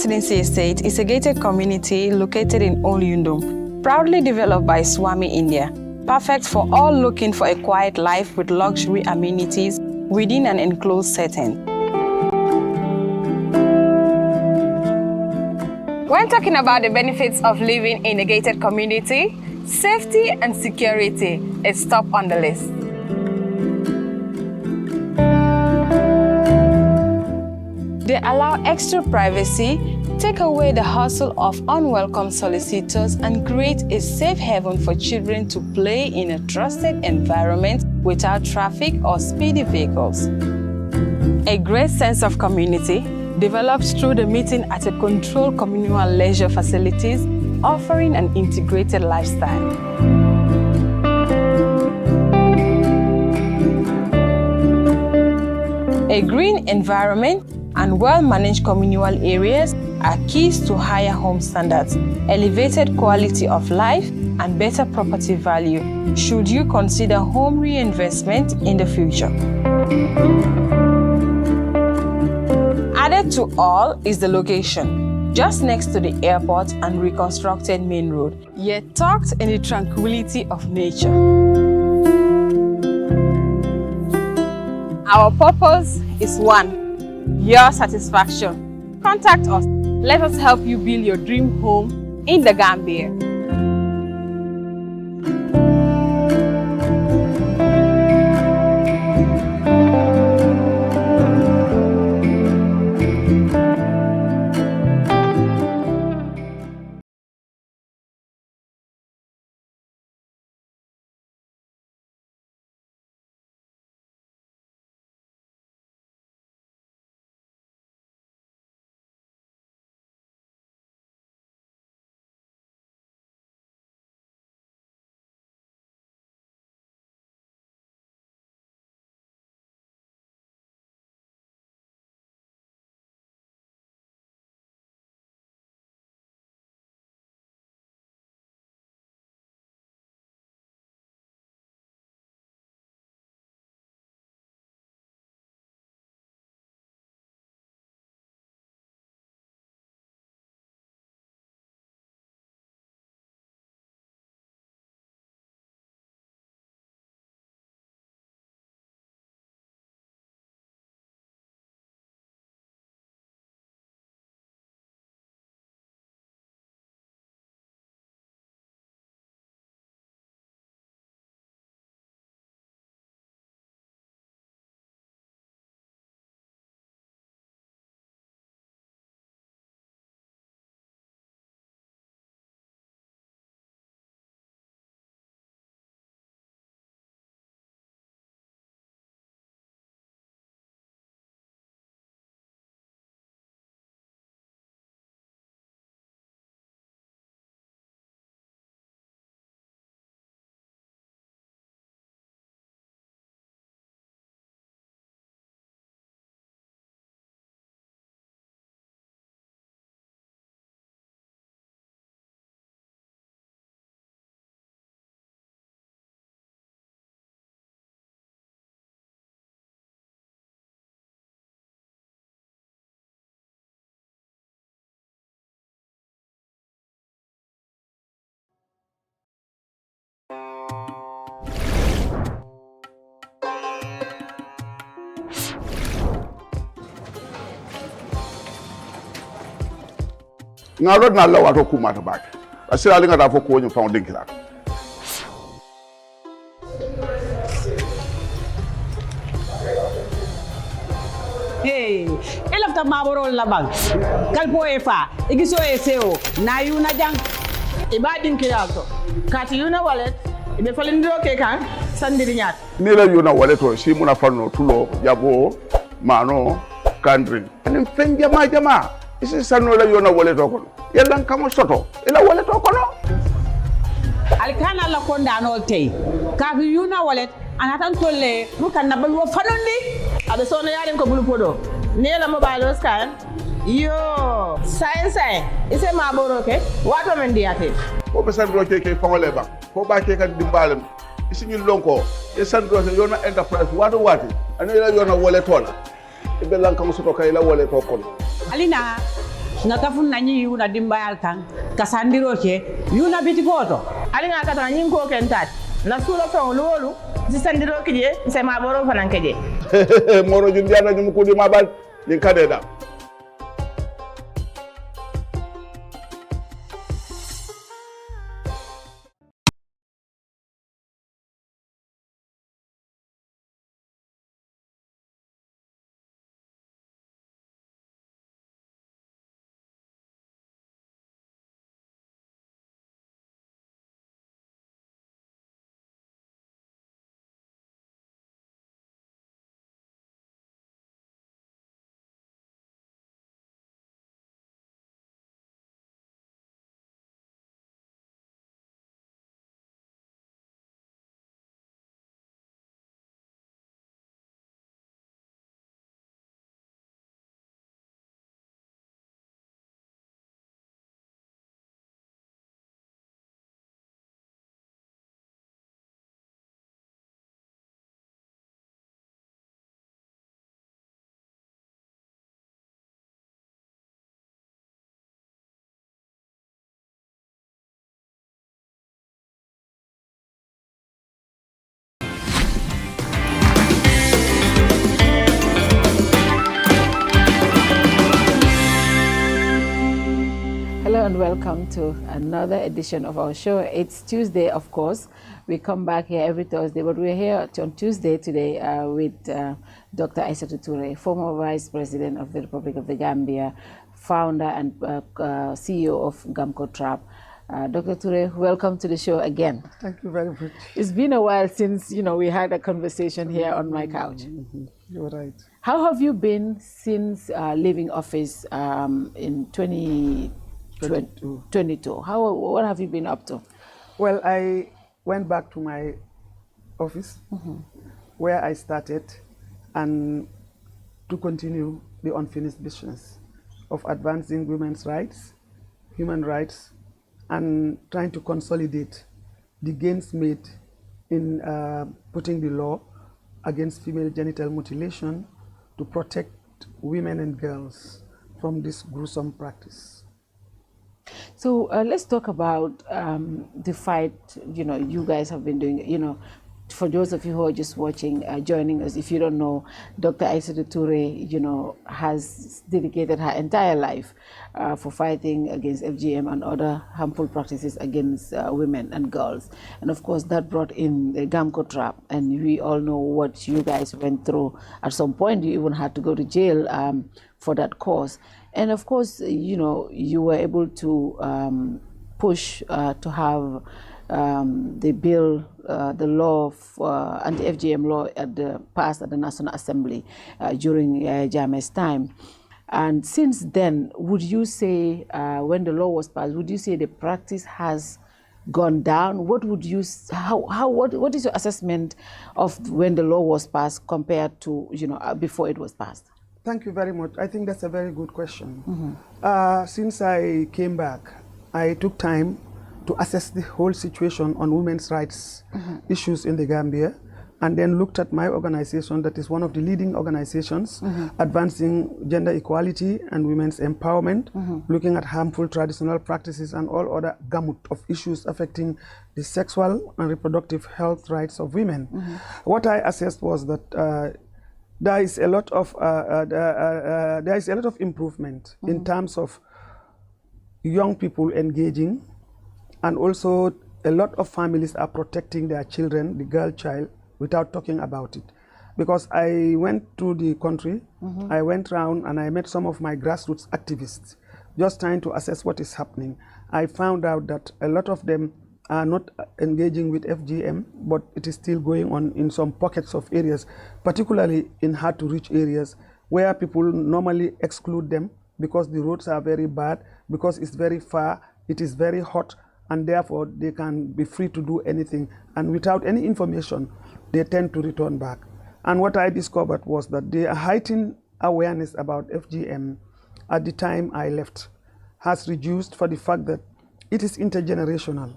Residency Estate is a gated community located in Old Yundum, proudly developed by Swami India, perfect for all looking for a quiet life with luxury amenities within an enclosed setting. When talking about the benefits of living in a gated community, safety and security is top on the list. They allow extra privacy, take away the hustle of unwelcome solicitors, and create a safe haven for children to play in a trusted environment without traffic or speedy vehicles. A great sense of community develops through the meeting at a controlled communal leisure facilities, offering an integrated lifestyle. A green environment and well-managed communal areas are keys to higher home standards, elevated quality of life, and better property value should you consider home reinvestment in the future. Added to all is the location, just next to the airport and reconstructed main road, yet tucked in the tranquility of nature. Our purpose is one, your satisfaction. Contact us. Let us help you build your dream home in the Gambia. Ngaro na lawa to kuma ta baki asira linga da fo ko nyi founding kila hey elafta maboro la bang kalpo efa igiso eseo na yuna jang ibadin kilato kati yuna wallet ibe falindiro ke kan sandiri nyat ni la yuna wallet to si muna fanno tulo yabo mano country ni fenja ma jama isi sanno la yona wallet to kono yalla kamo soto ila wallet to kono alkana la konda no tay ka yuna wallet anatan tolle rukan na balwo fanondi abe sono yaren ko bulu podo ne la mobile scan yo science ise maboro ke wato men diate ko be sandro ke fangole ba ko ba ke kan dimbalem isi ñu lonko e sandro se yona enterprise wato wati ani la yona wallet to la ibe lan kamo soto kay la wallet to kono alina nga kafun nanyi yuna dimbayal tan kasandiro ke yuna biti foto ali nga kata nyin ko kentat na sulo fon lolu si sandiro kije se ma boro fanan keje moro jundi ana nyum ko di mabal ni kadeda. Hello and welcome to another edition of our show. It's Tuesday, of course. We come back here every Thursday, but we're here on Tuesday today with Dr. Isatou Touray, former Vice President of the Republic of the Gambia, founder and CEO of GAMCOTRAP. Dr. Touray, welcome to the show again. Thank you very much. It's been a while since we had a conversation here on my couch. You're right. How have you been since leaving office in 2022? What have you been up to? Well, I went back to my office where I started and to continue the unfinished business of advancing women's rights, human rights, and trying to consolidate the gains made in putting the law against female genital mutilation to protect women and girls from this gruesome practice. So let's talk about the fight, you guys have been doing, for those of you who are just watching, joining us, if you don't know, Dr. Isatou Touray, has dedicated her entire life for fighting against FGM and other harmful practices against women and girls. And of course, that brought in the GAMCOTRAP, and we all know what you guys went through. At some point, you even had to go to jail for that cause. And of course, you were able to push to have the bill, the law, anti-FGM law passed at the National Assembly during Jammeh's time. And since then, would you say, when the law was passed, would you say the practice has gone down? What would you, what is your assessment of when the law was passed compared to, before it was passed? Thank you very much. I think that's a very good question. Since I came back, I took time to assess the whole situation on women's rights issues in the Gambia, and then looked at my organization that is one of the leading organizations advancing gender equality and women's empowerment, looking at harmful traditional practices and all other gamut of issues affecting the sexual and reproductive health rights of women. What I assessed was that there is a lot of improvement in terms of young people engaging, and also a lot of families are protecting their children, the girl child, without talking about it. Because I went to the country, I went around and I met some of my grassroots activists, just trying to assess what is happening. I found out that a lot of them are not engaging with FGM, but it is still going on in some pockets of areas, particularly in hard-to-reach areas where people normally exclude them because the roads are very bad, because it's very far, it is very hot, and therefore they can be free to do anything. And without any information, they tend to return back. And what I discovered was that the heightened awareness about FGM at the time I left has reduced for the fact that it is intergenerational.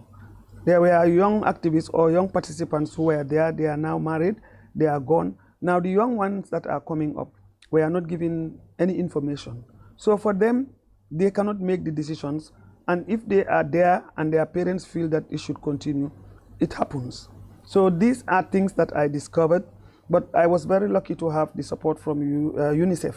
There were young activists or young participants who were there, they are now married, they are gone. Now the young ones that are coming up, we are not given any information. So for them, they cannot make the decisions. And if they are there and their parents feel that it should continue, it happens. So these are things that I discovered, but I was very lucky to have the support from UNICEF,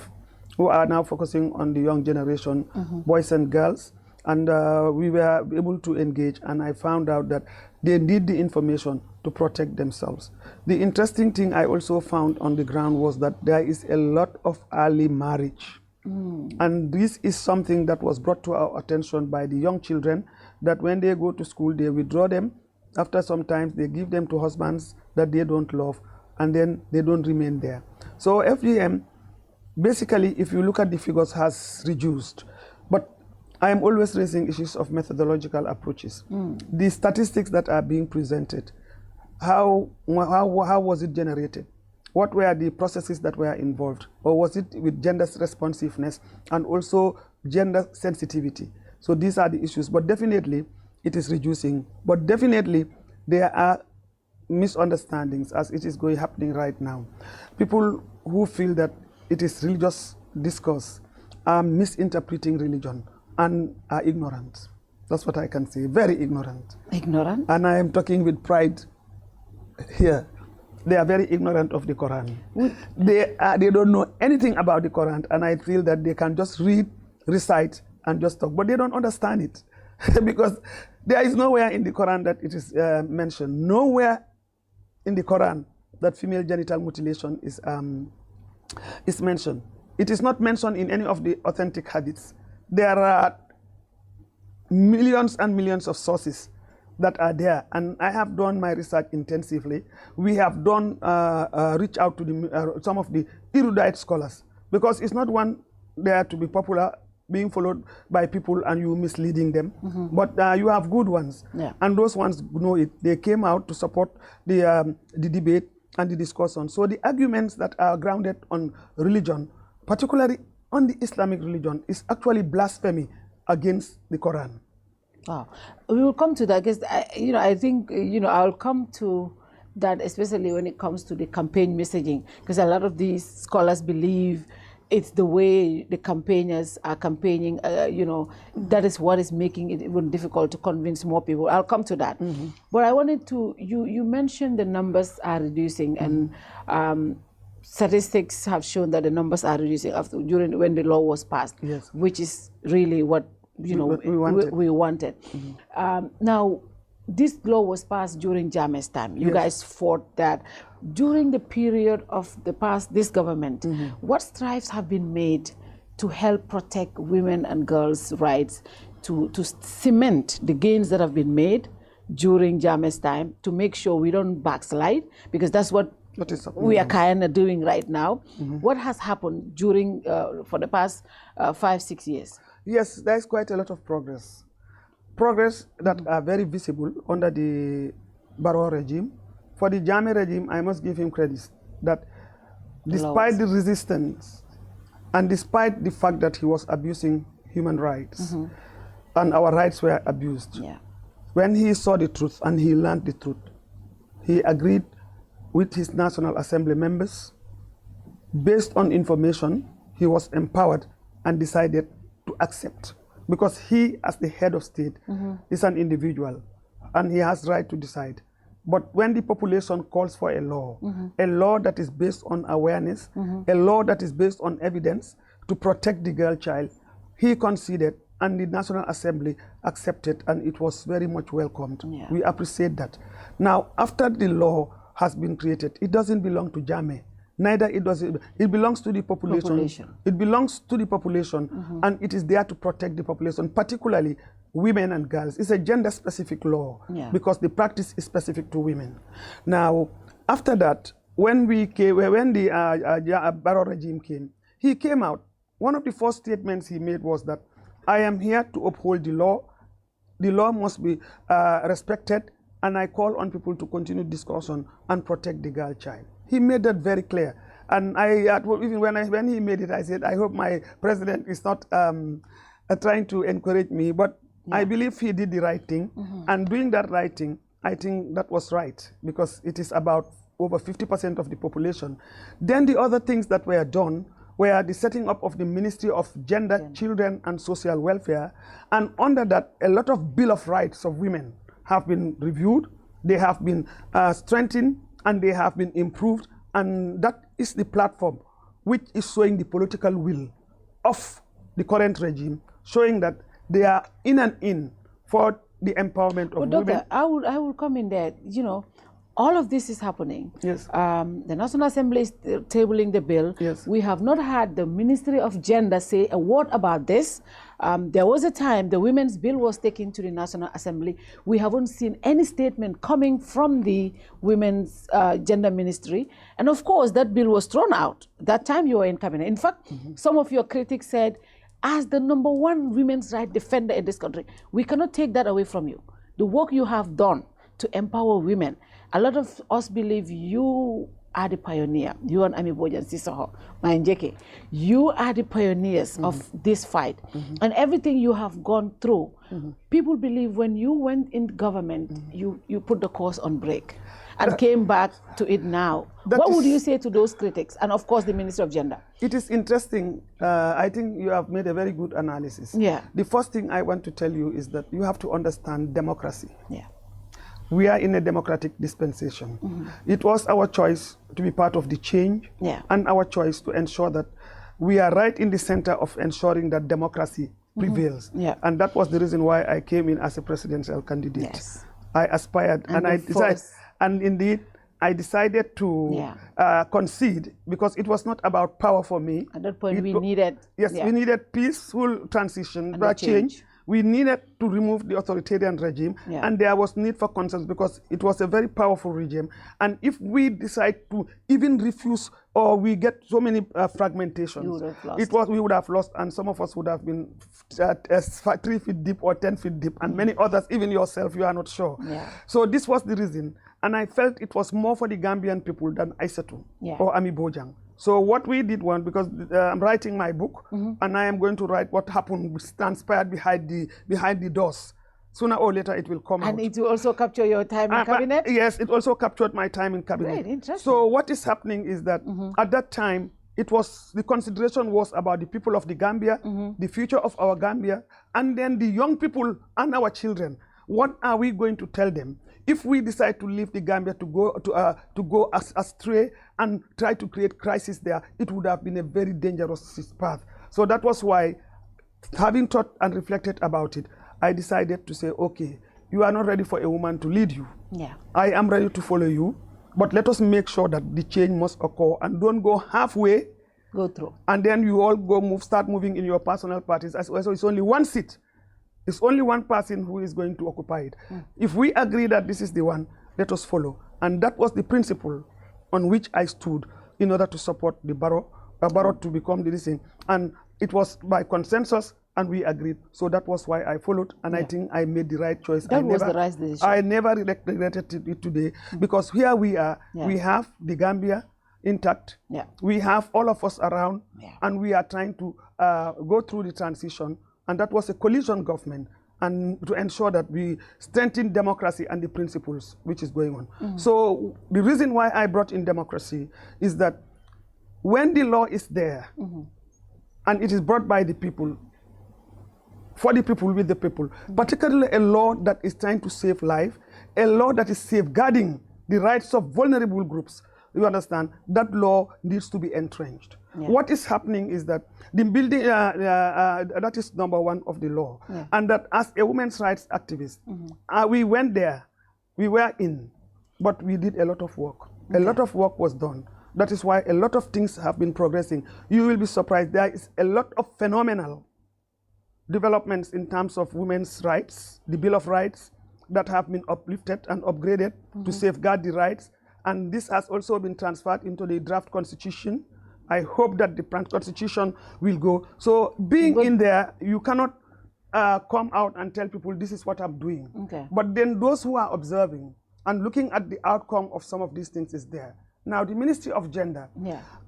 who are now focusing on the young generation, boys and girls. And we were able to engage, and I found out that they need the information to protect themselves. The interesting thing I also found on the ground was that there is a lot of early marriage. And this is something that was brought to our attention by the young children, that when they go to school, they withdraw them. After some time, they give them to husbands that they don't love, and then they don't remain there. So FGM, basically, if you look at the figures, has reduced. But I am always raising issues of methodological approaches. The statistics that are being presented, how was it generated? What were the processes that were involved? Or was it with gender responsiveness and also gender sensitivity? So these are the issues, but definitely it is reducing. But definitely there are misunderstandings as it is happening right now. People who feel that it is religious discourse are misinterpreting religion and are ignorant. That's what I can say, very ignorant. Ignorant? And I am talking with pride here. They are very ignorant of the Quran. They don't know anything about the Quran, and I feel that they can just read, recite, and just talk, but they don't understand it because there is nowhere in the Quran that it is mentioned. Nowhere in the Quran that female genital mutilation is mentioned. It is not mentioned in any of the authentic hadiths. There are millions and millions of sources that are there, and I have done my research intensively. We have done reach out to some of the erudite scholars, because it's not one there to be popular, being followed by people and you misleading them, but you have good ones, and those ones know it. They came out to support the debate and the discussion. So the arguments that are grounded on religion, particularly on the Islamic religion, is actually blasphemy against the Quran. Wow. We will come to that, because I think I'll come to that, especially when it comes to the campaign messaging, because a lot of these scholars believe it's the way the campaigners are campaigning, that is what is making it even difficult to convince more people. I'll come to that. But I wanted to, you mentioned the numbers are reducing, and statistics have shown that the numbers are reducing during when the law was passed, which is really what we wanted. Now, this law was passed during Jammeh's time. You guys fought that. During the period of this government, what strides have been made to help protect women and girls' rights, to cement the gains that have been made during Jammeh's time, to make sure we don't backslide, because that's what we are kind of doing right now. What has happened during for the past 5-6 years? Yes, there is quite a lot of progress. Progress that are very visible under the Barrow regime. For the Jammeh regime, I must give him credit that despite the resistance and despite the fact that he was abusing human rights and our rights were abused, when he saw the truth and he learned the truth, he agreed with his National Assembly members. Based on information, he was empowered and decided to accept, because he, as the head of state, is an individual and he has right to decide. But when the population calls for a law that is based on awareness, a law that is based on evidence to protect the girl child, he conceded, and the National Assembly accepted, and it was very much welcomed. We appreciate that. Now, after the law has been created, it doesn't belong to Jammeh. Neither it does it belongs to the population. It belongs to the population, and it is there to protect the population, particularly women and girls. It's a gender-specific law because the practice is specific to women. Now, after that, when the Barrow regime came, he came out. One of the first statements he made was that I am here to uphold the law. The law must be respected, and I call on people to continue discussion and protect the girl child. He made that very clear. And even when he made it, I said, I hope my president is not trying to encourage me, but I believe he did the right thing. And doing that right thing, I think that was right, because it is about over 50% of the population. Then the other things that were done were the setting up of the Ministry of Gender, Children and Social Welfare. And under that, a lot of Bill of Rights of women have been reviewed, they have been strengthened, and they have been improved. And that is the platform which is showing the political will of the current regime, showing that they are in for the empowerment of women. Doctor, I will come in there. You know, all of this is happening. Yes. The National Assembly is tabling the bill. Yes. We have not had the Ministry of Gender say a word about this. There was a time the women's bill was taken to the National Assembly. We haven't seen any statement coming from the Women's Gender Ministry. And of course, that bill was thrown out. That time you were in cabinet. In fact, some of your critics said, as the #1 women's rights defender in this country, we cannot take that away from you. The work you have done to empower women. A lot of us believe you are the pioneer. You and Ami Bojan Sisoho, Manjeke. You are the pioneers of this fight. And everything you have gone through, people believe when you went in government, you put the course on break and came back to it now. What would you say to those critics? And of course, the Minister of Gender. It is interesting. I think you have made a very good analysis. Yeah. The first thing I want to tell you is that you have to understand democracy. Yeah. We are in a democratic dispensation. It was our choice to be part of the change, and our choice to ensure that we are right in the center of ensuring that democracy prevails. And that was the reason why I came in as a presidential candidate. Yes. I aspired, and I decided, and indeed, I decided to concede because it was not about power for me. At that point, we needed... Yes, we needed peaceful transition, change. We needed to remove the authoritarian regime, and there was need for consensus because it was a very powerful regime. And if we decide to even refuse, or we get so many fragmentations, we would have lost, and some of us would have been 3 feet deep or 10 feet deep, and many others, even yourself, you are not sure. So this was the reason, and I felt it was more for the Gambian people than Isatou or Ami Bojang. So what we did was, because I'm writing my book, and I am going to write what happened, which transpired behind the doors. Sooner or later, it will come out. And it will also capture your time in cabinet? Yes, it also captured my time in cabinet. Great, interesting. So what is happening is that at that time, the consideration was about the people of the Gambia, the future of our Gambia, and then the young people and our children. What are we going to tell them? If we decide to leave the Gambia to go astray and try to create crisis there, it would have been a very dangerous path. So that was why, having thought and reflected about it, I decided to say, okay, you are not ready for a woman to lead you. I am ready to follow you, but let us make sure that the change must occur, and don't go halfway. Go through. And then you all start moving in your personal parties. So it's only one seat. It's only one person who is going to occupy it. If we agree that this is the one, let us follow. And that was the principle on which I stood in order to support the Barrow to become the thing. And it was by consensus, and we agreed. So that was why I followed, and I think I made the right choice. That was the right decision. I never regretted it today, because here we are. We have the Gambia intact. We have all of us around, and we are trying to go through the transition. And that was a coalition government, and to ensure that we strengthen democracy and the principles which is going on. So the reason why I brought in democracy is that when the law is there, and it is brought by the people, for the people, with the people, particularly a law that is trying to save life, a law that is safeguarding the rights of vulnerable groups, you understand, that law needs to be entrenched. What is happening is that the building, that is #1 of the law, and that as a women's rights activist, we went there, we were in, but we did a lot of work. A lot of work was done. That is why a lot of things have been progressing. You will be surprised, there is a lot of phenomenal developments in terms of women's rights, the Bill of Rights, that have been uplifted and upgraded to safeguard the rights. And this has also been transferred into the draft constitution. I hope that the constitution will go. So being in there, you cannot come out and tell people this is what I'm doing. But then those who are observing and looking at the outcome of some of these things is there. Now, the Ministry of Gender,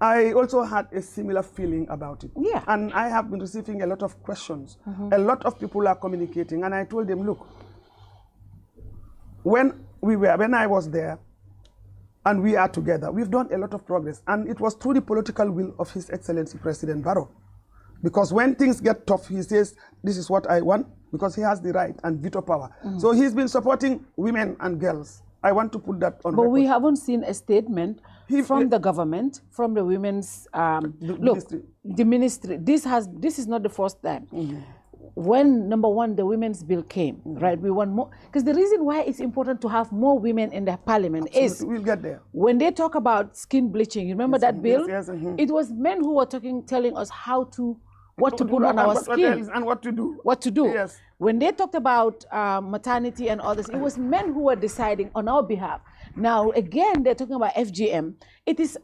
I also had a similar feeling about it. And I have been receiving a lot of questions. A lot of people are communicating, and I told them, look, when I was there, and we are together. We've done a lot of progress, and it was through the political will of His Excellency President Barrow. Because when things get tough, he says, this is what I want, because he has the right and veto power. So he's been supporting women and girls. I want to put that on record. But we haven't seen a statement from the government, from the women's, ministry. The ministry. This is not the first time. When, number one, the women's bill came, right? We want more, because the reason why it's important to have more women in the parliament is, we'll get there. When they talk about skin bleaching, you remember that bill? Yes, It was men who were telling us what to put on our skin and what to do. What to do. Yes. When they talked about maternity and others, it was men who were deciding on our behalf. Now, again, they're talking about FGM.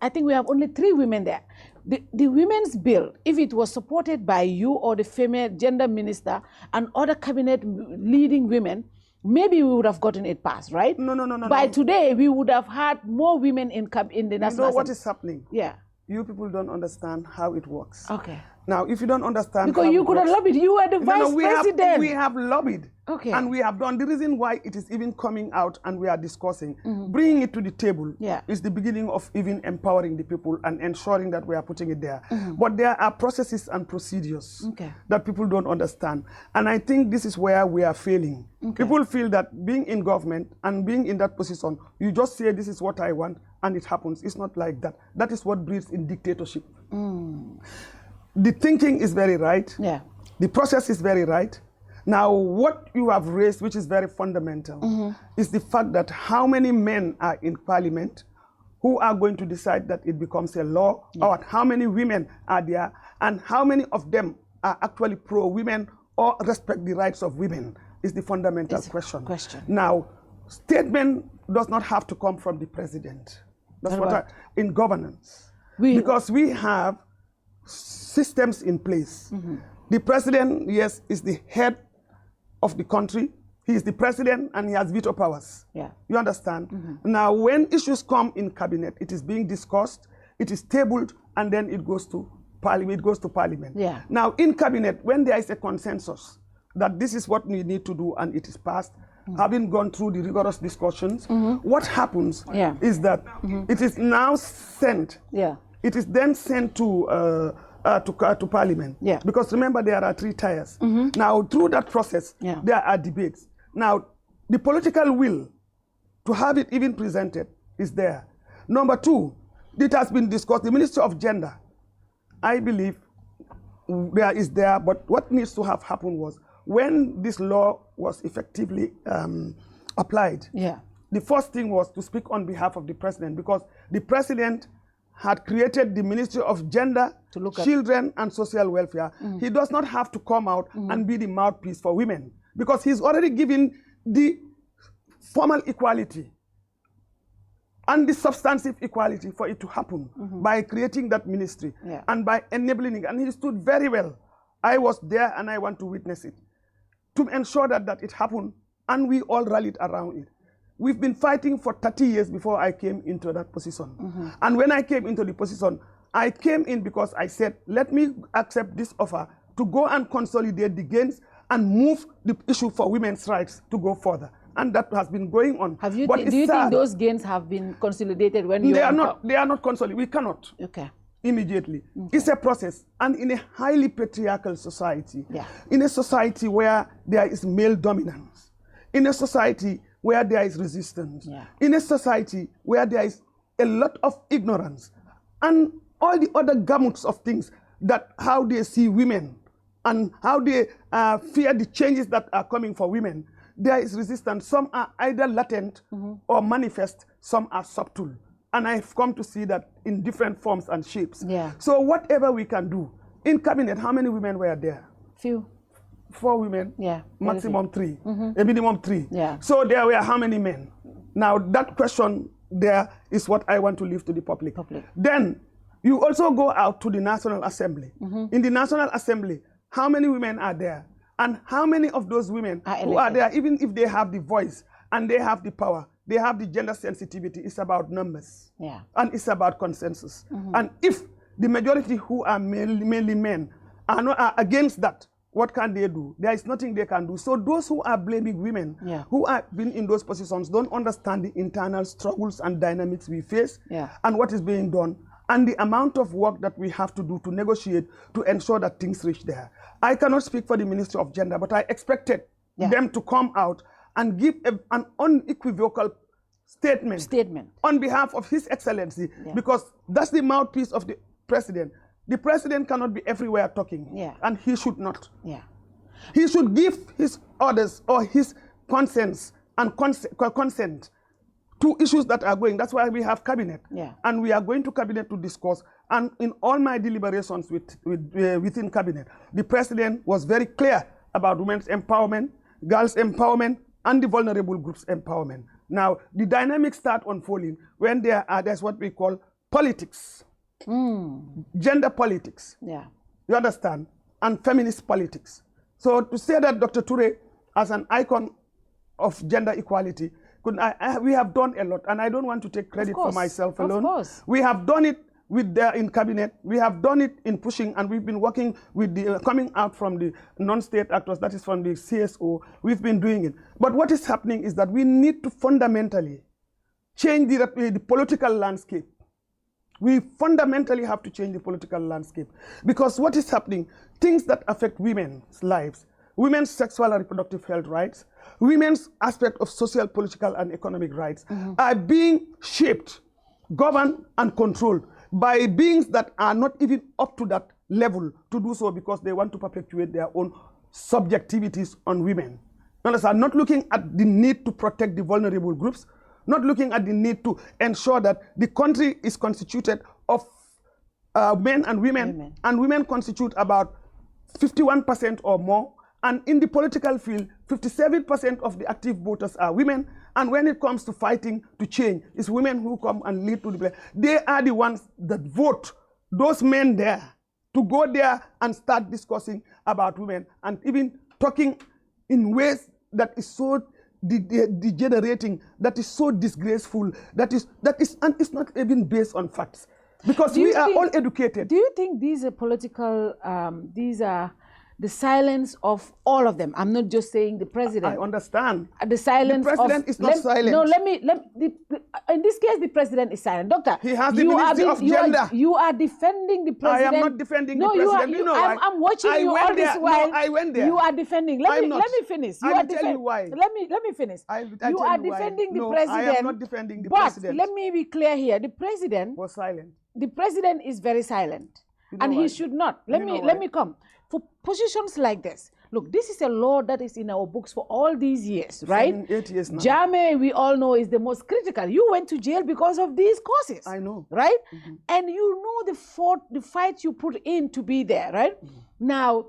I think we have only 3 women there. The women's bill, if it was supported by you or the female gender minister and other cabinet leading women, maybe we would have gotten it passed, right? No. By today, we would have had more women in the National Assembly. You know what is happening? Yeah. You people don't understand how it works. Okay. Now, if you don't understand because you could have lobbied. You were the vice president. We have lobbied. Okay. And we have done. The reason why it is even coming out and we are discussing, bringing it to the table, is the beginning of even empowering the people and ensuring that we are putting it there. But there are processes and procedures that people don't understand. And I think this is where we are failing. People feel that being in government and being in that position, you just say, this is what I want, and it happens. It's not like that. That is what breeds in dictatorship. The thinking is very right. Yeah. The process is very right. Now, what you have raised, which is very fundamental, is the fact that how many men are in parliament who are going to decide that it becomes a law, or how many women are there, and how many of them are actually pro-women or respect the rights of women is the fundamental question. Now, statement does not have to come from the president. That's what in governance. Because we have systems in place. The president, yes, is the head of the country. He is the president and he has veto powers. Yeah. You understand? Now, when issues come in cabinet, it is being discussed, it is tabled, and then it goes to parliament. Yeah. Now, in cabinet, when there is a consensus that this is what we need to do and it is passed, having gone through the rigorous discussions, what happens is that it is now sent. It is then sent to Parliament. Because remember, there are 3 tiers. Now, through that process, there are debates. Now, the political will to have it even presented is there. Number 2, it has been discussed. The Ministry of Gender, I believe, there, but what needs to have happened was when this law was effectively applied, the first thing was to speak on behalf of the president, because the president had created the Ministry of Gender, Children and Social Welfare. He does not have to come out and be the mouthpiece for women, because he's already given the formal equality and the substantive equality for it to happen by creating that ministry and by enabling it. And he stood very well. I was there and I want to witness it, to ensure that it happened, and we all rallied around it. We've been fighting for 30 years before I came into that position. And when I came into the position, I came in because I said, let me accept this offer to go and consolidate the gains and move the issue for women's rights to go further. And that has been going on. Do you think those gains have been consolidated when you They are not consolidated. We cannot. Immediately. It's a process. And in a highly patriarchal society, in a society where there is male dominance, in a society where there is resistance, in a society where there is a lot of ignorance, and all the other gamuts of things, that how they see women and how they fear the changes that are coming for women, there is resistance. Some are either latent or manifest, some are subtle. And I've come to see that in different forms and shapes. So whatever we can do. In cabinet, how many women were there? Few. 4 women, maximum 3, a minimum 3. So there were how many men? Now that question there is what I want to leave to the public. Then you also go out to the National Assembly. In the National Assembly, how many women are there? And how many of those women who are there, even if they have the voice and they have the power, they have the gender sensitivity, it's about numbers. And it's about consensus. And if the majority who are mainly men are against that, what can they do? There is nothing they can do. So those who are blaming women, who have been in those positions, don't understand the internal struggles and dynamics we face and what is being done and the amount of work that we have to do to negotiate to ensure that things reach there. I cannot speak for the Ministry of Gender, but I expected them to come out and give an unequivocal statement on behalf of His Excellency, because that's the mouthpiece of the President. The President cannot be everywhere talking, and he should not. He should give his orders or his consents and consent to issues that are going. That's why we have cabinet, and we are going to cabinet to discuss. And in all my deliberations within cabinet, the President was very clear about women's empowerment, girls' empowerment, and the vulnerable groups' empowerment. Now, the dynamics start unfolding when there's what we call politics. Gender politics, you understand, and feminist politics. So to say that Dr. Touray, as an icon of gender equality, we have done a lot, and I don't want to take credit for myself alone. We have done it in cabinet, we have done it in pushing, and we've been working with the coming out from the non-state actors, that is from the CSO, we've been doing it. But what is happening is that we need to fundamentally change the political landscape. We fundamentally have to change the political landscape, because what is happening, things that affect women's lives, women's sexual and reproductive health rights, women's aspect of social, political, and economic rights are being shaped, governed, and controlled by beings that are not even up to that level to do so, because they want to perpetuate their own subjectivities on women. Understand? Not looking at the need to protect the vulnerable groups, not looking at the need to ensure that the country is constituted of men and women, and women constitute about 51% or more, and in the political field, 57% of the active voters are women, and when it comes to fighting to change, it's women who come and lead to the play. They are the ones that vote those men there to go there and start discussing about women, and even talking in ways that is so degenerating, that is so disgraceful, and it's not even based on facts, because we are all educated. Do you think these are political, these are the silence of all of them? I'm not just saying the president. I understand. The silence. The president is not silent. No, in this case, the president is silent. Doctor, he has the Ministry of Gender. You are defending the president. I am not defending the president. I'm watching you all this while. I went there. You are defending. Let me finish. I will tell you why. Let me finish. You are defending the president. I am not defending the president. But let me be clear here. The president was silent. The president is very silent, and he should not. Let me come. For positions like this, look, this is a law that is in our books for all these years, right? 8 years now. Jame, we all know, is the most critical. You went to jail because of these causes. I know. Right? And you know the fight you put in to be there, right? Now,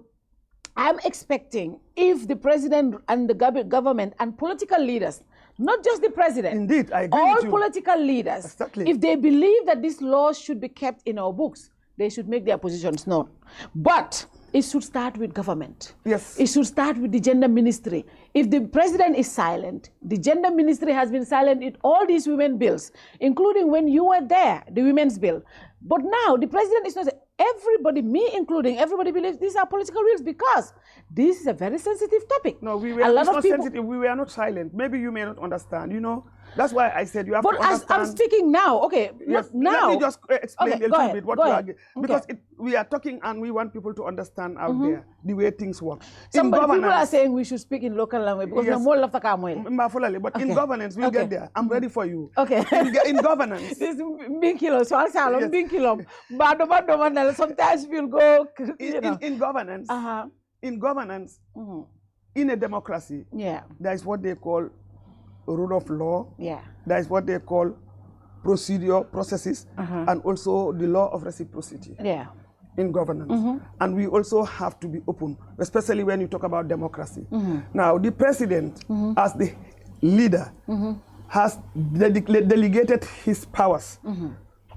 I'm expecting if the president and the government and political leaders, not just the president. Indeed, I agree all with you. Political leaders, exactly. If they believe that this law should be kept in our books, they should make their positions known. But it should start with government. Yes. It should start with the gender ministry. If the president is silent, the gender ministry has been silent in all these women bills, including when you were there, the women's bill. But now the president is not, everybody, me including, everybody believes these are political wills because this is a very sensitive topic. No, we were not sensitive. We were not silent. Maybe you may not understand, you know. That's why I said you have to understand. But as I'm speaking now, okay, yes, now. Let me just explain a little bit what you are, because okay. We are talking and we want people to understand out there the way things work. People are saying we should speak in local language because yes. more love the But in governance, we'll get there. I'm ready for you. Okay. In governance. This big kilo, so I'll say big kilo. But sometimes we'll go. In governance, in governance, in a democracy, there is what they call rule of law. There is what they call processes, and also the law of reciprocity. In governance. And we also have to be open, especially when you talk about democracy. Now, the president, as the leader, has delegated his powers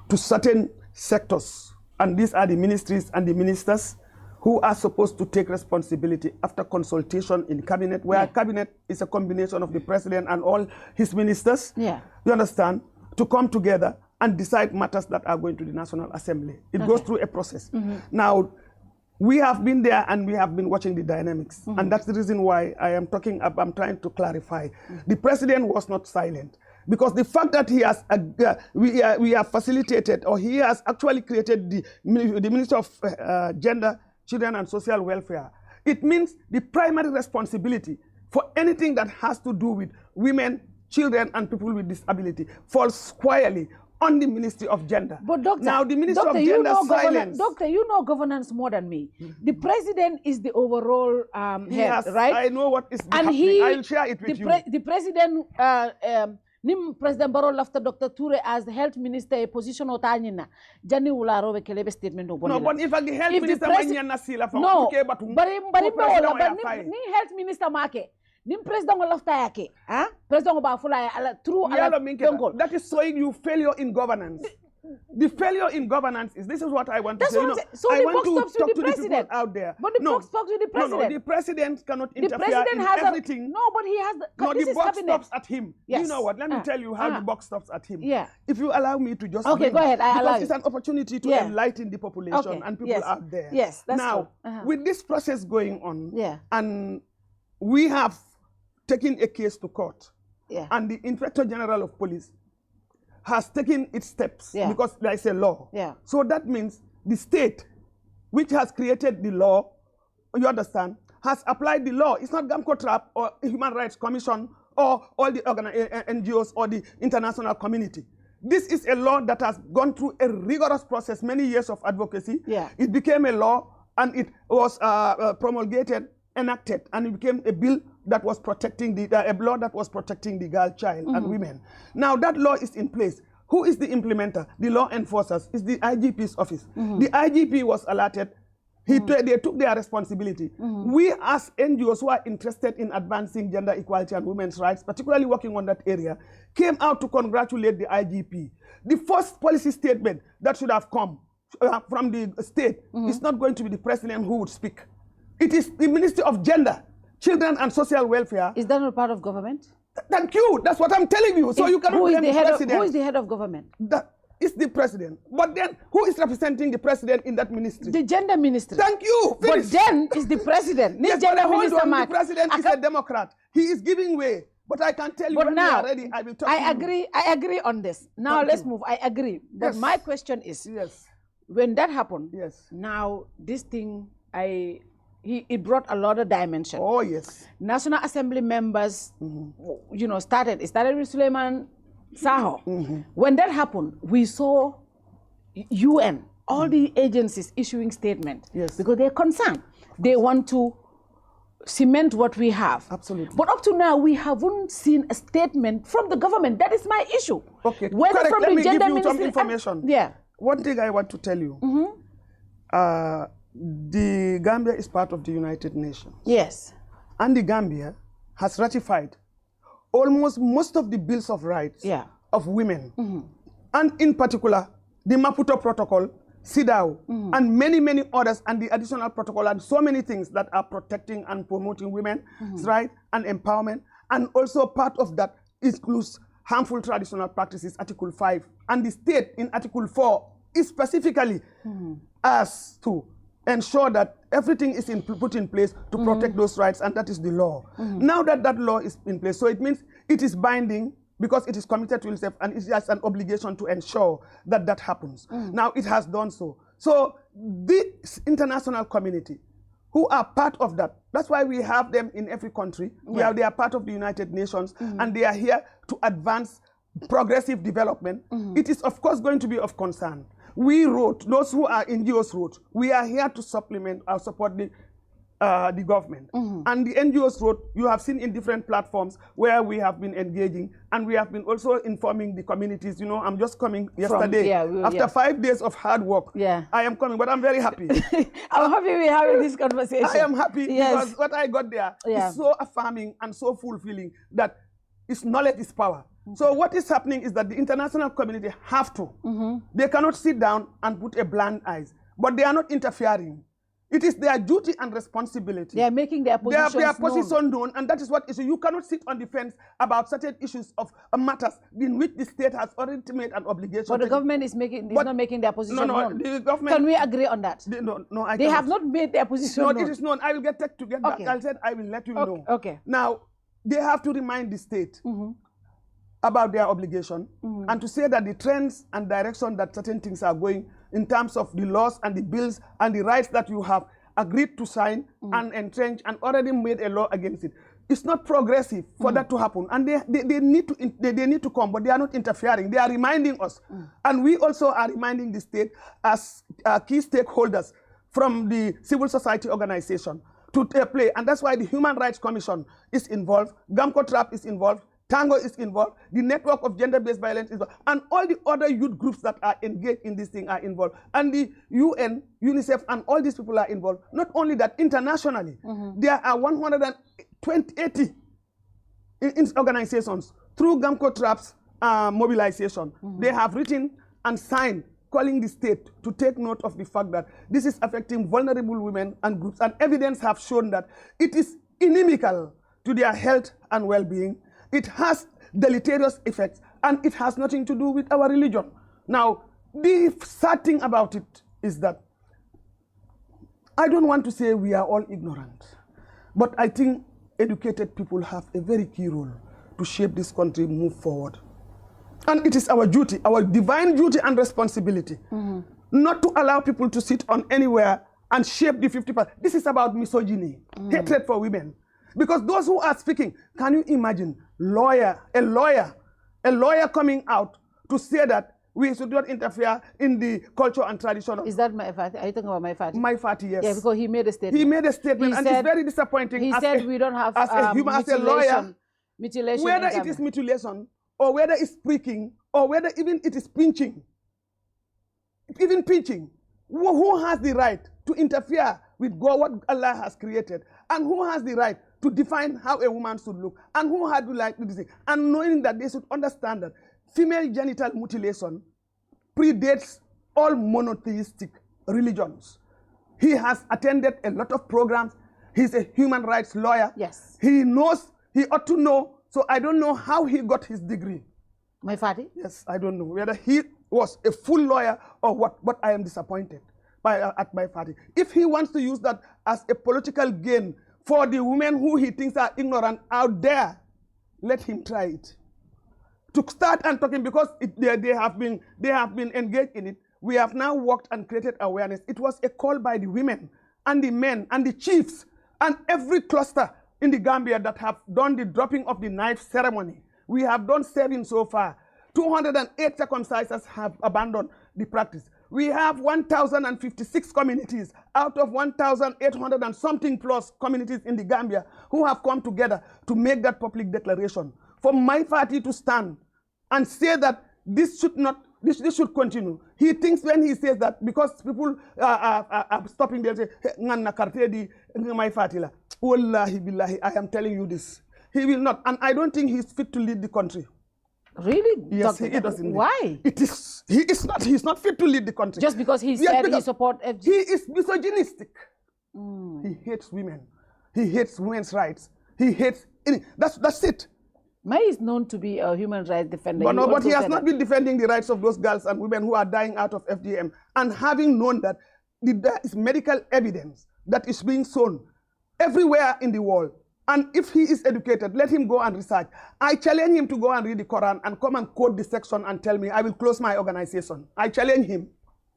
to certain sectors, and these are the ministries and the ministers who are supposed to take responsibility after consultation in cabinet, where cabinet is a combination of the president and all his ministers. You understand? To come together and decide matters that are going to the National Assembly. It goes through a process. Now, We have been there and we have been watching the dynamics. And that's the reason why I'm trying to clarify. The president was not silent. Because the fact that he has, we have facilitated, or he has actually created the Minister of Gender, Children and Social Welfare, it means the primary responsibility for anything that has to do with women, children and people with disability falls squarely on the Ministry of Gender. But doctor, now the Ministry doctor, of Gender silence. Doctor, you know governance more than me. The president is the overall head, right? I know what is happening. I'll share it with you. The president, Nim President Barrow left Dr. Touray as the health minister a position of Tanina. Jani Ularo kelebe statement of No, but if the health minister no, but ni health minister make. Nim president of Tayake, president of Bafula through that is showing you failure in governance. The failure in governance is, this is what I want to say. So I the want box to talk with to the president out there. But the box stops with the president. No, the president cannot interfere president in has everything. No, but he has the. No, the box stops at him. Yes. You know what? Let me tell you how the box stops at him. Yeah. If you allow me to just go ahead. Because it's an opportunity to enlighten the population and people out there. Yes, that's now with this process going on, and we have taken a case to court, and the Inspector General of Police has taken its steps because there is a law. So that means the state, which has created the law, you understand, has applied the law. It's not GAMCOTRAP or Human Rights Commission or all the NGOs or the international community. This is a law that has gone through a rigorous process, many years of advocacy. It became a law and it was promulgated, enacted, and it became a bill that was protecting a law that was protecting the girl child and women. Now that law is in place. Who is the implementer? The law enforcers. It's the IGP's office. The IGP was alerted. They took their responsibility. We as NGOs who are interested in advancing gender equality and women's rights, particularly working on that area, came out to congratulate the IGP. The first policy statement that should have come from the state is not going to be the president who would speak. It is the Ministry of Gender, Children and Social Welfare. Is that not part of government? Thank you. That's what I'm telling you. So you cannot blame the president. Who is the head of government? That is the president. But then, who is representing the president in that ministry? The gender ministry. Thank you. Finish. But then is the president. Yes, gender minister, the president is a Democrat. He is giving way. But I can tell you when now, we are ready, I will talk to you. I agree on this. Now let's move. I agree. But my question is, when that happened, now this thing, it brought a lot of dimension. Oh, yes. National Assembly members, you know, started with Suleiman Saho. When that happened, we saw UN, all the agencies issuing statements because they're concerned. They want to cement what we have. Absolutely. But up to now, we haven't seen a statement from the government. That is my issue. Okay, whether correct. From Let the me gender give you some ministry information. One thing I want to tell you. The Gambia is part of the United Nations. Yes. And the Gambia has ratified almost most of the bills of rights of women. And in particular, the Maputo Protocol, CEDAW, and many, many others, and the additional protocol, and so many things that are protecting and promoting women's rights and empowerment. And also part of that includes harmful traditional practices, Article 5. And the state in Article 4 is specifically asked to ensure that everything is put in place to protect those rights, and that is the law. Now that that law is in place, so it means it is binding because it is committed to itself and it has an obligation to ensure that that happens. Now it has done so. So the international community who are part of that, that's why we have them in every country. They are part of the United Nations and they are here to advance progressive development. It is of course going to be of concern. We wrote, those who are NGOs wrote, we are here to supplement or support the government. And the NGOs wrote, you have seen in different platforms where we have been engaging, and we have been also informing the communities. You know, I'm just coming yesterday. After 5 days of hard work, I am coming, but I'm very happy. I'm happy we're having this conversation. I am happy because what I got there is so affirming and so fulfilling that knowledge is power. So what is happening is that the international community have to. They cannot sit down and put a blind eyes, but they are not interfering. It is their duty and responsibility. They are making their position known, and that is what issue. You cannot sit on the fence about certain issues of matters in which the state has already made an obligation. But the government is not making their position known. The government. Can we agree on that? They have not made their position known. It is known. I will get back. I said I will let you know. Okay. Now, they have to remind the state about their obligation and to say that the trends and direction that certain things are going in terms of the laws and the bills and the rights that you have agreed to sign and entrench and already made a law against it. It's not progressive for that to happen. And they need to come, but they are not interfering. They are reminding us. And we also are reminding the state as key stakeholders from the civil society organization to play. And that's why the Human Rights Commission is involved, GAMCOTRAP is involved, Tango is involved, the network of gender-based violence is involved, and all the other youth groups that are engaged in this thing are involved. And the UN, UNICEF, and all these people are involved. Not only that, internationally, there are 180 organizations through GAMCOTRAP's mobilization. They have written and signed calling the state to take note of the fact that this is affecting vulnerable women and groups, and evidence have shown that it is inimical to their health and well-being. It has deleterious effects, and it has nothing to do with our religion. Now, the sad thing about it is that I don't want to say we are all ignorant, but I think educated people have a very key role to shape this country, move forward. And it is our duty, our divine duty and responsibility, not to allow people to sit on anywhere and shape the 50%. This is about misogyny, hatred for women. Because those who are speaking, can you imagine a lawyer coming out to say that we should not interfere in the culture and tradition. Is that my Fati? Are you talking about my Fati? My Fati, yes. Yeah, because he made a statement. He made a statement, and it's very disappointing. He said we don't have as a lawyer, mutilation. Whether it is mutilation, or whether it's pricking, or whether even it is pinching, even pinching, who has the right to interfere with God, what Allah has created, and who has the right to define how a woman should look, and who had the right to do this, and knowing that they should understand that female genital mutilation predates all monotheistic religions. He has attended a lot of programs. He's a human rights lawyer. Yes. He knows, he ought to know, so I don't know how he got his degree. My Fati? Yes, I don't know whether he was a full lawyer or what, but I am disappointed at my Fati. If he wants to use that as a political gain for the women who he thinks are ignorant out there, let him try it. To start and talking, because they have been engaged in it, we have now worked and created awareness. It was a call by the women and the men and the chiefs and every cluster in the Gambia that have done the dropping of the knife ceremony. We have done 7 so far. 208 circumcisers have abandoned the practice. We have 1,056 communities out of 1,800 and something plus communities in the Gambia who have come together to make that public declaration. For my party to stand and say that this should not, this should continue. He thinks when he says that because people are stopping there, say, my party la. Wallahi billahi, I am telling you this. He will not, and I don't think he's fit to lead the country. Really? Yes, he doesn't. Why? He's not fit to lead the country. Just because he said he supports FG? He is misogynistic. He hates women. He hates women's rights. He hates, that's it. May is known to be a human rights defender. But he has not been defending the rights of those girls and women who are dying out of FGM. And having known that there is medical evidence that is being sown everywhere in the world. And if he is educated, let him go and research. I challenge him to go and read the Quran and come and quote the section and tell me, I will close my organization. I challenge him.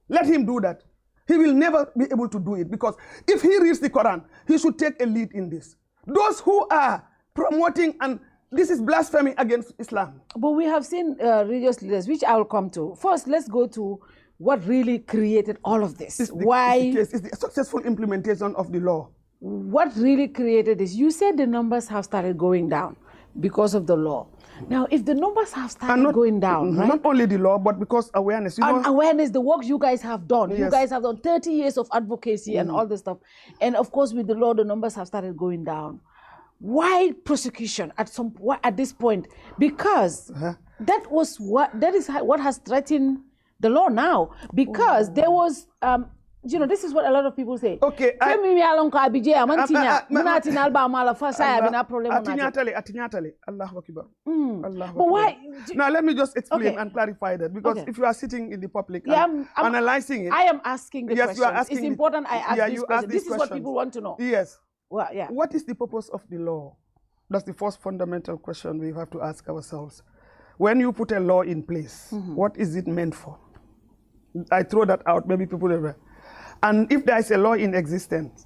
Let him do that. He will never be able to do it, because if he reads the Quran, he should take a lead in this. Those who are promoting, and this is blasphemy against Islam. But we have seen religious leaders, which I will come to. First, let's go to what really created all of this. It's the successful implementation of the law. What really created this? You said the numbers have started going down because of the law. Now, if the numbers have started going down, right? Not only the law, but because awareness. Awareness, the work you guys have done. Yes. You guys have done 30 years of advocacy and all this stuff. And of course, with the law, the numbers have started going down. Why prosecution at this point? Because that is what has threatened the law now. Because there was you know, this is what a lot of people say. Okay. Atinyatale. Allahu Akbar. But why? Now let me just explain and clarify that, because if you are sitting in the public and analyzing it. I am asking the question. You are asking it's important I ask this question. This is what people want to know. Yes. Well, yeah. What is the purpose of the law? That's the first fundamental question we have to ask ourselves. When you put a law in place, what is it meant for? I throw that out, maybe people never. And if there is a law in existence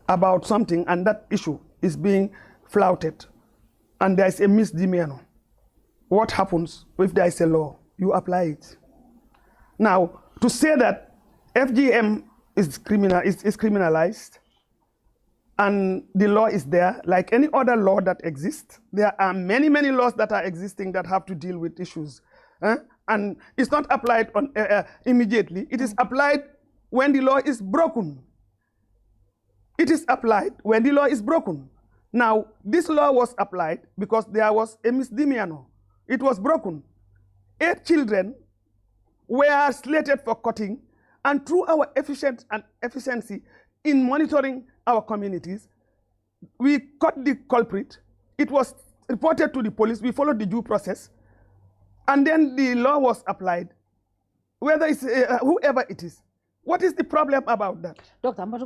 about something and that issue is being flouted and there is a misdemeanor, what happens if there is a law? You apply it. Now, to say that FGM is criminalized and the law is there, like any other law that exists, there are many, many laws that are existing that have to deal with issues. And it's not applied on, immediately. It is applied when the law is broken. It is applied when the law is broken. Now, this law was applied because there was a misdemeanor. It was broken. 8 children were slated for cutting, and through our efficiency in monitoring our communities, we caught the culprit. It was reported to the police. We followed the due process. And then the law was applied, whether it's whoever it is. What is the problem about that? Doctor, I'm going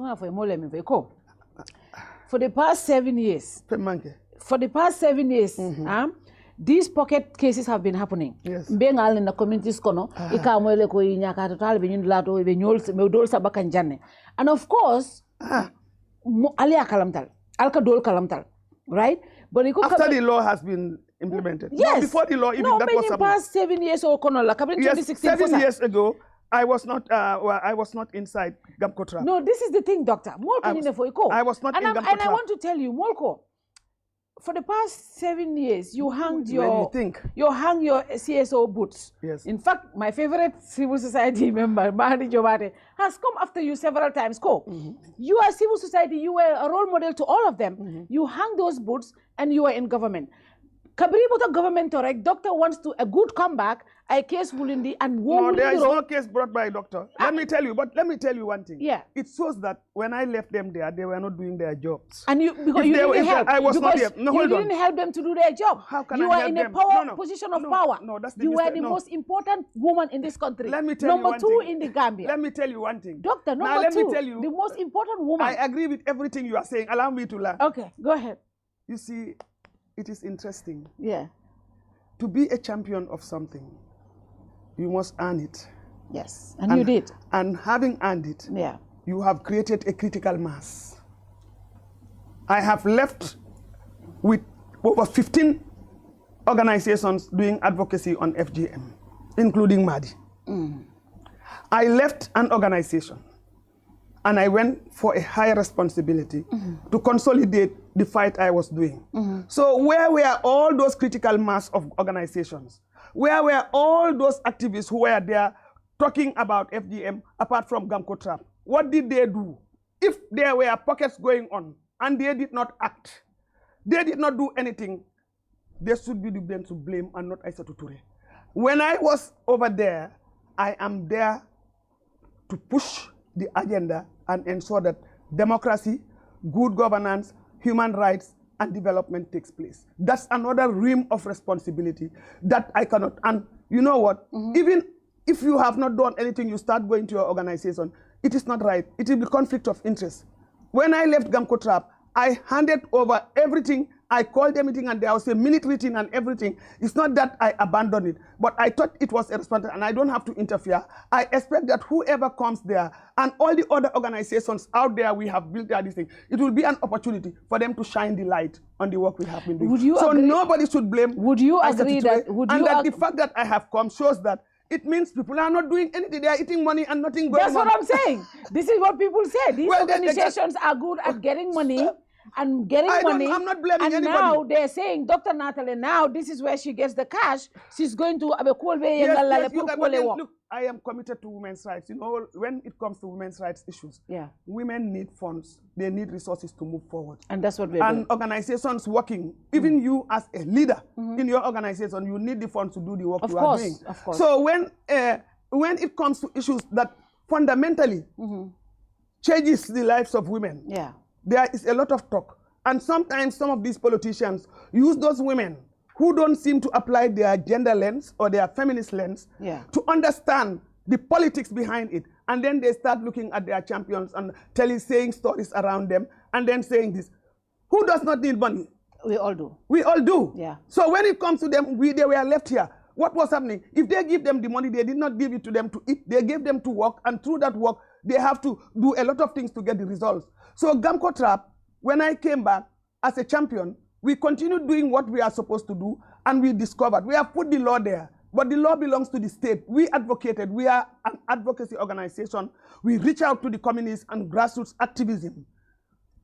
for the past 7 years, these pocket cases have been happening. Yes. Being all in the communities, and of course, right? But after the law has been implemented. Yes. No, before the law, even that was happening. Past 7 years or yes, 7 years ago, I was not inside GAMCOTRAP. No, this is the thing, Doctor. I was not in GAMCOTRAP. And I want to tell you, Molko, for the past 7 years, you hung your CSO boots. Yes. In fact, my favorite civil society member, Mahdi Jobate, has come after you several times. You are civil society. You were a role model to all of them. You hung those boots, and you are in government. Kabriboto government, doctor wants to a good comeback. I case Bulindi and no, there is no case brought by a doctor. Let me tell you one thing. Yeah. It shows that when I left them there, they were not doing their jobs. And you, because you didn't help. I was not here. No, you didn't help them to do their job. How can you I are help in them? a position of power. No, that's the You mistake. were the most important woman in this country. Let me tell you one thing. Number 2 in the Gambia. Let me tell you one thing. Doctor, number 2, the most important woman. I agree with everything you are saying. Allow me to learn. Okay, go ahead. You see, it is interesting. Yeah. To be a champion of something, you must earn it. Yes, and you did. And having earned it, you have created a critical mass. I have left with over 15 organizations doing advocacy on FGM, including MADI. I left an organization and I went for a higher responsibility to consolidate the fight I was doing. So where were all those critical mass of organizations? Where were all those activists who were there talking about FGM apart from GAMCOTRAP? What did they do? If there were pockets going on and they did not act, they did not do anything, they should be the ones to blame and not Isatou Touray. When I was over there, I am there to push the agenda and ensure that democracy, good governance, human rights, and development takes place. That's another realm of responsibility that I cannot. And you know what? Even if you have not done anything, you start going to your organization, it is not right. It will be conflict of interest. When I left GAMCOTRAP, I handed over everything. I called a meeting and there was a minute written and everything. It's not that I abandoned it, but I thought it was a responsibility and I don't have to interfere. I expect that whoever comes there and all the other organizations out there we have built this thing, it will be an opportunity for them to shine the light on the work we have been doing. So nobody should blame. Would you agree that? The fact that I have come shows that it means people are not doing anything. They are eating money and nothing going on. That's what I'm saying. This is what people say. These organizations are good at getting money. And getting money, I'm not blaming and anybody. Now they're saying, Dr. Natalie, now this is where she gets the cash. She's going to look, I am committed to women's rights. You know, when it comes to women's rights issues, women need funds. They need resources to move forward. And that's what we're doing. And organizations working, even you as a leader in your organization, you need the funds to do the work you are doing. Of course. So when it comes to issues that fundamentally changes the lives of women. Yeah. There is a lot of talk. And sometimes some of these politicians use those women who don't seem to apply their gender lens or their feminist lens to understand the politics behind it. And then they start looking at their champions and saying stories around them and then saying this. Who does not need money? We all do. We all do. Yeah. So when it comes to them, they were left here. What was happening? If they give them the money, they did not give it to them to eat. They gave them to work, and through that work, they have to do a lot of things to get the results. So GAMCOTRAP, when I came back as a champion, we continued doing what we are supposed to do, and we discovered we have put the law there, but the law belongs to the state. We advocated. We are an advocacy organization. We reach out to the communities and grassroots activism,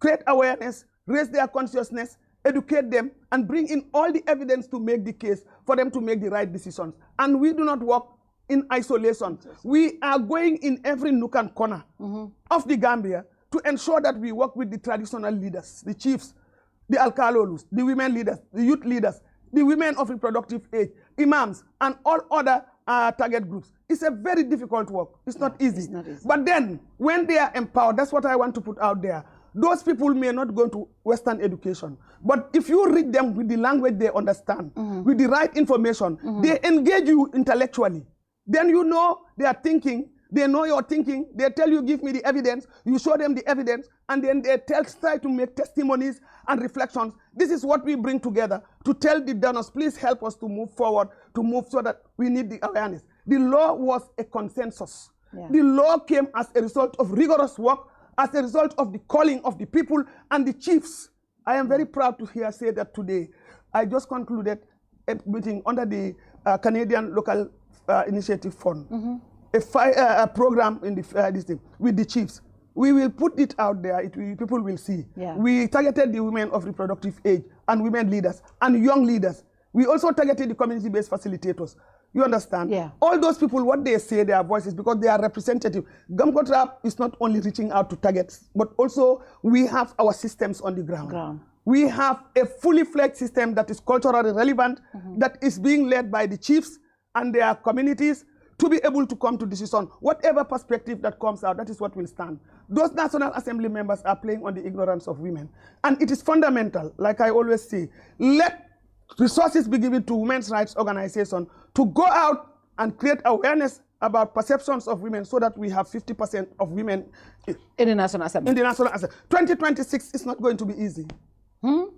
create awareness, raise their consciousness, educate them, and bring in all the evidence to make the case for them to make the right decisions. And we do not work in isolation. We are going in every nook and corner of the Gambia to ensure that we work with the traditional leaders, the chiefs, the alkalolus, the women leaders, the youth leaders, the women of reproductive age, imams, and all other target groups. It's a very difficult work. It's not easy. It's not easy. But then, when they are empowered, that's what I want to put out there. Those people may not go to Western education, but if you read them with the language they understand, with the right information, they engage you intellectually. Then you know they are thinking, they know you're thinking, they tell you, give me the evidence, you show them the evidence, and then they try to make testimonies and reflections. This is what we bring together to tell the donors, please help us to move forward, to move so that we need the awareness. The law was a consensus. Yeah. The law came as a result of rigorous work, as a result of the calling of the people and the chiefs. I am very proud to say that today. I just concluded a meeting under the Canadian Local Initiative Fund, a program in this thing, with the chiefs. We will put it out there, people will see. Yeah. We targeted the women of reproductive age and women leaders and young leaders. We also targeted the community-based facilitators. You understand? Yeah. All those people, what they say, their voices, because they are representative. GAMCOTRAP is not only reaching out to targets, but also we have our systems on the ground. We have a fully fledged system that is culturally relevant, that is being led by the chiefs and their communities to be able to come to decision. Whatever perspective that comes out, that is what will stand. Those National Assembly members are playing on the ignorance of women. And it is fundamental, like I always say, let resources be given to women's rights organizations to go out and create awareness about perceptions of women so that we have 50% of women in the National Assembly. In the National Assembly. 2026 is not going to be easy.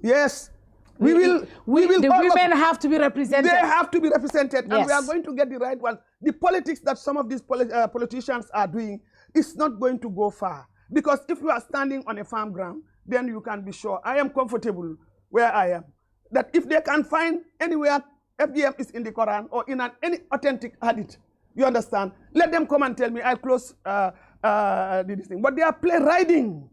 Yes. We will. The women have to be represented. They have to be represented, and we are going to get the right one. The politics that some of these politicians are doing is not going to go far. Because if you are standing on a farm ground, then you can be sure, I am comfortable where I am. That if they can find anywhere FGM is in the Quran or in any authentic hadith, you understand? Let them come and tell me, I'll close this thing. But they are riding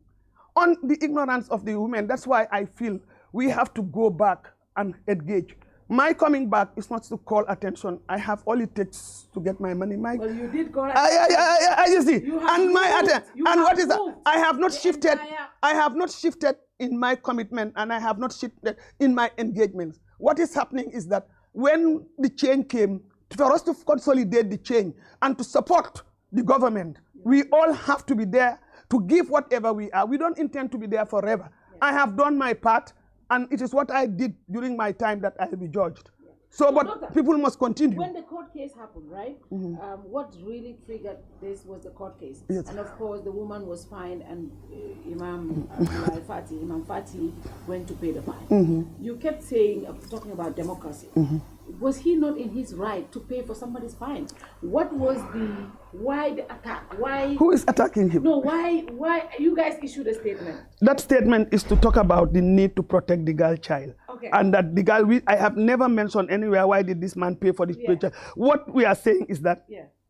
on the ignorance of the women. That's why I feel we have to go back and engage. My coming back is not to call attention. I have all it takes to get my money. Well, you did call you see. And what is that? I have not shifted. I have not shifted in my commitment, and I have not shifted in my engagements. What is happening is that when the change came, for us to consolidate the change and to support the government, we all have to be there to give whatever we are. We don't intend to be there forever. I have done my part, and it is what I did during my time that I will be judged. So, but people must continue. When the court case happened, right? What really triggered this was the court case. Yes. And of course, the woman was fined, and Imam Fati went to pay the fine. You kept saying, talking about democracy. Was he not in his right to pay for somebody's fine? What was why the attack? Why? Who is attacking him? No, why you guys issued a statement? That statement is to talk about the need to protect the girl child. Okay. And that the girl, I have never mentioned anywhere why did this man pay for this child. What we are saying is that,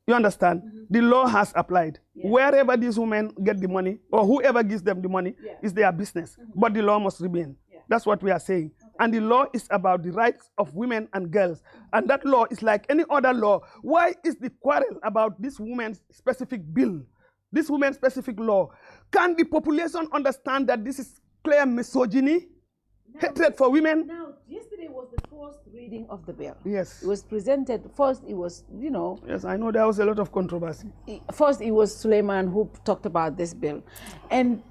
you understand, the law has applied. Wherever these women get the money, or whoever gives them the money, is their business. But the law must remain. That's what we are saying. And the law is about the rights of women and girls. And that law is like any other law. Why is the quarrel about this woman's specific bill, this woman's specific law? Can the population understand that this is clear misogyny? hatred for women. Now, yesterday was the first reading of the bill. Yes. It was presented, first it was, you know. Yes, I know there was a lot of controversy. First it was Suleiman who talked about this bill. And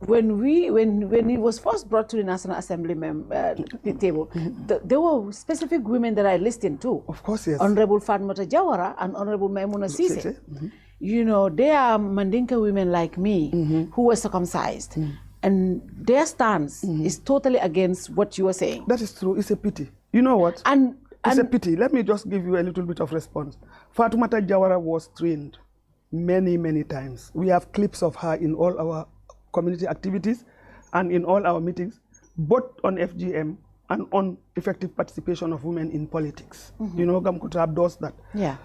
when it was first brought to the National Assembly table, there were specific women that I listened to. Of course, yes. Honorable Fatmata Jawara and Honorable Maimuna Sise. You know, they are Mandinka women like me who were circumcised. And their stance is totally against what you are saying. That is true. It's a pity. You know what? It's a pity. Let me just give you a little bit of response. Fatoumata Jawara was trained many, many times. We have clips of her in all our community activities and in all our meetings, both on FGM and on effective participation of women in politics. You know, GAMCOTRAP does that. Yeah.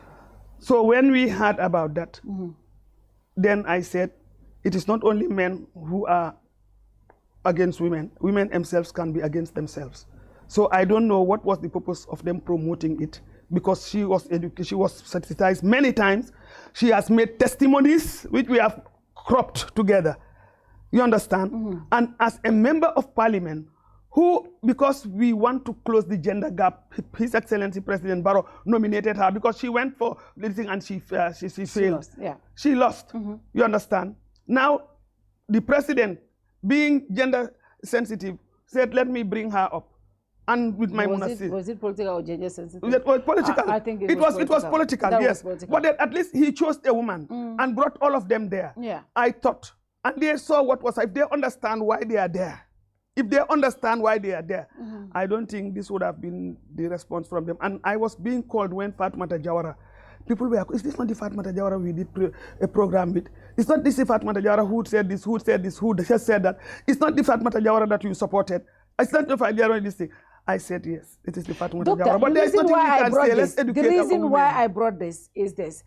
So when we heard about that, then I said, it is not only men who are against women. Women themselves can be against themselves. So I don't know what was the purpose of them promoting it, because she was sensitized many times. She has made testimonies which we have cropped together. You understand? And as a member of parliament, who, because we want to close the gender gap, His Excellency President Barrow nominated her because she went for listening and she failed. Lost, yeah. She lost. You understand? Now, the president, being gender sensitive, said, let me bring her up. And with my was it political or gender sensitive? It was political. I think it was political, yes. Political. But then at least he chose a woman and brought all of them there. Yeah. I thought. And they saw what was, if they understand why they are there. If they understand why they are there, I don't think this would have been the response from them. And I was being called when Fatoumata Jawara, people were, is this not the Fatoumata Jawara we did a program with? It's not this Fatoumata Jawara who said this, who said this, who just said that. It's not the Fatoumata Jawara that you supported. It's not the Fatoumata Jawara this thing. I said yes, it is the Fatoumata Jawara. But there's nothing we can say. Let's educate the reason why I brought this is this.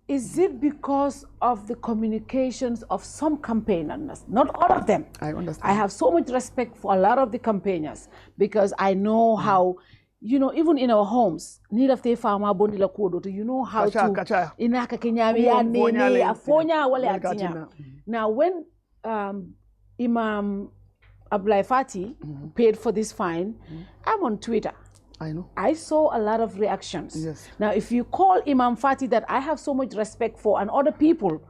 Is it because of the communications of some campaigners? Not all of them. I understand. I have so much respect for a lot of the campaigners because I know how, you know, even in our homes, you know how to Now, when Imam Abdullah Fati paid for this fine, I'm on Twitter. I know. I saw a lot of reactions. Yes. Now, if you call Imam Fati that I have so much respect for and other people,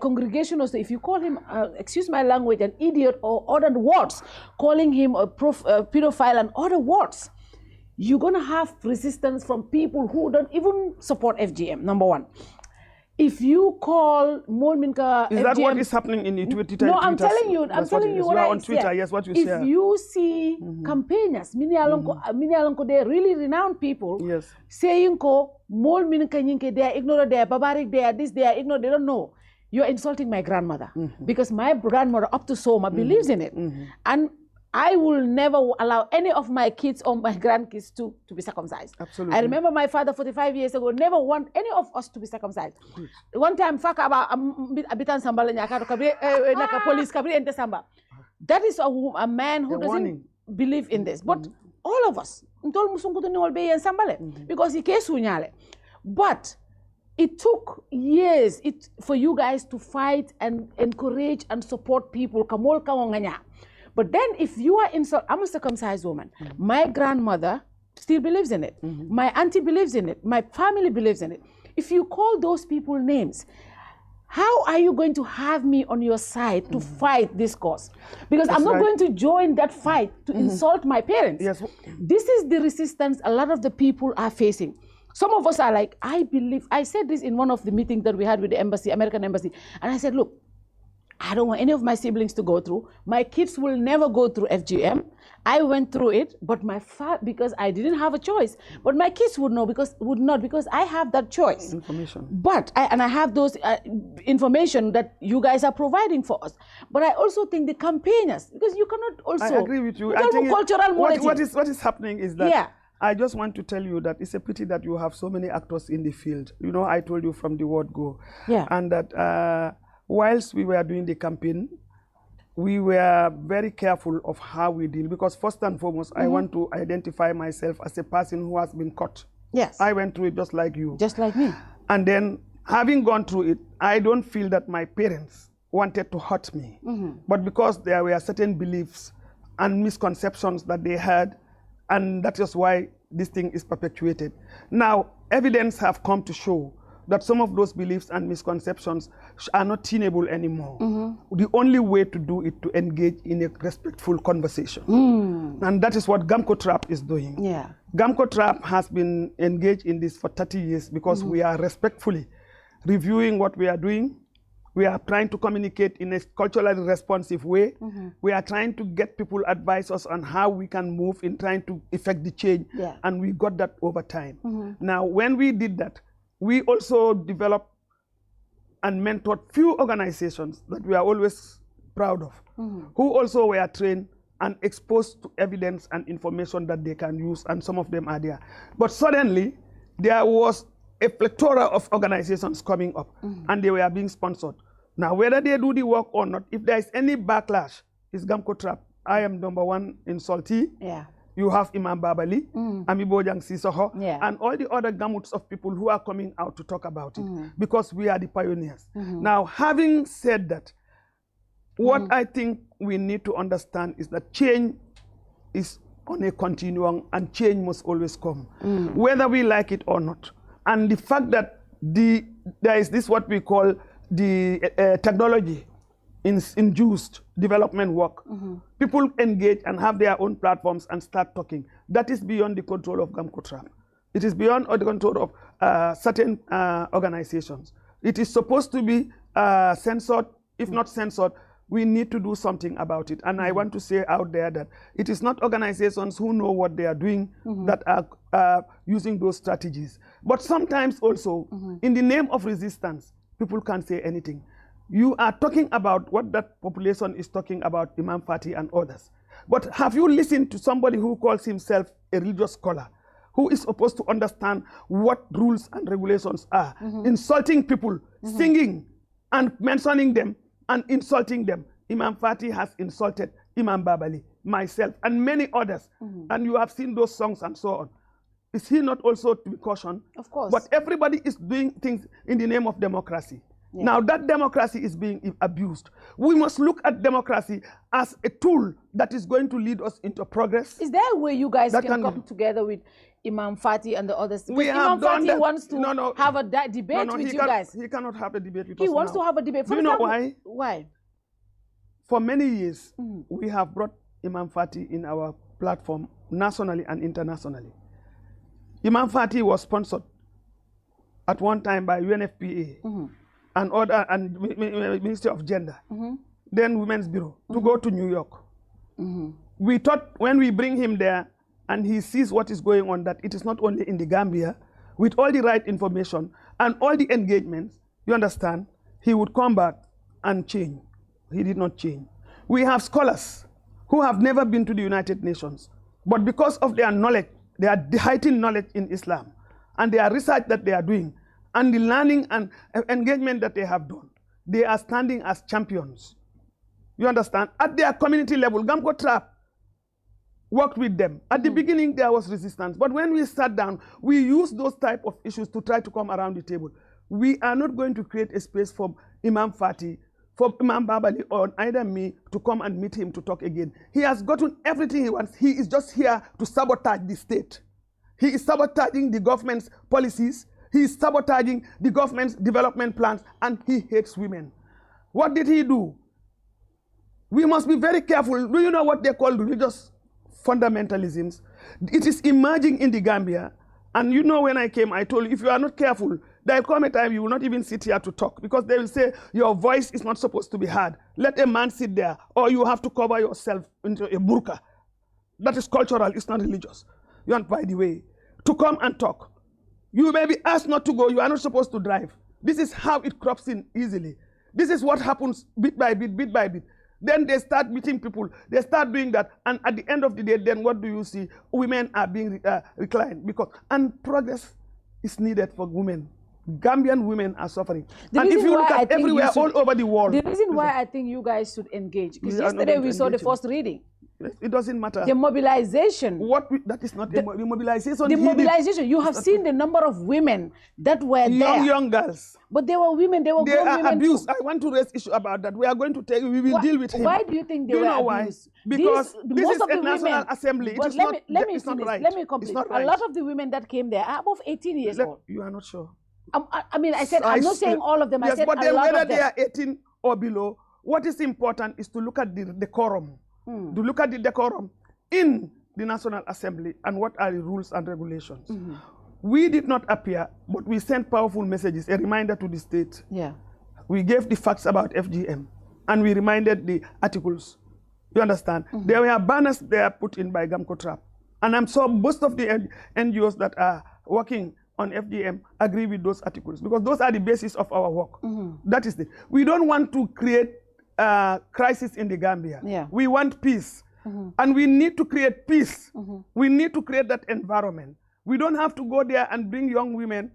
congregation also, if you call him, excuse my language, an idiot or other words, calling him a pedophile and other words, you're going to have resistance from people who don't even support FGM, number one. If you call Molminka is FGM, that what is happening in Twitter? No, I'm telling you. I'm telling you what I on Twitter. Yes, what you share. If you see campaigners, mini alonko, they're really renowned people. Yes. Saying ko Molminka nyinke, they are ignorant, they are barbaric, they are this, they are ignorant, they don't know. You're insulting my grandmother because my grandmother up to Soma believes in it, and I will never allow any of my kids or my grandkids to be circumcised. Absolutely. I remember my father 45 years ago never want any of us to be circumcised. One time, abitan sambal naka police kabri ente samba. That is a man who doesn't believe in this. But all of us, because he case sunyale. But it took years for you guys to fight and encourage and support people. Kamol kawanganya. But then if you are I'm a circumcised woman. My grandmother still believes in it. My auntie believes in it. My family believes in it. If you call those people names, how are you going to have me on your side to fight this cause? Because I'm not going to join that fight to insult my parents. Yes. This is the resistance a lot of the people are facing. Some of us are like, I said this in one of the meetings that we had with the embassy, American embassy, and I said, look, I don't want any of my siblings to go through. My kids will never go through FGM. I went through it, but because I didn't have a choice. But my kids would not because I have that choice. Information. But I have those information that you guys are providing for us. But I also think the campaigners, because you cannot also. I agree with you. I think what is happening is that I just want to tell you that it's a pity that you have so many actors in the field. You know, I told you from the word go. Yeah. And that whilst we were doing the campaign, we were very careful of how we deal, because first and foremost, I want to identify myself as a person who has been caught. Yes. I went through it just like you. Just like me. And then, having gone through it, I don't feel that my parents wanted to hurt me. But because there were certain beliefs and misconceptions that they had, and that is why this thing is perpetuated. Now, evidence have come to show that some of those beliefs and misconceptions are not tenable anymore. The only way to do it to engage in a respectful conversation. And that is what GAMCOTRAP is doing. Yeah. GAMCOTRAP has been engaged in this for 30 years because we are respectfully reviewing what we are doing. We are trying to communicate in a culturally responsive way. We are trying to get people advise us on how we can move in trying to effect the change. Yeah. And we got that over time. Now, when we did that, we also developed and mentored few organizations that we are always proud of, who also were trained and exposed to evidence and information that they can use, and some of them are there. But suddenly, there was a plethora of organizations coming up, and they were being sponsored. Now, whether they do the work or not, if there is any backlash, it's GAMCOTRAP. I am #1 in Salty. Yeah. You have Imam Babali, Ami Bojang Sisoho, Yeah. and all the other gamuts of people who are coming out to talk about it, because we are the pioneers. Now, having said that, what I think we need to understand is that change is on a continuum, and change must always come, whether we like it or not. And the fact that there is this what we call the technology induced development work. People engage and have their own platforms and start talking. That is beyond the control of GAMCOTRAP. It is beyond the control of certain organizations. It is supposed to be censored. If not censored, we need to do something about it. And I want to say out there that it is not organizations who know what they are doing that are using those strategies. But sometimes also, in the name of resistance, people can't say anything. You are talking about what that population is talking about, Imam Fati and others. But have you listened to somebody who calls himself a religious scholar, who is supposed to understand what rules and regulations are, insulting people, singing and mentioning them and insulting them? Imam Fati has insulted Imam Babali, myself, and many others. And you have seen those songs and so on. Is he not also to be cautioned? Of course. But everybody is doing things in the name of democracy. Yeah. Now that democracy is being abused. We must look at democracy as a tool that is going to lead us into progress. Is there a way you guys can come together with Imam Fati and the others? We Imam Fati wants to have a debate with you guys. He cannot have a debate with us. He wants to have a debate. Do you know why? Why? For many years, we have brought Imam Fati in our platform nationally and internationally. Imam Fati was sponsored at one time by UNFPA. And Ministry of Gender, then Women's Bureau, to go to New York. We thought when we bring him there and he sees what is going on, that it is not only in the Gambia, with all the right information and all the engagements, you understand, he would come back and change. He did not change. We have scholars who have never been to the United Nations, but because of their knowledge, their heightened knowledge in Islam, and their research that they are doing, and the learning and engagement that they have done, they are standing as champions. You understand? At their community level, GAMCOTRAP worked with them. At the beginning, there was resistance. But when we sat down, we used those type of issues to try to come around the table. We are not going to create a space for Imam Fati, for Imam Babali, or either me to come and meet him to talk again. He has gotten everything he wants. He is just here to sabotage the state. He is sabotaging the government's policies. He is sabotaging the government's development plans, and he hates women. What did he do? We must be very careful. Do you know what they call religious fundamentalisms? It is emerging in the Gambia. And you know, when I came, I told you, if you are not careful, there will come a time you will not even sit here to talk, because they will say your voice is not supposed to be heard. Let a man sit there, or you have to cover yourself into a burqa. That is cultural, it's not religious. You want, by the way, to come and talk. You may be asked not to go. You are not supposed to drive. This is how it crops in easily. This is what happens bit by bit, bit by bit. Then they start meeting people. They start doing that. And at the end of the day, then what do you see? Women are being reclined. And progress is needed for women. Gambian women are suffering. And if you look at everywhere, all over the world. The reason why I think you guys should engage, because yesterday we saw the first reading. It doesn't matter. The mobilization. That is not the mobilization. The mobilization. You have seen the number of women that were there. Young girls. But they were women. They were They are women abused. too. I want to raise issue about that. We are going to we will deal with him. Why do you think they Do you were know why? abused? Because this most is of a the National women, Assembly. But let me complete. It's not right. A lot of the women that came there are above 18 years old. You are not sure. I mean, I said, I'm not saying all of them. Yes, I said but a then lot whether of them. they are 18 or below, what is important is to look at the decorum. To look at the decorum in the National Assembly and what are the rules and regulations. We did not appear, but we sent powerful messages, a reminder to the state. Yeah. We gave the facts about FGM and we reminded the articles. You understand? There were banners there put in by GAMCOTRAP. And I'm sure most of the NGOs that are working on FGM agree with those articles because those are the basis of our work. That is it. We don't want to create crisis in the Gambia. Yeah. We want peace. And we need to create peace. We need to create that environment. We don't have to go there and bring young women,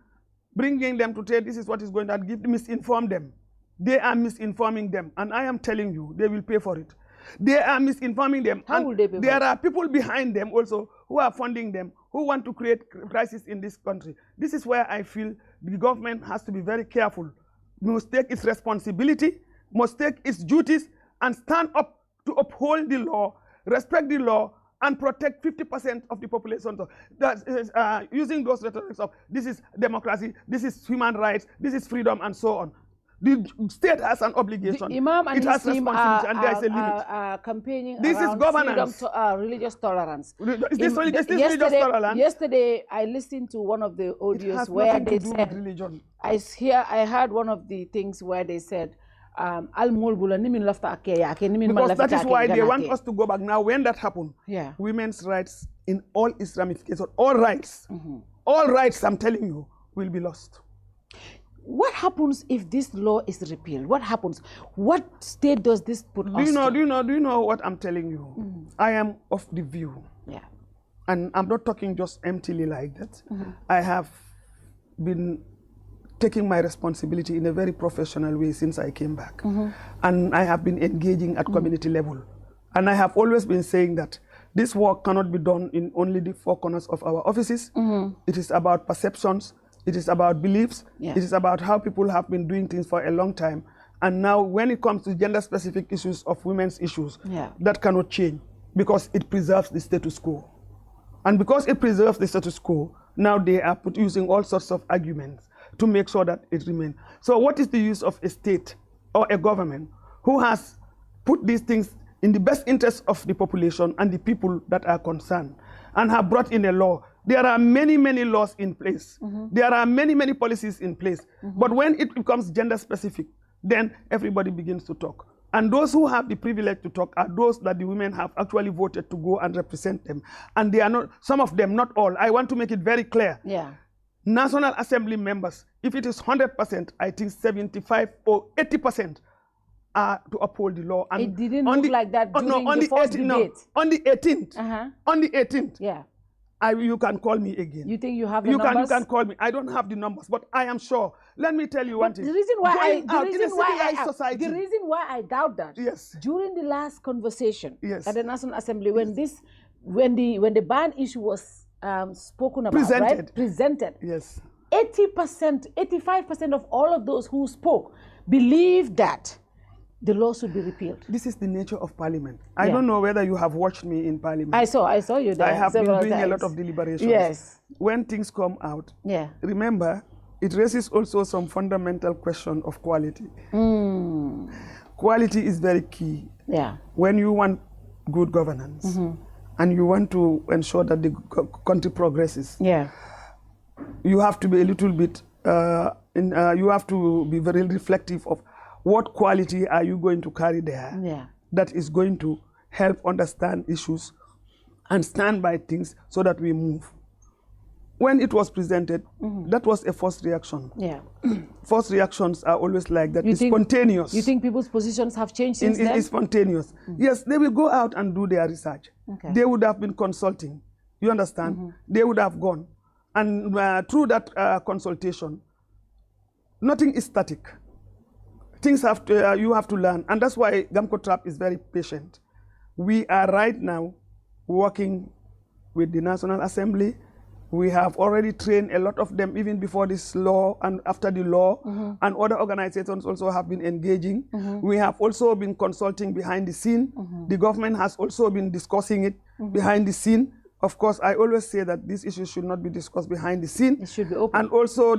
bringing them to say this is what is going to misinform them. They are misinforming them. And I am telling you, they will pay for it. They are misinforming them. How will they pay for it? There are people behind them also who are funding them, who want to create crisis in this country. This is where I feel the government has to be very careful. Must take its responsibility, must take its duties, and stand up to uphold the law, respect the law, and protect 50% of the population. So that is, using those rhetorics of this is democracy, this is human rights, this is freedom, and so on. The state has an obligation. The Imam and it has his team responsibility, and there is a limit. Campaigning This around is governance. religious tolerance. Is this religious tolerance? Yesterday, I listened to one of the audios where they said, religion. I heard one of the things where they said, because that is why they want us to go back. Now, when that happened, yeah, women's rights in all its ramifications, all rights, I'm telling you, will be lost. What happens if this law is repealed? What happens? What state does this put us to? Do you know what I'm telling you? I am of the view. Yeah. And I'm not talking just emptily like that. I have been taking my responsibility in a very professional way since I came back. And I have been engaging at community level. And I have always been saying that this work cannot be done in only the four corners of our offices. It is about perceptions. It is about beliefs. Yeah. It is about how people have been doing things for a long time. And now when it comes to gender-specific issues of women's issues, that cannot change because it preserves the status quo. And because it preserves the status quo, now they are using all sorts of arguments to make sure that it remains. So what is the use of a state or a government who has put these things in the best interest of the population and the people that are concerned and have brought in a law? There are many, many laws in place. There are many, many policies in place. But when it becomes gender specific, then everybody begins to talk. And those who have the privilege to talk are those that the women have actually voted to go and represent them. And they are not, some of them, not all. I want to make it very clear. Yeah. National Assembly members, if it is 100%, I think 75 or 80% are to uphold the law. And it didn't look like that during the first debate. No, on the 18th. On the 18th. Yeah. You can call me again. You think you have the numbers? You can call me. I don't have the numbers, but I am sure. Let me tell you one thing. The reason why I doubt that. Yes. During the last conversation at the National Assembly, when the ban issue was spoken about, presented. Yes. 80%, 85% of all of those who spoke believed that the law should be repealed. This is the nature of Parliament. I don't know whether you have watched me in Parliament. I saw you there. I have been doing a lot of deliberations. Yes. When things come out, remember, it raises also some fundamental question of quality. Quality is very key. Yeah. When you want good governance and you want to ensure that the country progresses, you have to be a little bit, you have to be very reflective of what quality are you going to carry there that is going to help understand issues and stand by things so that we move. When it was presented, that was a first reaction. Yeah. First reactions are always like that. It's spontaneous. You think people's positions have changed since then? It's spontaneous. Yes, they will go out and do their research. Okay. They would have been consulting. You understand? They would have gone. And through that consultation, nothing is static. Things have to, you have to learn. And that's why GAMCOTRAP is very patient. We are right now working with the National Assembly. We have already trained a lot of them even before this law and after the law, and other organizations also have been engaging. We have also been consulting behind the scene. The government has also been discussing it behind the scene. Of course, I always say that these issues should not be discussed behind the scene. It should be open. And also,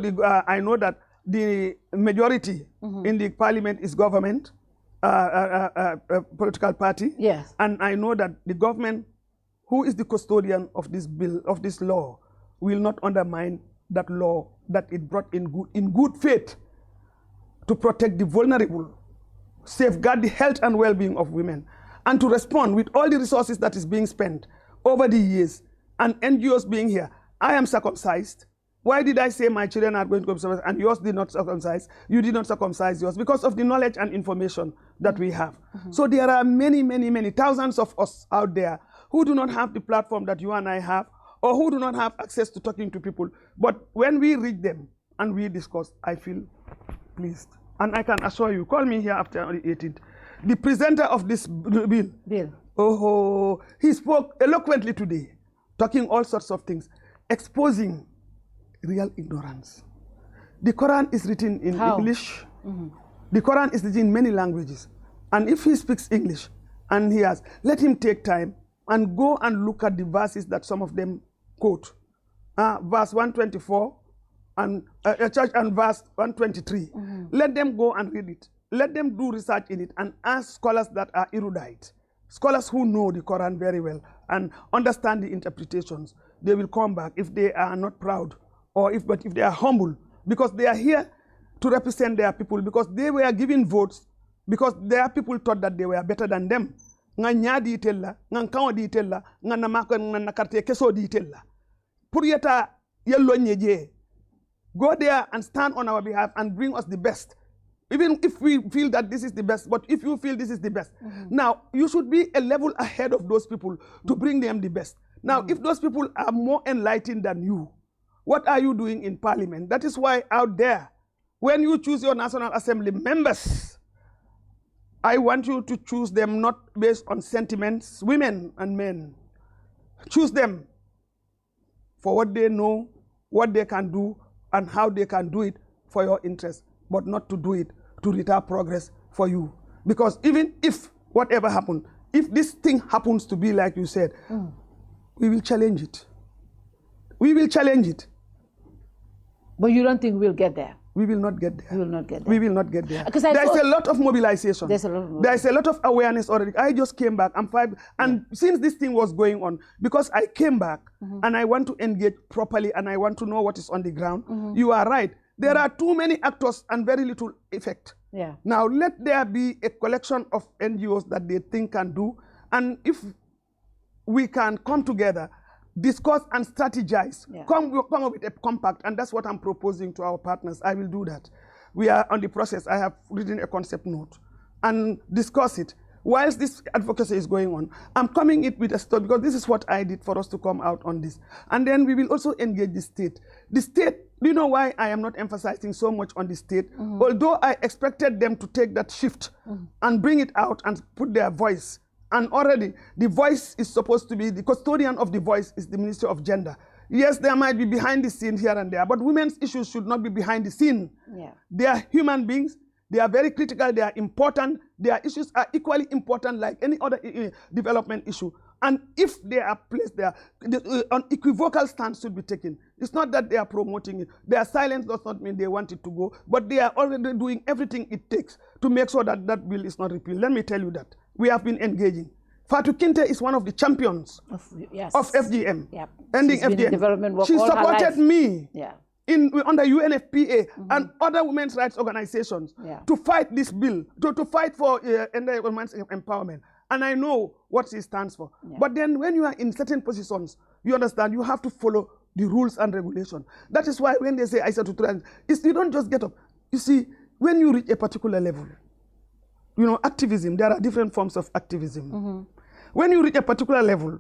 I know that the majority in the parliament is government, political party. Yes. And I know that the government, who is the custodian of this bill, of this law, will not undermine that law that it brought in good faith to protect the vulnerable, safeguard the health and well-being of women, and to respond with all the resources that is being spent over the years, and NGOs being here. I am circumcised. Why did I say my children are going to be circumcised and yours did not circumcise? You did not circumcise yours because of the knowledge and information that we have. So there are many, many, many thousands of us out there who do not have the platform that you and I have, or who do not have access to talking to people. But when we read them and we discuss, I feel pleased. And I can assure you, call me here after the 18th. The presenter of this bill, he spoke eloquently today, talking all sorts of things, exposing real ignorance. The Quran is written in English. The Quran is written in many languages. And if he speaks English, and he has, let him take time and go and look at the verses that some of them quote. Verse 124 and verse 123. Let them go and read it. Let them do research in it and ask scholars that are erudite, scholars who know the Quran very well and understand the interpretations. They will come back if they are not proud, but if they are humble, because they are here to represent their people, because they were given votes, because their people thought that they were better than them. Nga nyadi itella, nga nkawa di itella, nga namako nga nakarte keso di itella. Purieta yellow nyeje. Go there and stand on our behalf and bring us the best. Even if we feel that this is the best, but if you feel this is the best. Now, you should be a level ahead of those people to bring them the best. Now, if those people are more enlightened than you, what are you doing in parliament? That is why out there, when you choose your National Assembly members, I want you to choose them not based on sentiments, women and men. Choose them for what they know, what they can do, and how they can do it for your interest, but not to do it to retard progress for you. Because even if whatever happens, if this thing happens to be like you said, we will challenge it. We will challenge it. But you don't think we'll get there? We will not get there. We will not get there. We will not get there. There is a lot of mobilization. There's a lot of mobilization. There is a lot of awareness already. I just came back. And since this thing was going on, because I came back and I want to engage properly and I want to know what is on the ground, you are right. There are too many actors and very little effect. Yeah. Now let there be a collection of NGOs that they think can do, and if we can come together, discuss and strategize, come up with a compact, and that's what I'm proposing to our partners. I will do that. We are on the process. I have written a concept note and discuss it. Whilst this advocacy is going on, I'm coming in with a story, because this is what I did for us to come out on this. And then we will also engage the state. The state, do you know why I am not emphasizing so much on the state? Although I expected them to take that shift and bring it out and put their voice. And already the voice is supposed to be, the custodian of the voice is the Ministry of Gender. Yes, there might be behind the scene here and there, but women's issues should not be behind the scene. They are human beings. They are very critical. They are important. Their issues are equally important like any other development issue. And if they are placed there, the unequivocal stance should be taken. It's not that they are promoting it. Their silence does not mean they want it to go, but they are already doing everything it takes to make sure that that bill is not repealed. Let me tell you that. We have been engaging. Fatou Kinte is one of the champions of FGM, ending FGM. She supported me under UNFPA and other women's rights organizations to fight this bill, to fight for women's empowerment. And I know what she stands for. But then when you are in certain positions, you understand, you have to follow the rules and regulations. That is why when they say Isatou Touray, you don't just get up. You see, when you reach a particular level, you know, activism, there are different forms of activism. When you reach a particular level,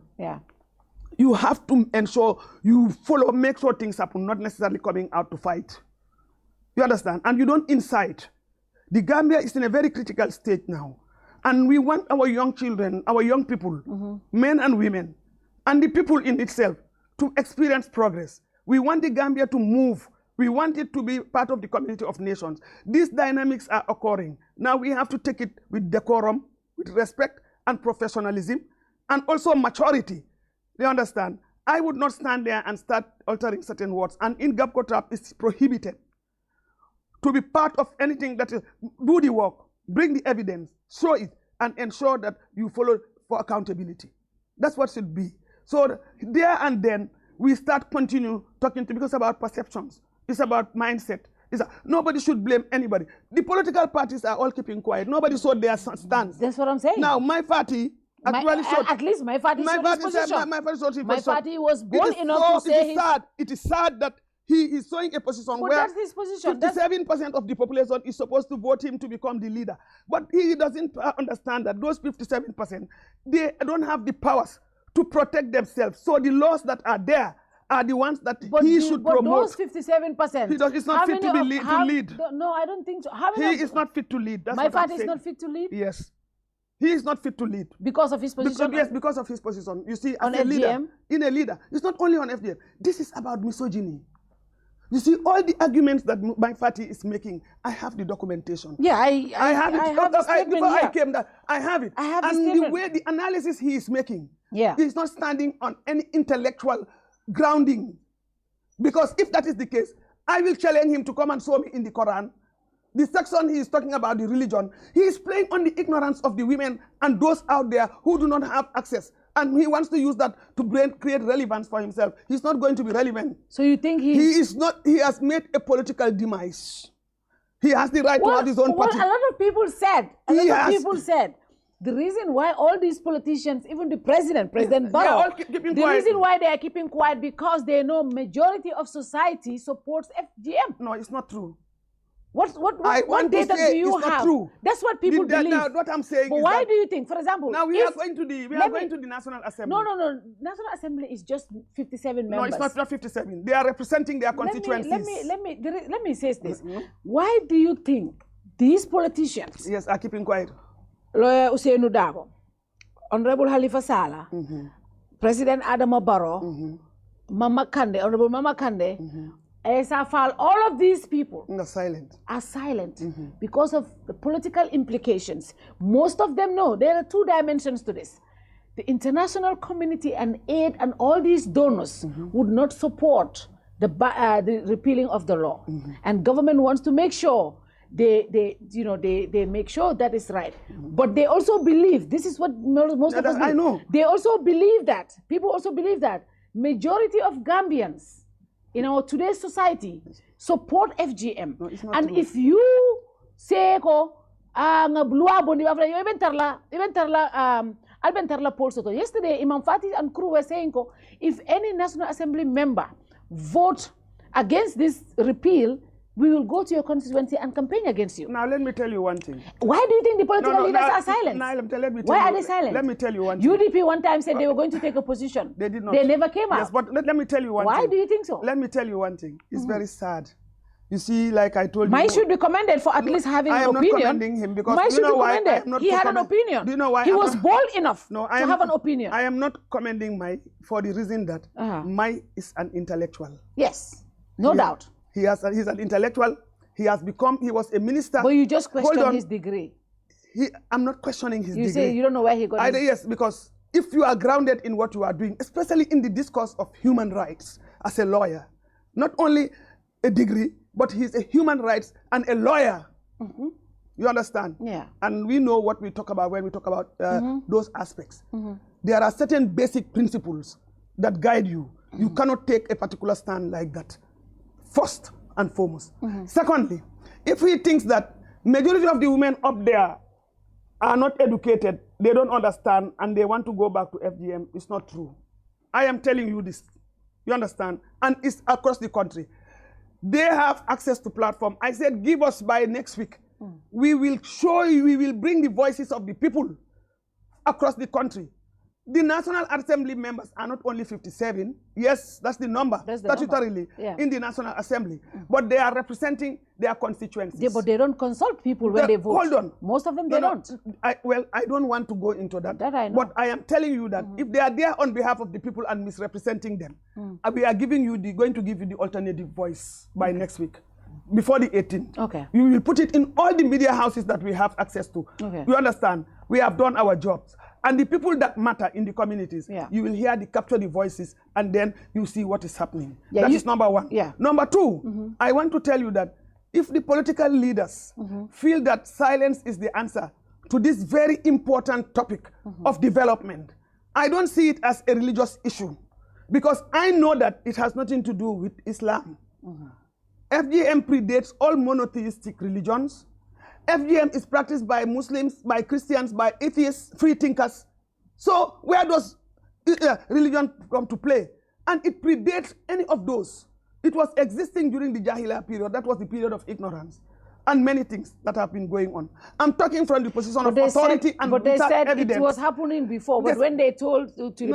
you have to ensure you follow, make sure things happen, not necessarily coming out to fight. You understand? And you don't incite. The Gambia is in a very critical state now. And we want our young children, our young people, men and women, and the people in itself to experience progress. We want the Gambia to move. We want it to be part of the community of nations. These dynamics are occurring. Now we have to take it with decorum, with respect and professionalism, and also maturity. You understand? I would not stand there and start altering certain words. And in GAMCOTRAP, it's prohibited to be part of anything that is, do the work, bring the evidence, show it, and ensure that you follow for accountability. That's what should be. So there and then, we start continue talking to, because it's about perceptions. It's about mindset. Nobody should blame anybody. The political parties are all keeping quiet. Nobody showed their stance. That's what I'm saying. Now, my party, at least my party showed his position. My party was bold enough to say it is sad that he is showing a position where that's his position. 57% of the population is supposed to vote him to become the leader. But he doesn't understand that those 57%, they don't have the powers to protect themselves. So the laws that are there are the ones that he should promote. But those 57%. He's not fit to lead. No, I don't think so. He is not fit to lead. That's my what party I'm is saying. not fit to lead? Yes. He is not fit to lead. Because of his position? Yes, because of his position. You see, on as a FGM? leader, in a leader, it's not only on FGM. This is about misogyny. You see, all the arguments that my party is making, I have the documentation. Yeah, I have it. I have the statement here. I came that I have it. I have and the way the analysis he is making, he's not standing on any intellectual grounding. Because if that is the case, I will challenge him to come and show me in the Quran. The section he is talking about the religion, he is playing on the ignorance of the women and those out there who do not have access. And he wants to use that to create relevance for himself. He's not going to be relevant. So you think he is not? He has made a political demise. He has the right to have his own party. A lot of people said. The reason why all these politicians, even the President Barrow, the reason why they are keeping quiet because they know majority of society supports FGM. No, it's not true. What data do you have? True. That's what people believe. What I'm saying but why do you think, for example, now we are going to the National Assembly. No. National Assembly is just 57 members. No, it's not 57. They are representing their constituencies. Let me say this. Why do you think these politicians are keeping quiet? Lawyer Ousainou Darboe, Honorable Halifa Sallah, President Adama Barrow, Mama Kande, Honorable Mama Kande, Esa Fall, all of these people are silent because of the political implications. Most of them know there are two dimensions to this. The international community and aid and all these donors would not support the repealing of the law. And government wants to make sure they make sure that is right. But they also believe, this is what most of us believe. I know. They also believe that, people also believe that majority of Gambians in our today's society support FGM. No, it's not and true. if you say yesterday Imam Fatih and crew were saying if any National Assembly member vote against this repeal, we will go to your constituency and campaign against you. Now let me tell you one thing. Why do you think the political leaders are silent? Why are they silent? Let me tell you one thing. UDP one time said they were going to take a position. They did not. They never came out. Yes, but let me tell you one thing. Why do you think so? Let me tell you one thing. It's very sad. You see, like I told you. Mine should be commended for at least having an opinion. I am not commending him because Mine you know why? He had an opinion. Do you know why? He was bold enough to have an opinion. I am not commending Mai for the reason that Mai is an intellectual. Yes, no doubt. He's an intellectual. He was a minister. But you just questioned his degree. I'm not questioning his degree. You say you don't know where he got it. Yes, because if you are grounded in what you are doing, especially in the discourse of human rights as a lawyer, not only a degree, but he's a human rights and a lawyer. You understand? Yeah. And we know what we talk about when we talk about those aspects. There are certain basic principles that guide you. You cannot take a particular stand like that. First and foremost. Secondly, if he thinks that majority of the women up there are not educated, they don't understand, and they want to go back to FGM, it's not true. I am telling you this. You understand? And it's across the country. They have access to platform. I said, give us by next week. We will show you, we will bring the voices of the people across the country. The National Assembly members are not only 57. Yes, that's the number, that's the statutorily, in the National Assembly. But they are representing their constituencies. Yeah, but they don't consult people when they vote. Hold on. Most of them, they don't. Well, I don't want to go into that. That I know. But I am telling you that if they are there on behalf of the people and misrepresenting them, we are going to give you the alternative voice by next week, before the 18th. Okay. We will put it in all the media houses that we have access to. Okay. You understand? We have done our jobs. And the people that matter in the communities, you will hear capture the voices, and then you see what is happening. That is number one. Number two, I want to tell you that if the political leaders feel that silence is the answer to this very important topic of development, I don't see it as a religious issue, because I know that it has nothing to do with Islam. FGM predates all monotheistic religions. FGM is practiced by Muslims, by Christians, by atheists, free thinkers. So where does religion come to play? And it predates any of those. It was existing during the Jahiliyyah period. That was the period of ignorance. And many things that have been going on. I'm talking from the position of authority and but they said evidence. It was happening before. But when they told to the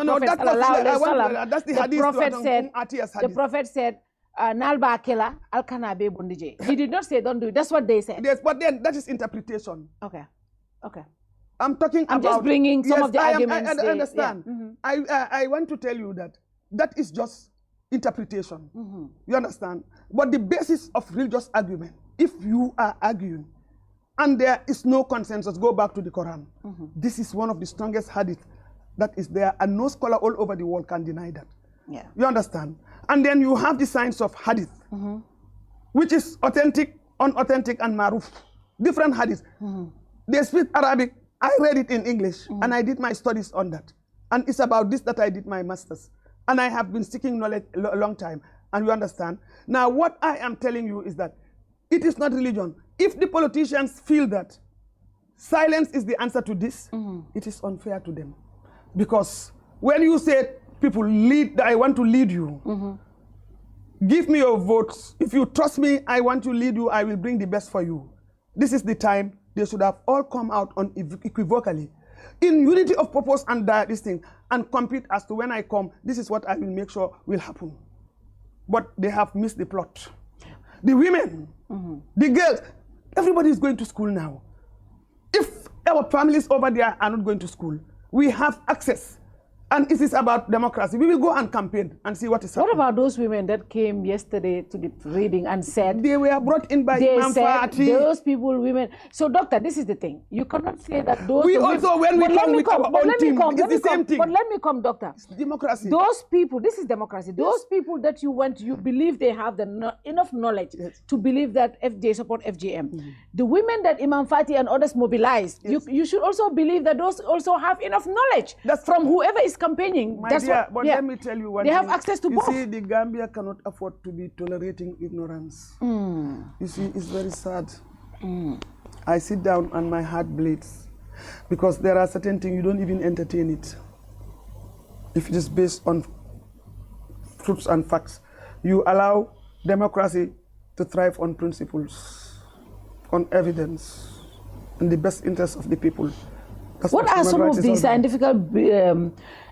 Prophet, the Prophet said, Nalba Kela, Alkanabe Bundije. He did not say don't do it. That's what they said. Yes, but then that is interpretation. Okay. Okay. I'm just bringing some of the arguments. I understand. I want to tell you that is just interpretation. You understand? But the basis of religious argument, if you are arguing and there is no consensus, go back to the Quran. This is one of the strongest hadith that is there, and no scholar all over the world can deny that. Yeah. You understand? And then you have the science of hadith, which is authentic, unauthentic, and maruf. Different hadith. They speak Arabic. I read it in English, and I did my studies on that. And it's about this that I did my master's. And I have been seeking knowledge a long time. And you understand? Now, what I am telling you is that it is not religion. If the politicians feel that silence is the answer to this, it is unfair to them. Because when you say, people lead, I want to lead you. Give me your votes. If you trust me, I want to lead you, I will bring the best for you. This is the time they should have all come out unequivocally in unity of purpose and this thing, and compete as to when I come, this is what I will make sure will happen. But they have missed the plot. The women, the girls, everybody is going to school now. If our families over there are not going to school, we have access. And it is about democracy. We will go and campaign and see what is happening. What about those women that came yesterday to the reading and said... They were brought in by Imam Fati. Those people, women... So, doctor, this is the thing. You cannot say that those... We also, when we come with our own team, it's the same thing. But let me come, doctor. It's democracy. Those people, this is democracy. Those people that you believe they have enough knowledge to believe that they support FGM. The women that Imam Fati and others mobilized, you should also believe that those also have enough knowledge from whoever is campaigning. My dear, but let me tell you one thing. They have access to both. You see, the Gambia cannot afford to be tolerating ignorance. You see, it's very sad. I sit down and my heart bleeds, because there are certain things you don't even entertain it. If it is based on truths and facts, you allow democracy to thrive on principles, on evidence, in the best interest of the people. What are some of the scientific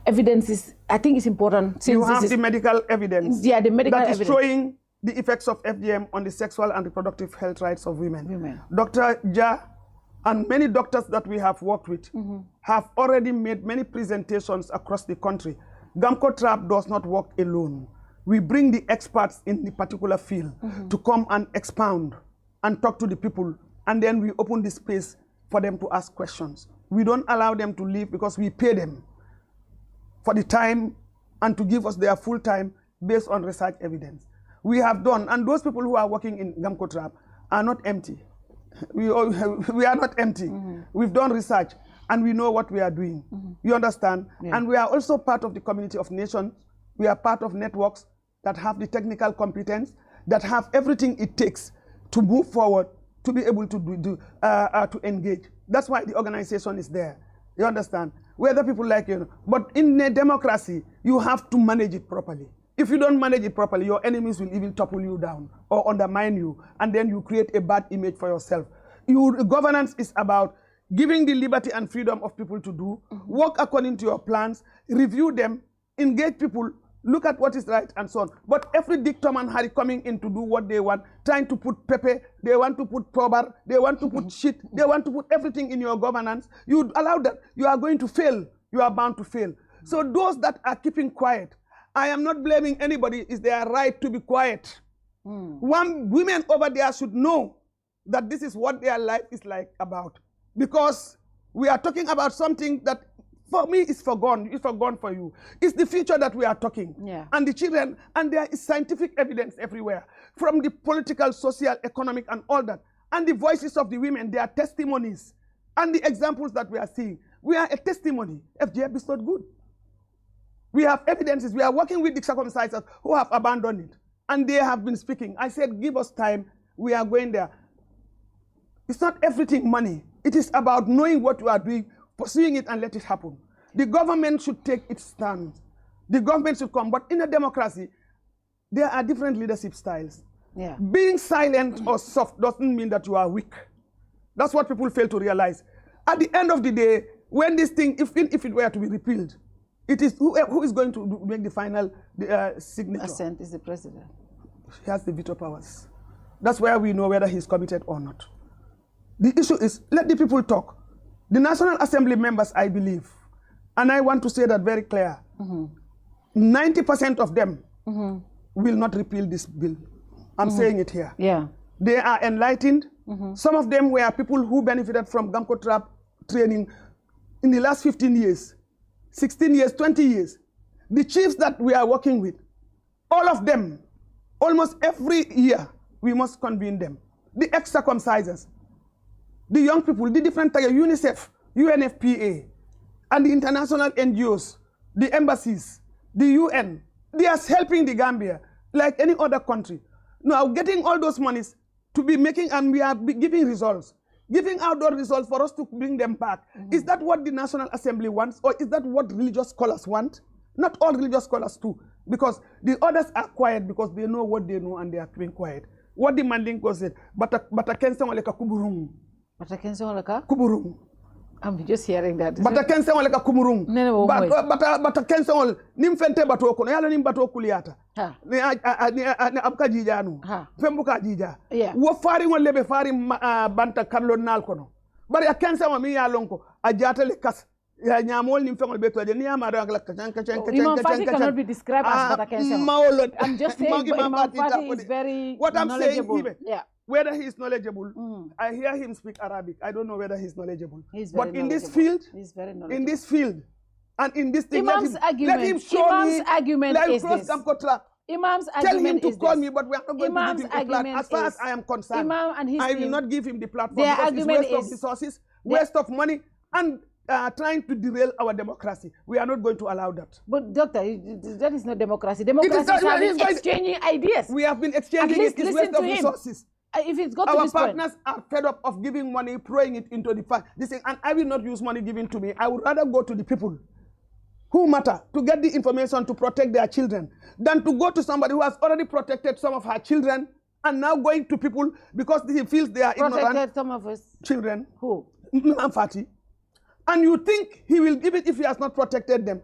evidences? I think it's important. Since you have the medical evidence. Yeah, the medical evidence. That is showing the effects of FGM on the sexual and reproductive health rights of women. Dr. Ja and many doctors that we have worked with have already made many presentations across the country. GAMCOTRAP does not work alone. We bring the experts in the particular field to come and expound and talk to the people, and then we open the space for them to ask questions. We don't allow them to leave because we pay them for the time and to give us their full time based on research evidence. We have done, and those people who are working in GAMCOTRAP are not empty. We are not empty. We've done research and we know what we are doing. You understand? And we are also part of the community of nations. We are part of networks that have the technical competence, that have everything it takes to move forward, to be able to to engage. That's why the organization is there. You understand? Whether people like you, but in a democracy, you have to manage it properly. If you don't manage it properly, your enemies will even topple you down or undermine you, and then you create a bad image for yourself. Governance is about giving the liberty and freedom of people to do, work according to your plans, review them, engage people, look at what is right and so on. But every dictum and Harry coming in to do what they want, trying to put pepe, they want to put probar, they want to put shit, they want to put everything in your governance. You allow that, you are going to fail. You are bound to fail. So those that are keeping quiet, I am not blaming anybody. It's their right to be quiet. Women over there should know that this is what their life is like about. Because we are talking about something that for me is forgone. It's forgone for you. It's the future that we are talking. Yeah. And the children, and there is scientific evidence everywhere, from the political, social, economic, and all that. And the voices of the women, their testimonies, and the examples that we are seeing. We are a testimony. FGF is not good. We have evidences. We are working with the circumcisers who have abandoned it. And they have been speaking. I said, give us time. We are going there. It's not everything money. It is about knowing what you are doing, pursuing it, and let it happen. The government should take its stand. The government should come. But in a democracy, there are different leadership styles. Yeah. Being silent or soft doesn't mean that you are weak. That's what people fail to realize. At the end of the day, when this thing, if it were to be repealed, it is who is going to make the final signature? Assent is the president. He has the veto powers. That's where we know whether he's committed or not. The issue is, let the people talk. The National Assembly members, I believe, and I want to say that very clear, 90% of them will not repeal this bill. I'm saying it here. Yeah. They are enlightened. Some of them were people who benefited from GAMCOTRAP training in the last 15 years, 16 years, 20 years. The chiefs that we are working with, all of them, almost every year, we must convene them. The ex-circumcisers, the young people, the different types, UNICEF, UNFPA, and the international NGOs, the embassies, the UN, they are helping the Gambia like any other country. Now, getting all those monies to be making, and we are giving results, giving out those results for us to bring them back. Is that what the National Assembly wants, or is that what religious scholars want? Not all religious scholars too, because the others are quiet because they know what they know and they are being quiet. What the Mandingo said, bata kensa waleka kuburung. Bata kensa waleka? Kuburung. I'm just hearing that. Bata kensa waleka kumurung. No, bata kensa wal nimfente bato kono yala nim bato kuliata. Ni abka jijanu. Fembuka jija. Wo fari won lebe fari banta karlo nal kono. Bari a kensa wa mi ya lonko a jata le kas. Ya nyamol nim fengol beto je ni amaro ak la kachan Imam Fati cannot be described as bata kensa. I'm just saying Imam Fati is very what I'm knowledgeable. Saying, even, whether he is knowledgeable, I hear him speak Arabic. I don't know whether he's knowledgeable. But in this field, in this field, and in this thing, let him show me. Argument is this. Imam's Tell him argument to call me, but we are not going to give him the platform. As far as I am concerned, Imam and his I will not give him the platform because it's waste of resources, waste of money, and trying to derail our democracy. We are not going to allow that. But doctor, that is not democracy. Democracy is exchanging ideas. We have been exchanging it. It's waste of resources. If it's got our to this partners point. are fed up of giving money, throwing it into the fire. This thing, and I will not use money given to me. I would rather go to the people who matter to get the information to protect their children than to go to somebody who has already protected some of her children and now going to people because he feels they are ignorant. Some of us children. Who? I'm Fati. And you think he will give it if he has not protected them?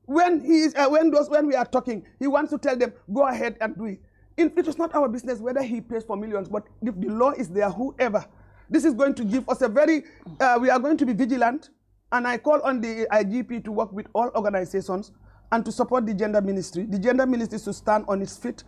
When he is when we are talking, he wants to tell them go ahead and do it. It is not our business whether he pays for millions, but if the law is there, whoever, this is going to give us a very, we are going to be vigilant, and I call on the IGP to work with all organizations and to support the gender ministry. The gender ministry should stand on its feet.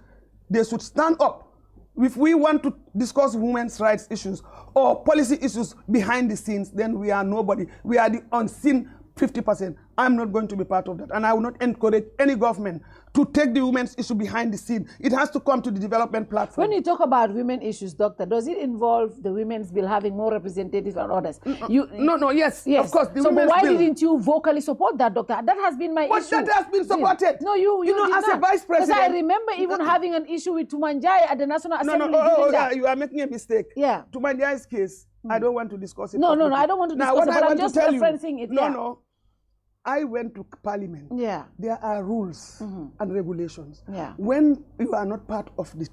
They should stand up. If we want to discuss women's rights issues or policy issues behind the scenes, then we are nobody. We are the unseen 50%. I'm not going to be part of that. And I will not encourage any government to take the women's issue behind the scene. It has to come to the development platform. When you talk about women issues, doctor, does it involve the women's bill having more representatives than others? Yes, of course. So why didn't you vocally support that, doctor? That has been my issue. But that has been supported. No, you know, as a vice president. Because I remember even having an issue with Tumanjai at the National Assembly. You are making a mistake. Yeah. Tumanjai's case, I don't want to discuss it. No, I don't want to discuss it, but I'm just referencing it. No. I went to Parliament. Yeah. There are rules and regulations. Yeah. When you are not part of the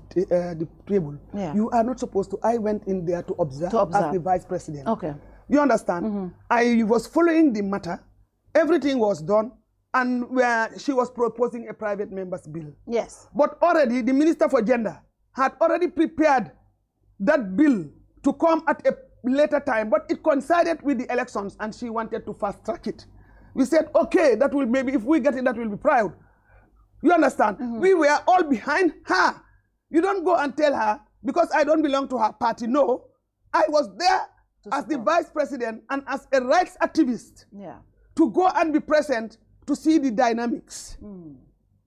table, you are not supposed to. I went in there to observe as the vice president. Okay. You understand? I was following the matter. Everything was done, and where she was proposing a private member's bill. Yes. But already the Minister for Gender had already prepared that bill to come at a later time, but it coincided with the elections, and she wanted to fast track it. We said, okay, that will maybe, if we get it, that will be proud. You understand? We were all behind her. You don't go and tell her, because I don't belong to her party. No, I was there as the vice president and as a rights activist to go and be present to see the dynamics.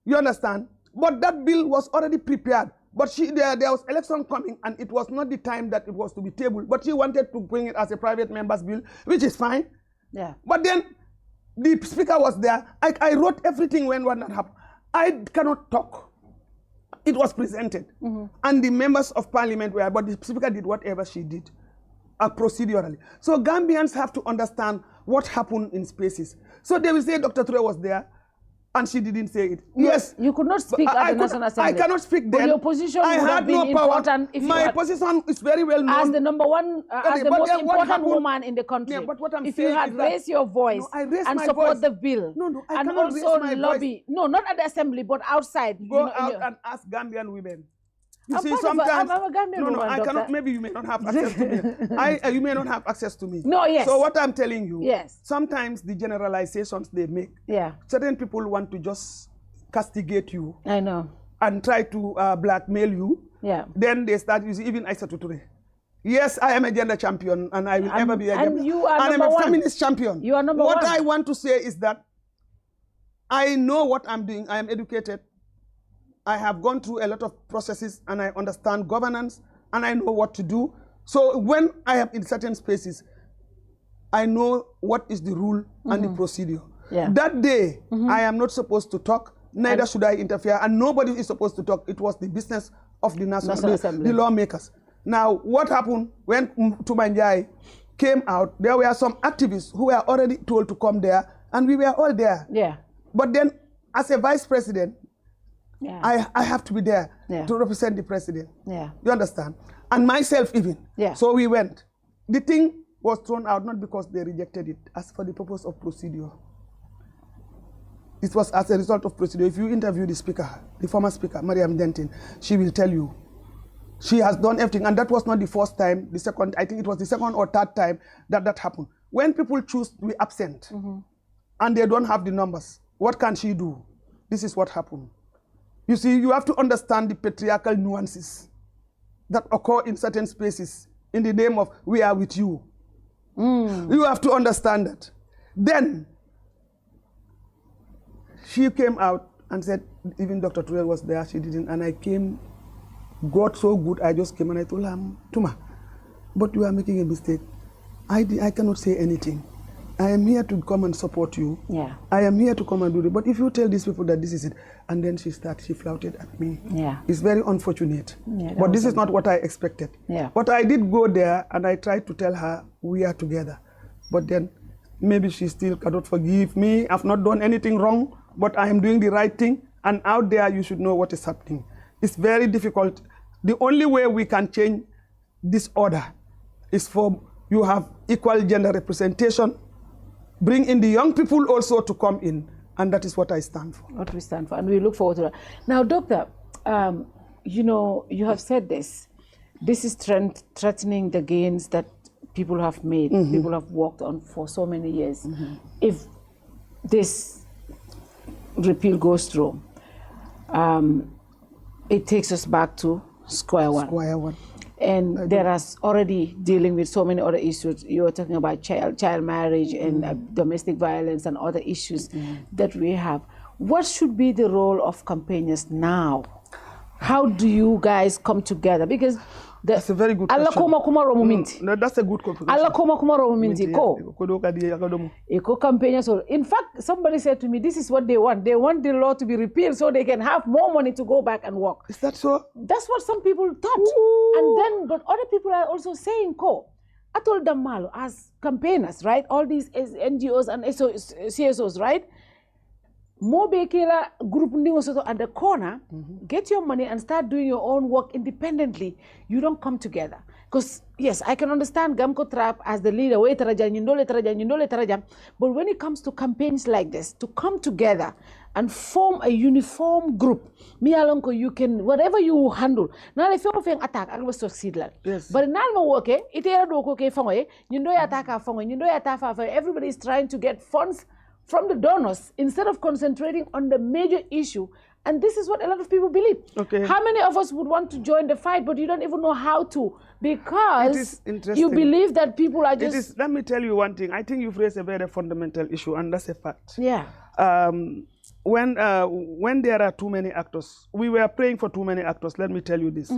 You understand? But that bill was already prepared. But there was election coming, and it was not the time that it was to be tabled. But she wanted to bring it as a private member's bill, which is fine. Yeah. But then the speaker was there. I wrote everything when that happened. I cannot talk. It was presented. And the members of parliament were, but the speaker did whatever she did, procedurally. So Gambians have to understand what happened in spaces. So they will say Dr. Touray was there, and she didn't say it. Yes. You could not speak at the National Assembly. I cannot speak then. But your position would have been important. If my position is very well known. As the number one, as the most important woman in the country. Yeah, but what I'm if saying you had raised your voice and support the bill, and also lobby, no, not at the Assembly, but outside. Go out and ask Gambian women. You see, sometimes I'm a Gambian woman, I cannot. doctor. Maybe you may not have access to me. You may not have access to me. No, yes. So what I'm telling you, yes. Sometimes the generalizations they make, certain people want to just castigate you. I know. And try to blackmail you. Yeah. Then they start using even Isatou Touray. Yes, I am a gender champion, and I will ever be a gender. And you are and number I'm a one. feminist champion. You are number what one. I want to say is that I know what I'm doing. I am educated. I have gone through a lot of processes, and I understand governance, and I know what to do. So when I am in certain spaces, I know what is the rule and the procedure. Yeah. That day, I am not supposed to talk, neither should I interfere, and nobody is supposed to talk. It was the business of the National Assembly, the lawmakers. Now, what happened when Tumanjai came out, there were some activists who were already told to come there, and we were all there. Yeah. But then, as a vice president, I have to be there to represent the president. Yeah. You understand? And myself even. Yeah. So we went. The thing was thrown out not because they rejected it, as for the purpose of procedure. It was as a result of procedure. If you interview the speaker, the former speaker, Mariam Dentin, she will tell you. She has done everything, and that was not the first time. The second, I think it was the second or third time that happened. When people choose to be absent, and they don't have the numbers, what can she do? This is what happened. You see, you have to understand the patriarchal nuances that occur in certain spaces in the name of we are with you. You have to understand that. Then, she came out and said, even Dr. Touray was there, she didn't, and I came, got so good, I just came and I told her, Tuma, but you are making a mistake. I cannot say anything. I am here to come and support you. Yeah. I am here to come and do it. But if you tell these people that this is it, and then she flouted at me. Yeah. It's very unfortunate. Yeah, but this is not what I expected. Yeah. But I did go there and I tried to tell her we are together. But then maybe she still cannot forgive me. I've not done anything wrong, but I am doing the right thing. And out there you should know what is happening. It's very difficult. The only way we can change this order is for you have equal gender representation. Bring in the young people also to come in, and that is what I stand for. What we stand for, and we look forward to that. Now, Doctor, you know, you have said this. This is threatening the gains that people have made, people have worked on for so many years. If this repeal goes through, it takes us back to square one. Square one. And there is already dealing with so many other issues. You were talking about child marriage and domestic violence and other issues that we have. What should be the role of campaigners now? How do you guys come together? Because that's a very good question. No, that's a good question. Campaigners. In fact, somebody said to me, this is what they want. They want the law to be repealed so they can have more money to go back and work. Is that so? That's what some people thought. And then, but other people are also saying, I told them, Malo, as campaigners, right? All these NGOs and CSOs, right? Mobe Kila group Ningosoto at the corner, get your money and start doing your own work independently. You don't come together. Because, yes, I can understand GAMCOTRAP as the leader, but when it comes to campaigns like this, to come together and form a uniform group, me alonko, you can, whatever you handle. Now, if you're saying attack, I will succeed. Yes. But now, okay, everybody is trying to get funds from the donors instead of concentrating on the major issue. And this is what a lot of people believe. Okay. How many of us would want to join the fight, but you don't even know how to, because you believe that people are just... Let me tell you one thing. I think you've raised a very fundamental issue, and that's a fact. Yeah. When there are too many actors, we were praying for too many actors. Let me tell you this.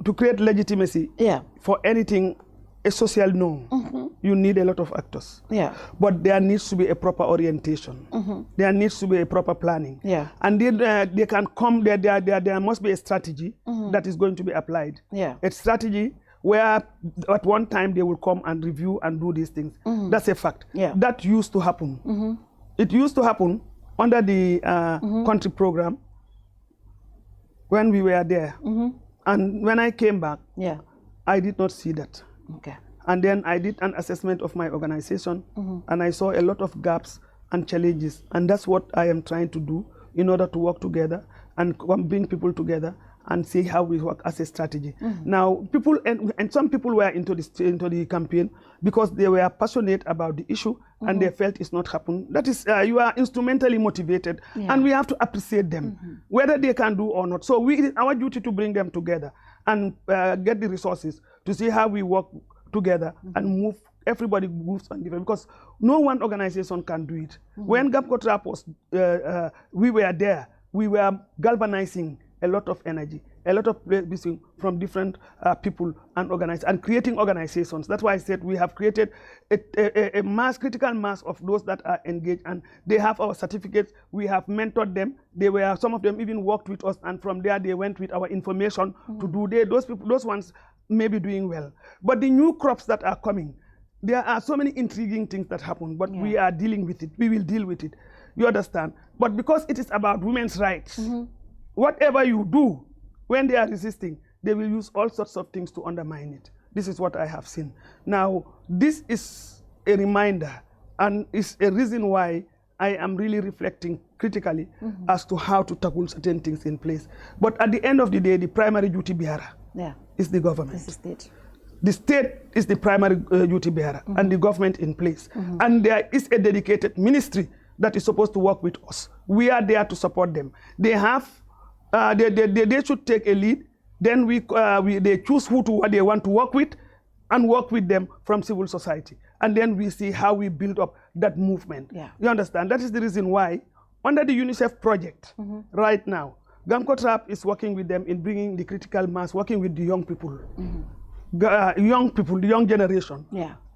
To create legitimacy for anything, a social norm, you need a lot of actors. Yeah. But there needs to be a proper orientation. There needs to be a proper planning. Yeah. And they can come, there must be a strategy that is going to be applied. Yeah. A strategy where at one time they will come and review and do these things. That's a fact. Yeah. That used to happen. It used to happen under the country program when we were there. And when I came back, I did not see that. Okay. And then I did an assessment of my organization, and I saw a lot of gaps and challenges. And that's what I am trying to do in order to work together and bring people together and see how we work as a strategy. Now, people and some people were into the campaign because they were passionate about the issue and they felt it's not happening. That is, you are instrumentally motivated, and we have to appreciate them, whether they can do or not. So it is our duty to bring them together and get the resources to see how we work together and move. Everybody moves on different, because no one organization can do it. When GAMCOTRAP was, we were there, we were galvanizing a lot of energy, a lot of business from different people and creating organizations. That's why I said we have created a critical mass of those that are engaged, and they have our certificates. We have mentored them. Some of them even worked with us, and from there they went with our information to do. Those ones may be doing well. But the new crops that are coming, there are so many intriguing things that happen, but we are dealing with it. We will deal with it. You understand? But because it is about women's rights, whatever you do, when they are resisting, they will use all sorts of things to undermine it. This is what I have seen. Now, this is a reminder, and it's a reason why I am really reflecting critically as to how to tackle certain things in place. But at the end of the day, the primary duty bearer is the government. It's the state. The state is the primary duty bearer and the government in place. And there is a dedicated ministry that is supposed to work with us. We are there to support them. They have, they should take a lead. Then they choose who they want to work with and work with them from civil society. And then we see how we build up that movement. You understand? That is the reason why under the UNICEF project right now, GAMCOTRAP is working with them in bringing the critical mass, working with the young people. Young people, the young generation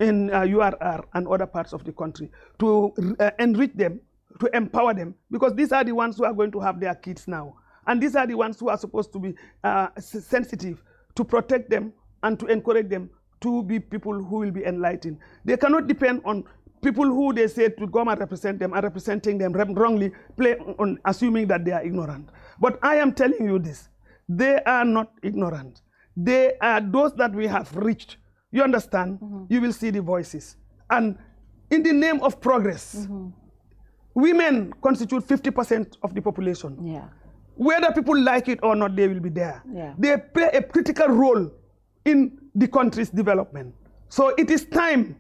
in URR and other parts of the country, to enrich them, to empower them, because these are the ones who are going to have their kids now. And these are the ones who are supposed to be sensitive, to protect them and to encourage them to be people who will be enlightened. They cannot depend on people who they say to come and represent them are representing them wrongly, play on assuming that they are ignorant. But I am telling you this, they are not ignorant. They are those that we have reached. You understand? You will see the voices. And in the name of progress, women constitute 50% of the population. Whether people like it or not, they will be there. They play a critical role in the country's development. So it is time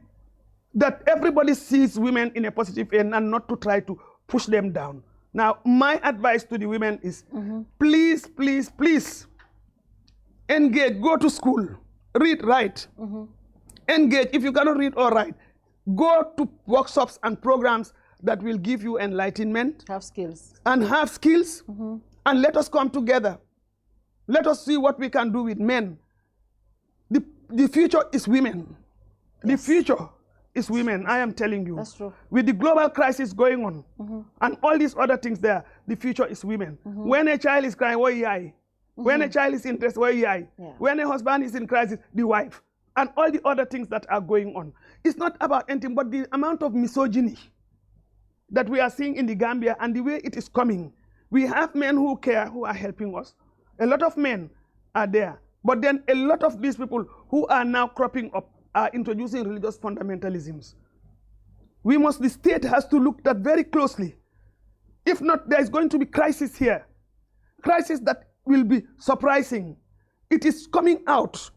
that everybody sees women in a positive end and not to try to push them down. Now, my advice to the women is, please, please, please, engage, go to school, read, write. Engage. If you cannot read or write, go to workshops and programs that will give you enlightenment. Have skills. And have skills. And let us come together. Let us see what we can do with men. The future is women. The future is women, I am telling you. That's true. With the global crisis going on and all these other things there, the future is women. When a child is crying, what yi? When a child is in stress, what yi? When a husband is in crisis, the wife. And all the other things that are going on. It's not about anything but the amount of misogyny that we are seeing in the Gambia and the way it is coming, we have men who care, who are helping us. A lot of men are there. But then a lot of these people who are now cropping up are introducing religious fundamentalisms. The state has to look at that very closely. If not, there is going to be crisis here. Crisis that will be surprising. It is coming out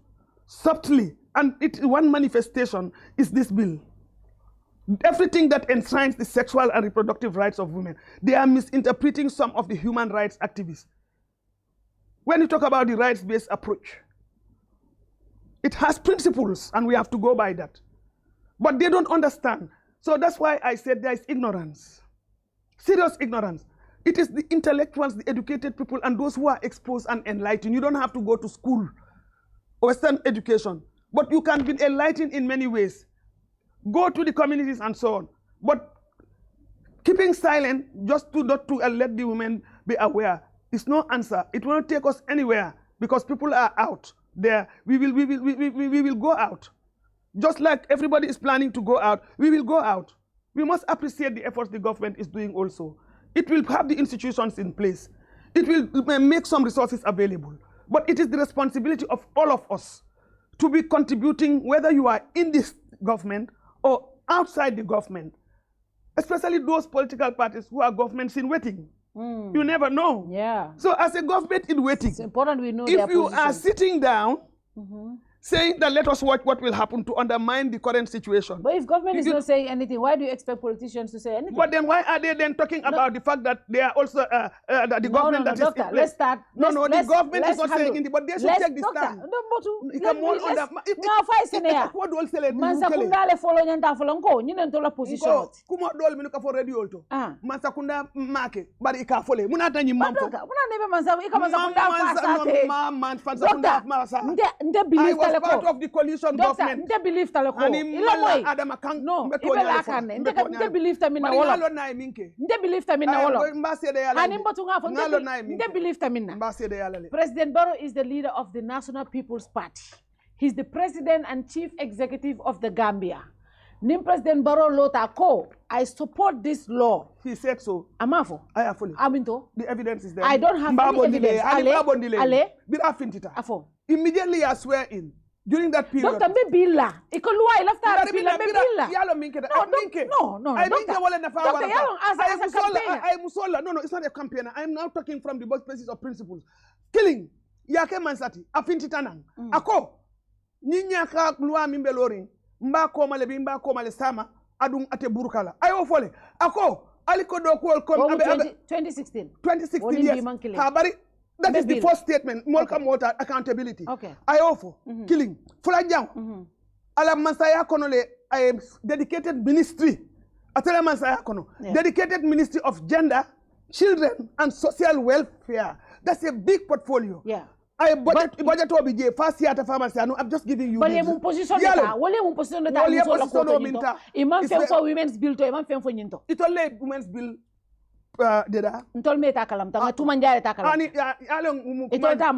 subtly, and one manifestation is this bill. Everything that enshrines the sexual and reproductive rights of women, they are misinterpreting some of the human rights activists. When you talk about the rights-based approach, it has principles, and we have to go by that. But they don't understand. So that's why I said there is ignorance, serious ignorance. It is the intellectuals, the educated people, and those who are exposed and enlightened. You don't have to go to school, Western education, but you can be enlightened in many ways. Go to the communities and so on. But keeping silent just to not to let the women be aware is no answer. It will not take us anywhere because people are out there. We will go out. Just like everybody is planning to go out, we will go out. We must appreciate the efforts the government is doing also. It will have the institutions in place. It will make some resources available. But it is the responsibility of all of us to be contributing, whether you are in this government or outside the government, especially those political parties who are governments in waiting. You never know. Yeah. So as a government in waiting, it's important we know if you position. are sitting down, saying that let us watch what will happen to undermine the current situation. But if government is not saying anything, why do you expect politicians to say anything? But then why are they then talking about the fact that they are also the government that is in place? Let's start. The government is not saying anything, but they should take this stand. I was part of the coalition government. Nte believe taleko. Mala Adama Kang. No, nte believe tamina wala. Nte believe tamina wala. Nte believe tamina. President Barrow is the leader of the National People's Party. He's the president and chief executive of the Gambia. Nim President Barrow lota ko, I support this law. He said so. Amafo. I have fully. Aminto. The evidence is there. I don't have any evidence. Ale. Afo. Immediately I swear in. During that period. Doctor, me billa. Ikolua ilafta billa me billa. Yalo minke. No. Doctor, yalo as a campaigner. No, it's not a campaigner. I'm now talking from the basis of principles. Killing. Yake mansati. Afinti tanang. Ako. Ninya ka lua mimbeloring. Mba koma le bimba koma le sama. Adung ate burukala. Ayo fole. Ako. Aliko doku kom. 2016. 2016, yes. Habari. That is the first statement. Molka accountability. Okay. I offer killing. Fulajang. Ala Masaya Konole, a dedicated ministry. Atala Masaya Kono. Dedicated ministry of gender, children, and social welfare. That's a big portfolio. Yeah. I budget OBJ, first year at pharmacy. I'm just giving you. But you position for women's bill to a for Ninto. It's only women's bill. Deda. Ntol me takalam tanga tumanjay takalam. Hani along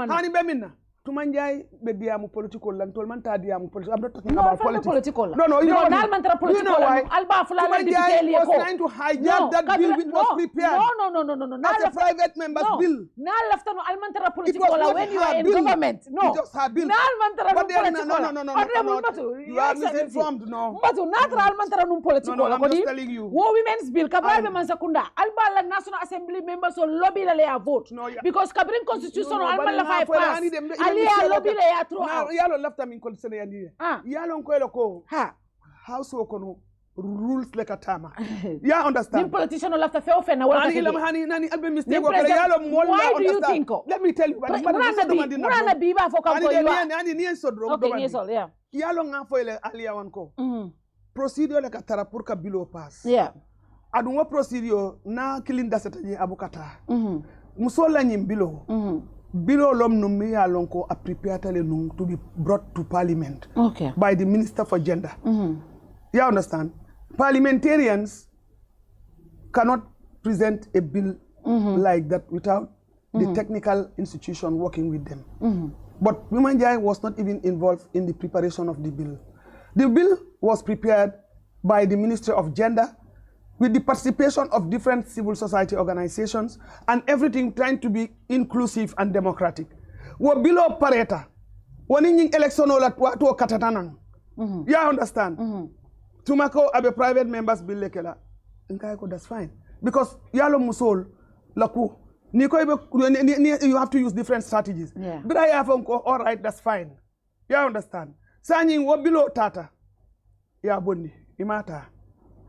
hani bemina. Tumanjay be diamu political lan tol man ta diamu political. I'm not talking about politics. No, you know nal man tra political. Alba fulala Tumanjay was trying to hijack that bill which was prepared. No. That's a private member's bill. Nal lafta no al man tra political when you are in government. No. It was her bill. Nal man tra political. No. You are misinformed. No. But natra al man tra no political. No, I'm just telling you. Wo women's bill kabrabe man sakunda. Alba la National Assembly members so lobby la vote. Because kabrin constitution al man la five pass. Yalo left them in consideration. Yalo nkoelo ko. House okono rules like a tama. Yeah, understand. Politician left a fair offender. Why do you think? Let me tell you. Yalo ngafoile alia wanko. Procedure like a tarapurka below pass. Yeah. Adungo procedure na kilinda setaje abukata. Musola nyim below. Below lom numi alonko a prepared to be brought to Parliament by the Minister for Gender. You understand? Parliamentarians cannot present a bill like that without the technical institution working with them. But Wimanjai was not even involved in the preparation of the bill. The bill was prepared by the Ministry of Gender, with the participation of different civil society organizations and everything trying to be inclusive and democratic. Wo below pareta, woni election ola to katatanang. You understand? Tumako abe private members bill lekela. That's fine. Because yalo musol laku. You have to use different strategies. Yeah. But I have all right, that's fine. You understand? Sanying wo below tata. Ya bondi imata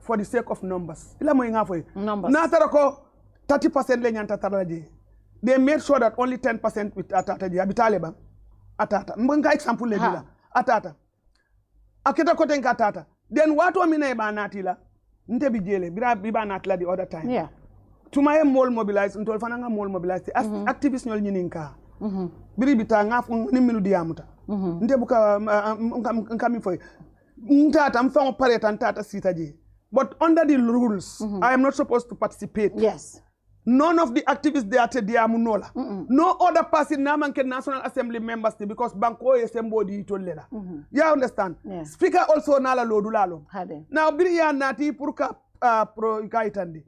for the sake of numbers. Ila mo inga foi. Numbers. Na tarako 30% le nyanta taraji. They made sure that only 10% with atata ji abitale ba. Atata. Mbenga example le bila. Atata. Aketa kote nka atata. Then watu wa mina iba natila. Nte bijele. Biba natila the other time. Yeah. Tumaye mall mobilize. Ntol fananga mall mobilize. Activists nyol nyininka. Biri bita ngaf niminu diamuta. Nte buka nkami foi. But under the rules, I am not supposed to participate. Yes. None of the activists there today are munola. No other person namanke National Assembly members because banko is somebody to lela. You understand? Yes. Speaker also nala lodulalo. Now biriya nati purka pro ikaitandi.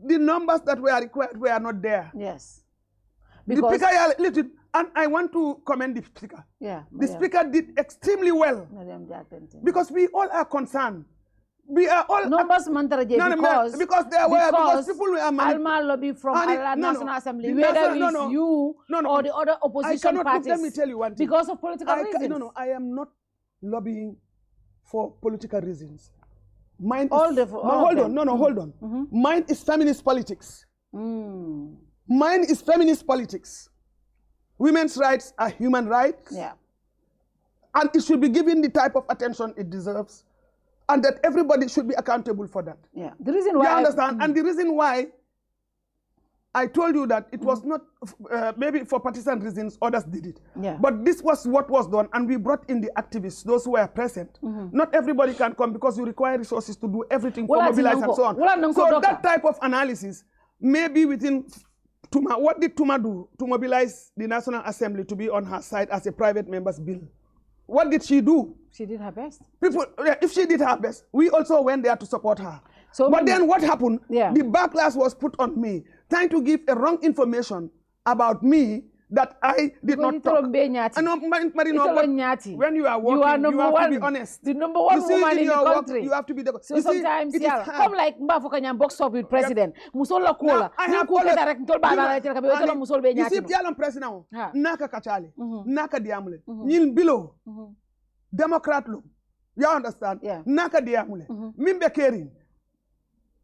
The numbers that were required were not there. Yes. Because the speaker, and I want to commend the speaker. Yeah. The speaker did extremely well. Because we all are concerned. We are all numbers because there were because people were Alma lobby from National Assembly, whether it's you or the other opposition parties. Let me tell you one thing. Because of political reasons. I am not lobbying for political reasons. Mine hold on. Mine is feminist politics. Mine is feminist politics. Women's rights are human rights. Yeah. And it should be given the type of attention it deserves. And that everybody should be accountable for that. Yeah. The reason why you understand? And the reason why I told you that it was not maybe for partisan reasons others did it. Yeah. But this was what was done, and we brought in the activists, those who were present. Not everybody can come because you require resources to do everything for mobilize and so on. So that type of analysis may be within Tuma. What did Tuma do to mobilize the National Assembly to be on her side as a private member's bill? What did she do? She did her best. People, if she did her best, we also went there to support her. So but then what happened? Yeah. The backlash was put on me, trying to give a wrong information about me that I did not talk. No, Marino, when you are working, you have to be honest. The number one woman in the country. You have to be the. So sometimes, come like Mbafokanyam box up with president. Musola Kola. I have you see, Yalam president, Naka Kachali, Naka Diamule, Nil Bilo, Democrat look. You understand? Yeah. Naka Diamule, Mimbe Kerin,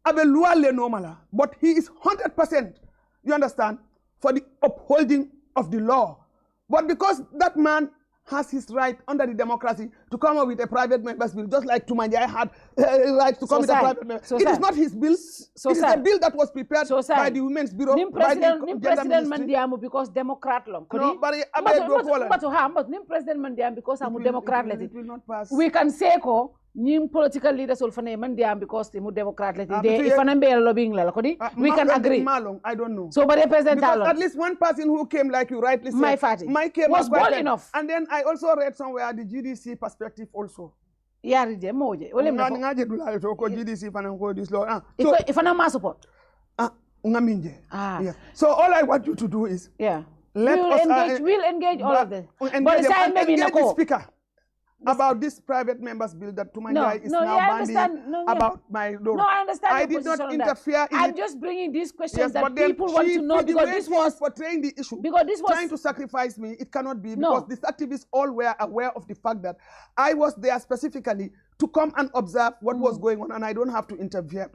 Abeluale Nomala, but he is 100%, you understand, for the upholding of the law. But because that man has his right under the democracy to come up with a private member's bill, just like Tumanja had right to come with a private member. It is not his bill. It is a bill that was prepared by the Women's Bureau. President Mandiamu because Democrat long. No, but President Mandiamu because I'm a Democrat. It will not pass. We can say ko nim political leaders will find Mandiam because they are Democrat. If an lobbying we can agree. I don't know. So, but President at least one person who came, like you rightly said, my party was bold enough. And then I also read somewhere the GDC perspective also. Yeah, GDC this law. If I'm support. So all I want you to do is we'll engage all of them. But maybe the speaker about this private members bill that Tumanja is now banning about my door. No, I understand. I did not interfere in I'm it. just bringing these questions that but people want to know because this was portraying the issue. Because this was trying to sacrifice me. It cannot be because these activists all were aware of the fact that I was there specifically to come and observe what was going on, and I don't have to interfere.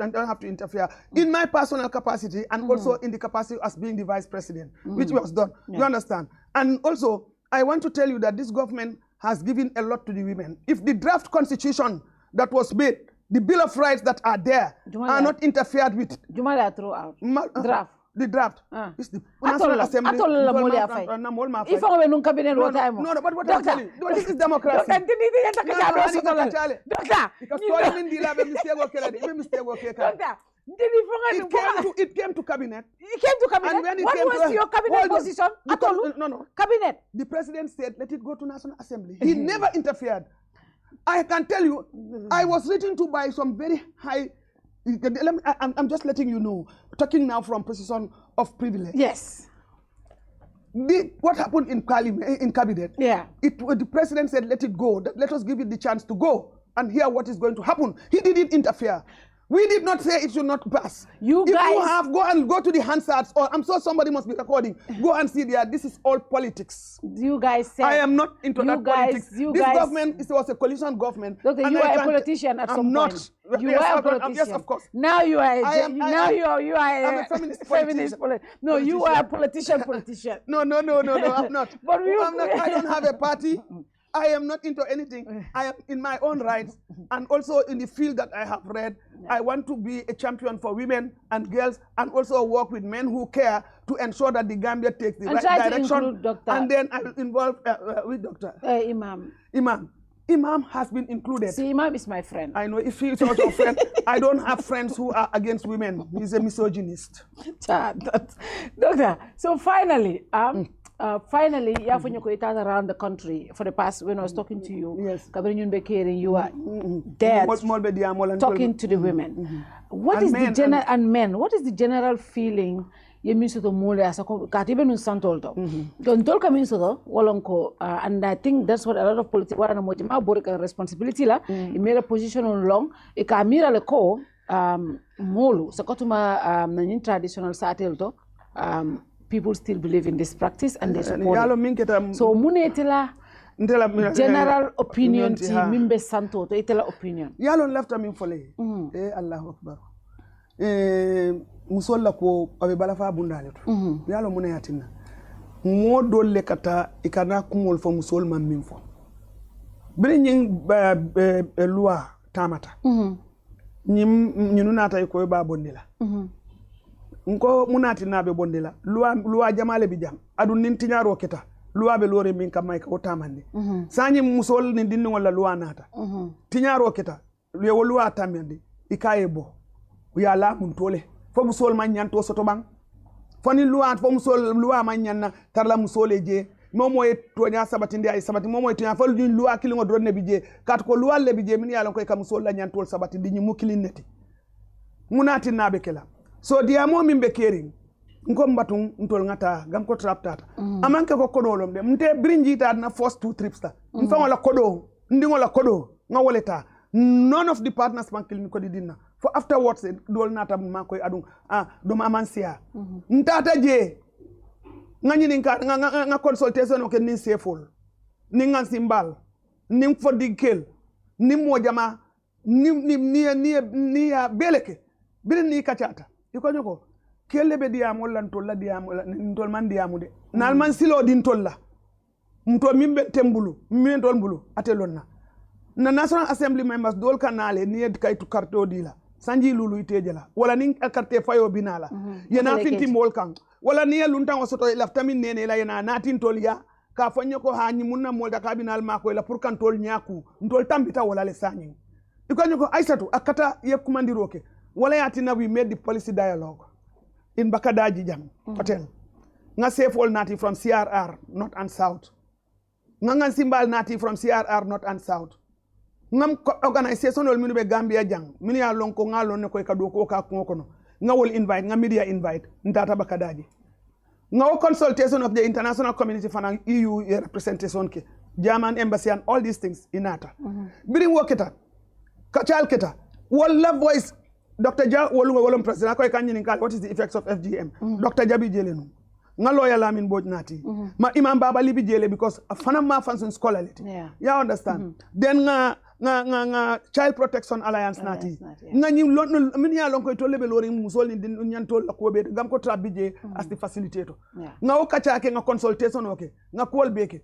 In my personal capacity and also in the capacity as being the vice president, which was done. Yeah. You understand? And also, I want to tell you that this government has given a lot to the women. If the draft constitution that was made, the Bill of Rights that are there are not interfered with. Jumala throw out. Draft. The draft. Is the National Assembly. If I were cabinet, what time? No, but what I'm telling you, this is democracy. It came to cabinet. And when what was your cabinet position? No. Cabinet. The president said, let it go to National Assembly. He never interfered. I can tell you, I was written to by some very high I'm just letting you know, talking now from position of privilege. Yes. What happened in cabinet? Yeah. The president said, let it go. Let us give it the chance to go and hear what is going to happen. He didn't interfere. We did not say it should not pass. If you have, go to the Hansards, or I'm sure somebody must be recording. Go and see there. This is all politics. You guys said. I am not into that politics. This government was a coalition government. Look, you are a politician at some point. You are a politician. Yes, of course. Now you are. I'm a feminist politician. No, you are a politician. No, I'm not. But I don't have a party. I am not into anything. I am in my own rights, and also in the field that I have read. I want to be a champion for women and girls, and also work with men who care to ensure that the Gambia takes the right direction. And then I will involve with Dr. Imam has been included. See, Imam is my friend. I know. If he's not your friend, I don't have friends who are against women. He's a misogynist. Doctor, so finally, you have around the country for the past, when I was talking to you, yes, you are there talking to the women. What is the general, and men, what is the general feeling and I think that's what a lot of politics responsibility la made a position on long e ka mira le ko molu sakotuma na traditional satel to people still believe in this practice and they support it. So munetela general opinion ti mimbe santo to itela opinion yalo left am fole Allahu akbar musolla ko abe balafa bundale to yalo munayatina modol le kata ikana kumol fo musol man min fo brinyin loi tamata nyinu nata ko ba bondila nko munati nabe bondila loi jamale bi jam adu nin tinyaro keta loi be lore min kam may ko tamande sanyi musol ni dinni wala loi nata tinyaro keta loi tamande ikaye bo ya la mun tole fo musol man nyanto soto bang foni loi fo musol loi man nyanna tarla musole je momo e tonya sabati ndi ay sabati momo e tonya fo loi kilingo dronne bi je kat ko loi le bi je min yalon koy kam musol la nyanto sabati di nyimu kilineti munati nabe kela so dia mo min be kering nko mbatun ntol ngata GAMCOTRAP tata amanke ko kodolom de mte brinji ta na first 2 trips ta mfa wala kodo ndingo la kodo ngawoleta none of the partners man kilin ko didina for afterwards dol nata ma koy adun do ma amansia ntata je ngani ninka nga consultation o ken nin sefol nin ngan simbal nin fodikel nin mojama ni ya beleke birin ni kachata iko nyoko kelle be diamo lan tolla diamo ntol man diamo de nal man silo din tolla mto mimbe tembulu min tol bulu atelonna na National Assembly members dol kanale ni ed kay tu carte dila sanji lulu itejela wala nin carte fayo binala yena finti molkan wala ni luntan osoto laftamin nene la yana natin tol ya ka fanyo ko hanyi munna molda kabinal mako la pour kan tol nyaku ntol tambita wala le sanyi iko nyoko Isatou akata yekumandiroke wala yatina we made the policy dialogue in Bakadaji Jam Hotel. Nga Sefol nati from CRR, North and South. Nga Simbal nati from CRR, North and South. Nga organization ol minu be Gambia Jang. Mini ya lonko nga lon ko ka do ko ka kono. Nga wol invite, nga media invite ntata Bakadaji. Nga consultation of the international community for EU representation ke. German embassy and all these things inata. Bring worketa. Kachal keta. Walla voice Dr. Ja wolum president ko kanyi what is the effects of FGM Dr. Jabi jelenu nga lawyer Lamin Boj nati ma Imam Baba libi jele because fanam ma fansun scholarly you understand then nga Child Protection Alliance nati nga nyi min ya lon ko to lebe lori musol ni din nyantol ko be GAMCOTRAP bije as the facilitator nga o kacha ke nga consultation okay nga call beke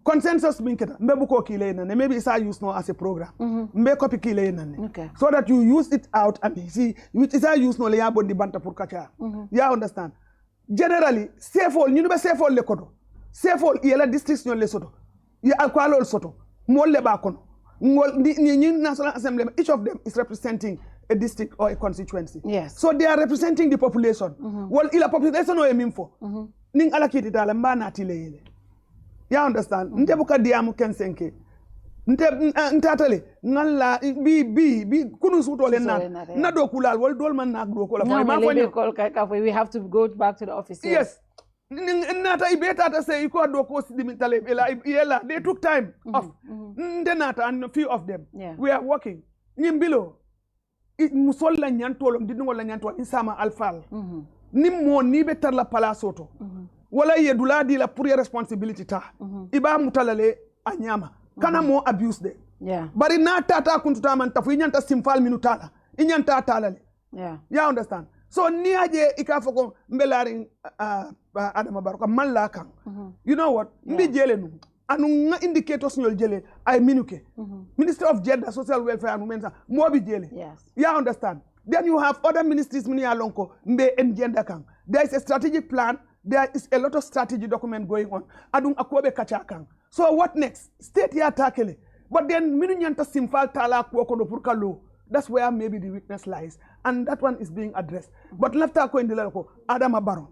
consensus binketa mbe ko kile nane maybe isa use no as a program mbe copy kile nane so that you use it out and see which is use no le ya bondi banta pour kacha you understand generally sefol ñu be sefol le kodo sefol yela district ñol le soto ya alqualol soto mol le ba kono ni National Assembly each of them is representing a district or a constituency so they are representing the population well ila population o e mimfo ning ala kiti tala mbana tile yele. You understand? Ndebuka diamu kensenke. ntatale ngalla bi kunu sutole na do kulal wol dol man nak do ko la we have to go back to the office. Yes. Nata ibeta say ko do ko sidimitale ela they took time off. Ndenata and a few of them. We are working. Nyimbilo musolla nyantolo ndingo la nyantolo insama alfal. Nimmo ni betar la palasoto. Wala yedula di la pour responsibility ta. Iba mutalale anyama. Kana mo abuse de. Bari na tata kuntuta man tafu inyanta simfal minutala. Inyanta talale. You understand? So ni aje ikafoko mbelari Adama Barrow malla kan. You know what? Mbi jele nu. Anu nga indicators nyol jele ay minuke. Minister of Gender, Social Welfare and Women's mo bi jele. You understand? Then you have other ministries mini alonko mbe en gender kan. There is a strategic plan. There is a lot of strategy document going on. Adung akobe kacha kan. So what next? State ya takele. But then minu nyanta simfal tala kuoko do purkalo. That's where maybe the weakness lies. And that one is being addressed. But left ko indila ko Adama Barrow.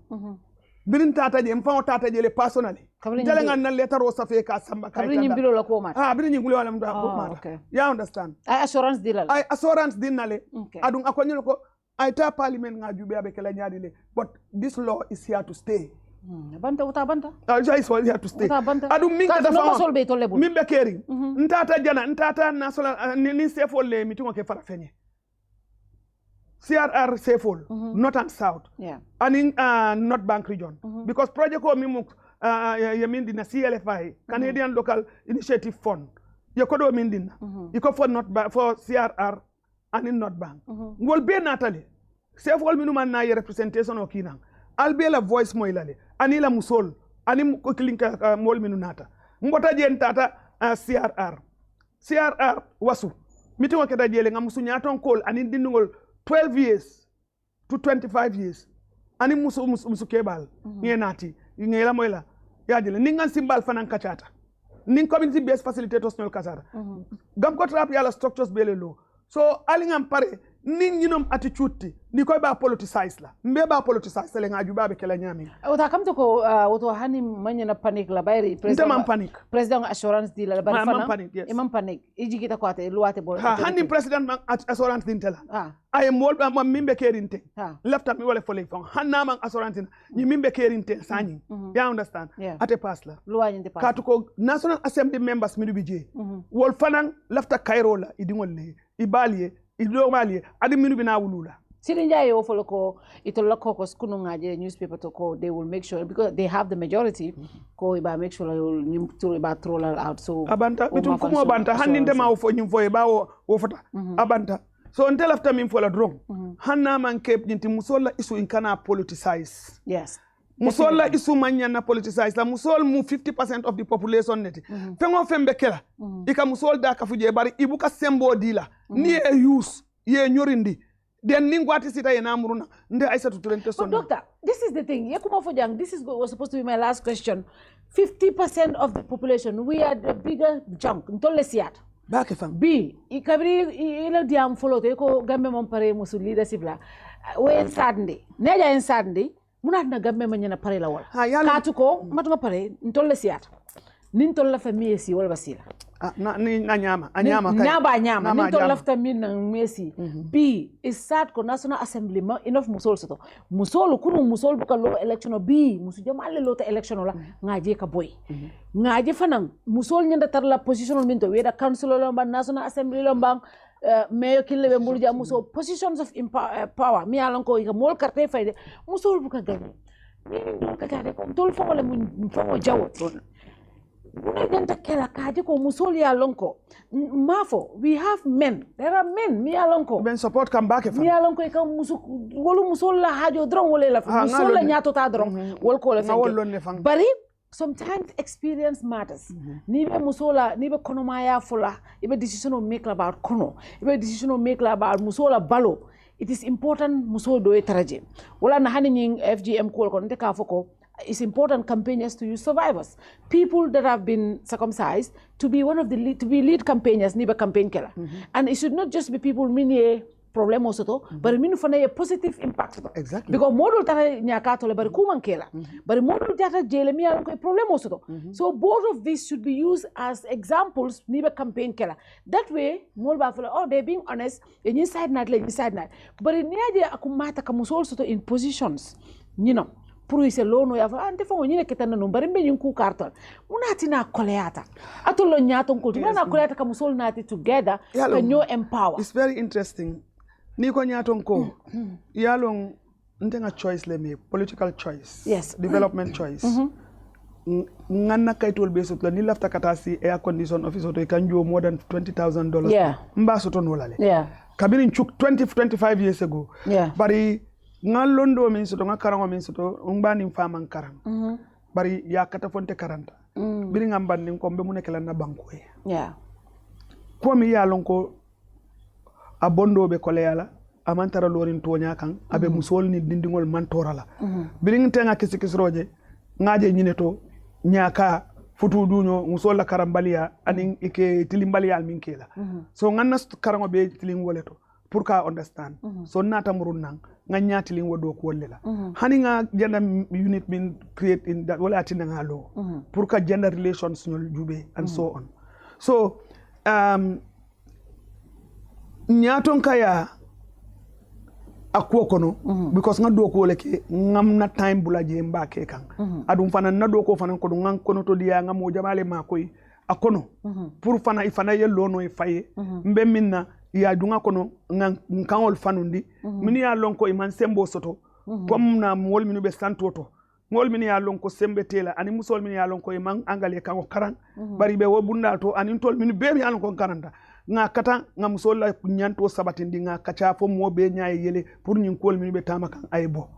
Birin tata je mfano tata je le personally. Jalenga na letter o safe ka samba ka. Birin nyimbilo la ko mata. Birin nyimbilo wala mda ko mata. You understand? I assurance dilal. I assurance dinale. Adung akonyelo ko I ta parliament nga jube abekela nyaadile. But this law is here to stay. Banta uta banta. Is here to stay. Adum minka da fa. Mimbe kering. Ntata jana ntata national ni sefo le mitungo ke fara fenye. CRR sefol, North and South. And in North Bank region. Because project ko mimuk yamin dina CLFI, Canadian Local Initiative Fund. Yakodo mindina. Yako for for CRR and in North Bank. Ngol be natale. Sefol minuma na representation o kinang. Albe la voice mo ilale. Anila musol. Anim klinka mol minunata. Mbota jen tata CRR. CRR wasu. Miti wakeda jele nga musu nyaton call anin dinungol 12 years to 25 years. Ani musu kebal. Nye nati. Ngela moila. Yajele. Ningan simbal fanan kachata. Ning community based facilitators nyol kasara. GAMCOTRAP yala structures bele lo. So alingam pare. Ning yinom attitude ni koy ba politicize la mbe ba politicize le ngaju ba be kala nyami uta kam to ko woto hani manya na panic la bayri president assurance di la bari fana imam panic ijigita ko ate luwate bo hani president assurance din tela ay mol ma mimbe kerinte lefta mi wala fole fon hanna man assurance ni mimbe kerinte sani you understand ate pass la luwani de pass katu ko national assembly members mi bije wol fanan lefta Cairo la idingol le ibaliye idomali adi minu bina wulula sirinja yo foloko itola ko skunu ngaje newspaper to ko they will make sure because they have the majority ko iba make sure you to iba throw out so abanta bitum kumo banta hanninde ma wo fo nyim fo e bawo wo fota abanta so until after me for la drone hanna man kep nyinti musola isu inkana politicize musola isu manya na politicize la musol mu 50% of the population neti fengo fembe kela ika musol da kafuje bari ibuka sembo dila ni e use ye nyorindi then ningwati sita ye namuruna nde Isatou Touray but doctor this is the thing yekuma fojang this was supposed to be my last question 50% of the population we are the bigger chunk ntolle siat bake fam b ikabri ila diam follow te ko gambe mon pare musul leadership la we sadde neja en sadde munat na gambe ma nyana pare la wala katu ko matunga pare ntolle siat nin tolla fa mesi wala basila na nyama anyama kai nyama nin tolla fa min na mesi b is sad ko national assembly ma enough musol soto musol kunu musol buka lo election b musu jamaale lo ta election la ngaje ka boy ngaje fanan musol nyanda tar la position min to weda council lo ba national assembly lo ba mayo kille be mbulja muso positions of power mi alon ko mol carte fayde musol buka gagné ka kade ko tol fo wala mun fo jawo Unagenta kela kaje ko musoli ya lonko mafo we have men there are men mi ya lonko ben support come back mi ya lonko ka musu wolu musola hajo dron wala la musola nyato ta dron wol ko la fenke bari sometimes experience matters ni be musola ni be konoma ya fula ibe decision o make about kono ibe decision o make about musola balo it is important musol do etaraje wala na hanin FGM ko ko ndeka foko it's important campaigners to use survivors, people that have been circumcised, to be one of the lead campaigners, niba campaign killer. And it should not just be people mini problem soto bari minu fana ye positive impact exactly because model tata nyaka to le bari kuman kela bari model jata jele mi ala ko problem soto so both of these should be used as examples ni be campaign kela that way mol ba fala oh they being honest inside not bari ni aje akumata kamusol soto in positions you know pour ise lono ya fa ante fango nyine ketana no bari mbe ku carton munati na koleata atolo nyato ko na koleata kamusol nati together can you empower. It's very interesting ni ko nyato ko yalong ndenga choice le me political choice yes development choice nganna kaytol be sotla ni lafta katasi air condition office to kan jo more than $20,000 yeah mba soto no lale yeah kabini chuk 25 years ago yeah bari ngalondo min soto ngakarango min soto umbani faman karang bari ya kata fonte karanta biri ngamba nin ko be munekela na banko yeah ko mi yalon ko abondo be koleyala amantara lorin tonya kan abe musol ni dindingol mantorala biri ntenga kisikisroje ngaje nyineto nyaka futu duño musol la karambalia anin ike tilimbalial min kela so nganna karango be tiling woleto pour ka understand so nata murun nang nganya tiling wodo ko lela hani nga gender unit been create in that wala atina nga law pour ka gender relations ñol jube and so on so nyaton kaya akwo kono because nga do ko leke ngam na time bulaje mbake kan adum fana na do ko fana ko ngan kono to dia ngam mo jamale makoy akono pour fana ifana yello no ifaye mbe minna ya dunga kono ngan kanol fanundi mini ya lonko iman sembo soto comme na mol minu be santoto mol mini ya lonko sembe tela ani musol mini ya lonko iman angale kan karan bari be wo bunda to ani tol minu be mi an ko karanda nga kata nga musola nyanto sabatindi nga kacha fo mo be nyaay yele pour ñin kol mi be tamaka ay bo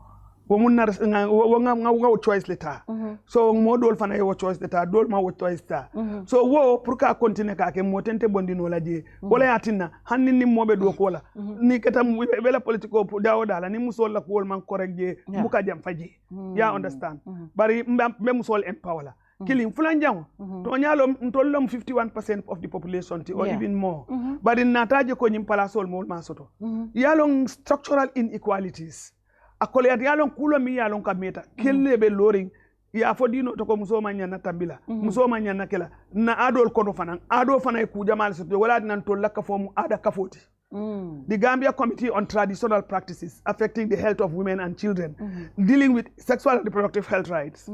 wo mun nar nga choice leta so mo dol fana yo choice leta dol ma wo choice ta so wo pour ka continue ka ke mo tente bondino la je wala yatinna hanni ni mo be do ko la ni kata be la politico dawo dala ni musola ko man correct je buka jam faji ya understand bari be musol empower la killing fulanjang to nyalo ntolom 51% of the population or even more but in nataje ko nyim palasol mo masoto yalong structural inequalities akole yalong kulo mi yalong kameta kelle be loring ya fodino to ko musoma nyana tambila musoma nyana kela na adol kono fanan ado fanay ku jamal soto wala nan to lakka fomu ada kafoti The Gambia Committee on Traditional Practices Affecting the Health of Women and Children, dealing with sexual and reproductive health rights.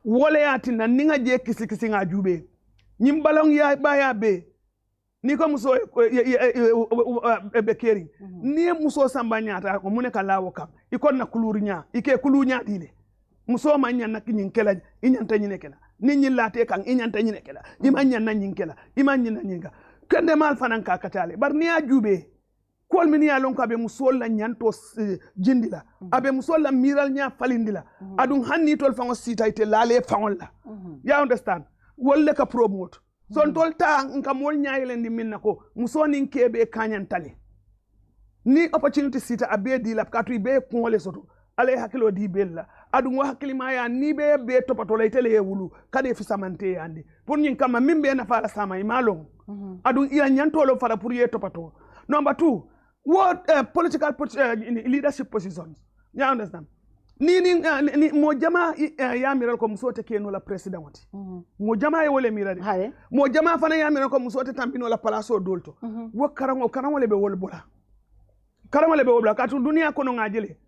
Wole ati na ninga je kisi nga jube. Nyimbalong ya baya be. Niko muso bekeri. Niye muso sambanyata komune kalawo kam. Iko na kulurinya. Ike kulunya dile. Muso manya na kinyinkela inyanta nyinekela. Ninyi late kan inyanta nyinekela. Imanya na nyinkela. Imanya na nyinga. Kende mal fanan ka katale. Bar niya jube. Kol mini ya lonko abe musol la nyanto jindila abe musol la miral nya falindila adun hanni tol fango sita ite lale fangol la ya understand wolle ka promote so tol ta nka mol nyaayele ndi minna ko musoni nkebe kanyantale ni opportunity sita abe di la katu be kongole soto ale hakilo di bella adun wa hakili maya ni be topato la itele e wulu kade fi samante yandi pour nyin kama mimbe na fala sama imalong adun ila nyanto lo fara pour ye topato. Number 2, what political leadership positions? You understand? Ni mojama ya miral ko musote keno la president. Mojama ya wole mirari. Mojama fana ya miral ko musote tambino la palaso dolto. Wo karango lebe wole bola. Karango lebe wole bola katu dunia kono ngajele.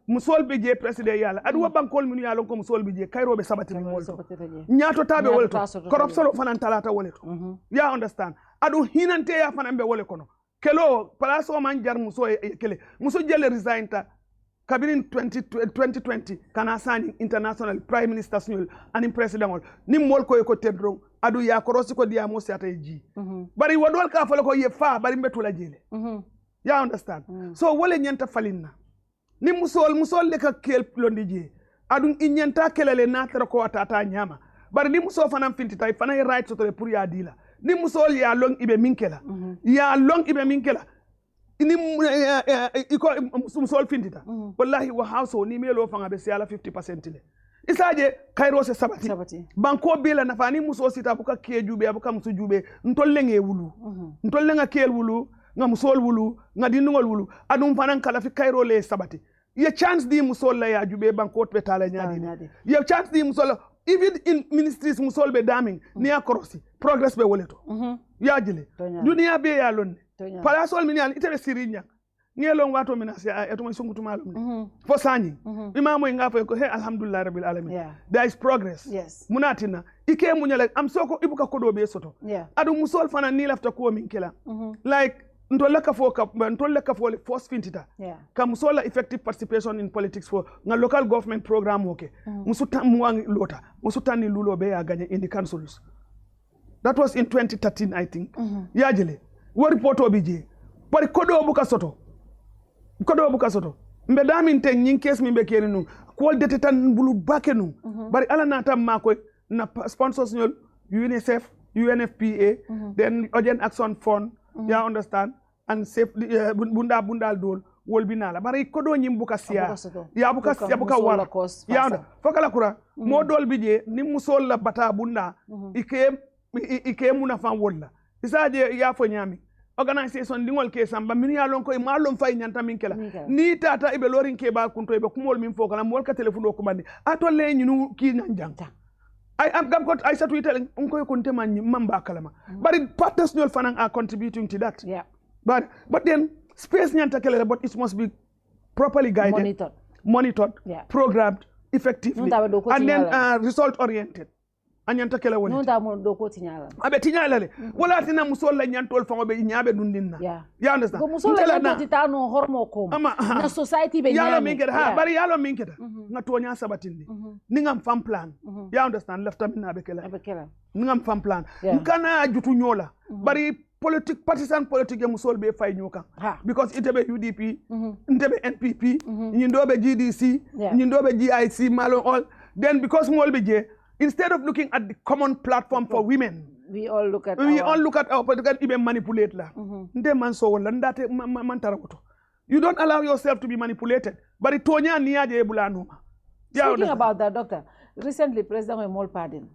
Musol beje president yala adu wa bankol minu yalon ko musol beje kayro be sabati mi molto nyaato tabe wolto corruption fana talata woleto ya understand adu hinante ya fana be wole kono kelo palaso man jar muso kele muso jele resign ta kabirin 2020 kana sani international prime minister sunul ani president ni mol ko tedro adu ya korosi ko dia mo sata ji bari wadol ka fala ko ye fa bari mbetula jele ya understand so wole nyanta falinna ni musol le ka kel londi je adu inyanta kelele natara ko atata nyama bari ni muso fana fintita fana right to pour ya dila ni musol ya long ibe minkela ya long ibe minkela ni iko musol fintita wallahi wa hauso ni melo fanga be siala 50% le isaje kairo se sabati banko bela nafani muso sita buka kejube abuka musujube ntollenge wulu ntollenga kel wulu nga musol wulu nga dinungol wulu adum fanan kala fi Cairo le sabati ye chance di musol la ya jube bankot betala nyaadi ye chance di musol even in ministries musol be daming ni akorosi progress be woleto ya jile dunia be ya lonne pala sol min yal itebe sirinya ngelon wato mina se eto mo sungutu malum fo sanyi imamo nga fo ko he alhamdulillah rabbil alamin there is progress munatina ike munyale am soko ibuka kodo be soto adu musol fana ni lafta ko min kila like ntolla ka fo le force fintita ka musola effective participation in politics for nga local government program okay musuta muwangi lota musuta ni lulo be ya ganye in the councils that was in 2013 I think yajele wo report obije pari kodo buka soto mbe damin ten nyin kes mi be keri nu ko dete tan bulu bakenu bari ala na tam ma ko na sponsors nyol UNICEF UNFPA then Urgent Action Fund ya understand and safe bundal dol wolbinala bari kodo nyim buka sia ya buka wala ya fokala kura mo dol bije ni musol la bata bunda ike muna fan wolla isaje ya fo nyami organisation dingol ke samba min ya lon ko malum fay nyanta min kela ni tata ibe lorin ke ba kunto ibe kumol min fokala mol ka telephone ko bandi ato le nyinu ki nanjanta I am got Isatou telling unko kunte man mamba kalama but partners nyol fanan are contributing to that but then space nyanta kele but it must be properly guided monitored programmed effectively and then result oriented anyanta kele woni nunda mo do ko tinyala abe tinyala le wala tina musol la nyantol fango be nyaabe dundinna ya understand ko musol la titano hormo ko na society be yalo mingeda bari yalo mingeda nga tonya sabatindi ningam fam plan ya understand lefta minna be kele ningam fam plan nkana jutu nyola bari partisan politique e musol be fay nyoka because itebe UDP itebe NPP nyindobe GDC nyindobe GIC malo all then because mol be je instead of looking at the common platform for women, we all look at our political even manipulate la. You don't allow yourself to be manipulated. But it tonya niaje ebulano. Speaking about that, doctor, recently President Emol pardon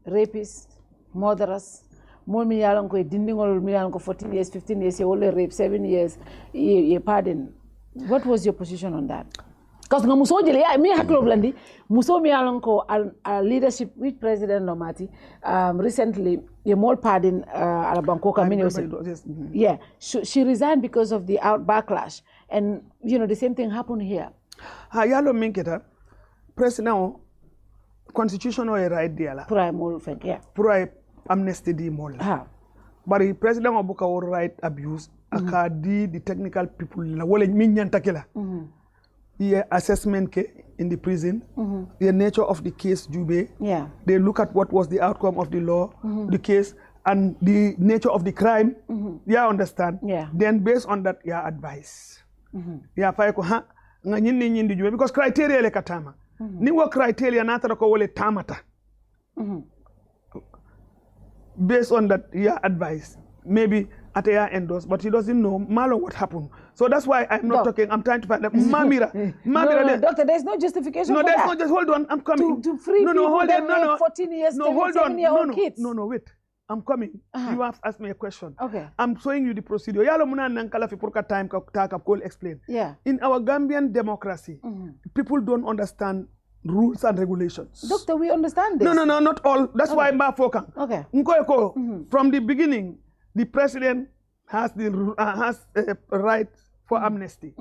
rapists, murderers, more miyalanko dindingol miyalanko 14 years, 15 years, only rape 7 years, pardon. What was your position on that? Because muso jele ya mi haklo blandi muso mi alonko leadership with President Nomati recently a more pardon Alabanko community. She resigned because of the backlash, and you know the same thing happened here. Yalo minketa President constitutional right diala. Pura mol fek Pura amnesty di mol. But President Obuka will right abuse akadi the technical people la wole minyanta kila. Assessment in the prison, the nature of the case, Jube. They look at what was the outcome of the law, the case, and the nature of the crime. Understand? Then based on that, advice. Because criteria le katama. Niwa criteria natara ko wole tamata. Based on that, advice. Maybe at a endorse, but he doesn't know Malo what happened. So that's why I'm not talking. I'm trying to find out. Mamira. No, doctor, there's no justification for that. No, just hold on. I'm coming. To free people hold on. No, 14 years, no, hold on. Kids. No, wait. I'm coming. You have asked me a question. Okay. I'm showing you the procedure. Yalo muna nankala fi purka time ka explain. In our Gambian democracy, people don't understand rules and regulations. Doctor, we understand this. No, not all. That's why I'm focusing. Okay. From the beginning, the president has a right for amnesty,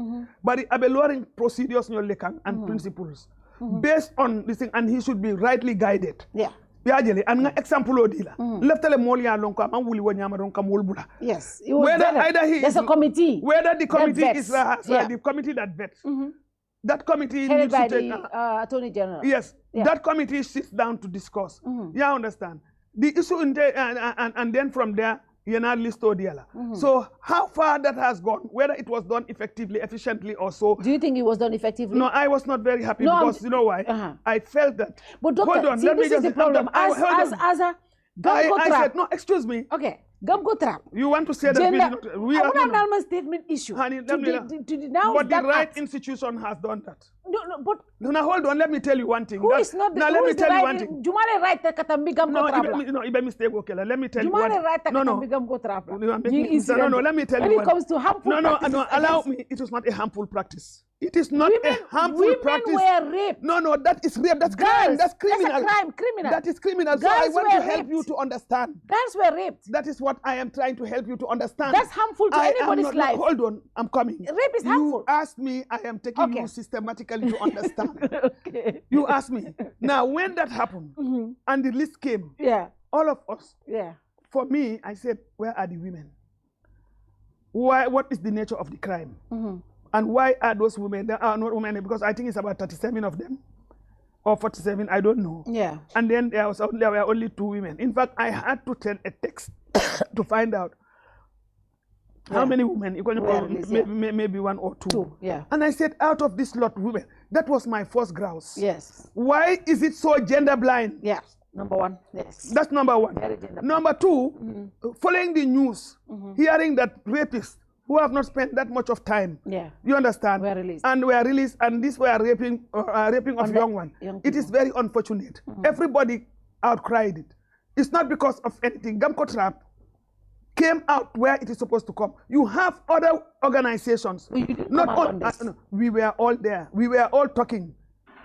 but the lowering procedures and principles based on this thing, and he should be rightly guided. And example odila left tele molia lonko am wuli wonyama don kam wolbula. Yes, there's a committee. Whether the committee is the committee that vets. That committee headed needs by to take the Attorney General. Yes, that committee sits down to discuss. Understand the issue and then from there. So how far that has gone, whether it was done effectively, efficiently or so. Do you think it was done effectively? No, I was not very happy because you know why? I felt that. But doctor, hold on, this is the problem. As a GAMCOTRAP. I said, no, excuse me. Okay. GAMCOTRAP. You want to say that we I are want an almost statement issue. Honey, to denounce but the that right act. institution has done that. No, but Now hold on, let me tell you one thing. who is not the, now who let me is the tell you right, one thing. Jumare right to katambi GAMCOTRAP. No, ibe mistake okay. Let me tell you one. Jumare right to No, katambi GAMCOTRAP. No, let me tell you when one. it comes to harmful practices, no, allow me. It was not a harmful practice. It is not a harmful practice. Women were raped. No, that is rape. That's Girls, crime. That's criminal. That's a crime, criminal. That is criminal. Girls so I want to were help raped. you to understand. Girls were raped. That is what I am trying to help you to understand. That's harmful to anybody's life. Hold on, I'm coming. Rape is harmful. You asked me, I am taking you systematically to understand. Okay. You asked me. Now, when that happened and the list came, all of us, for me, I said, where are the women? Why? What is the nature of the crime? And why are those women? There are not women because I think it's about 37 of them or 47. I don't know. Yeah. And then there were only 2 women. In fact, I had to send a text to find out how many women. You can call maybe 1 or 2. Yeah. And I said, out of this lot of women, that was my first grouse. Yes. Why is it so gender blind? Yes. Number 1. Yes. That's number 1. Number 2, following the news, hearing that rapists who have not spent that much of time, you understand, were released, and these were raping of young ones. It is very unfortunate. Everybody outcried it. It's not because of anything. GAMCOTRAP came out where it is supposed to come. You have other organizations. We were all there. We were all talking.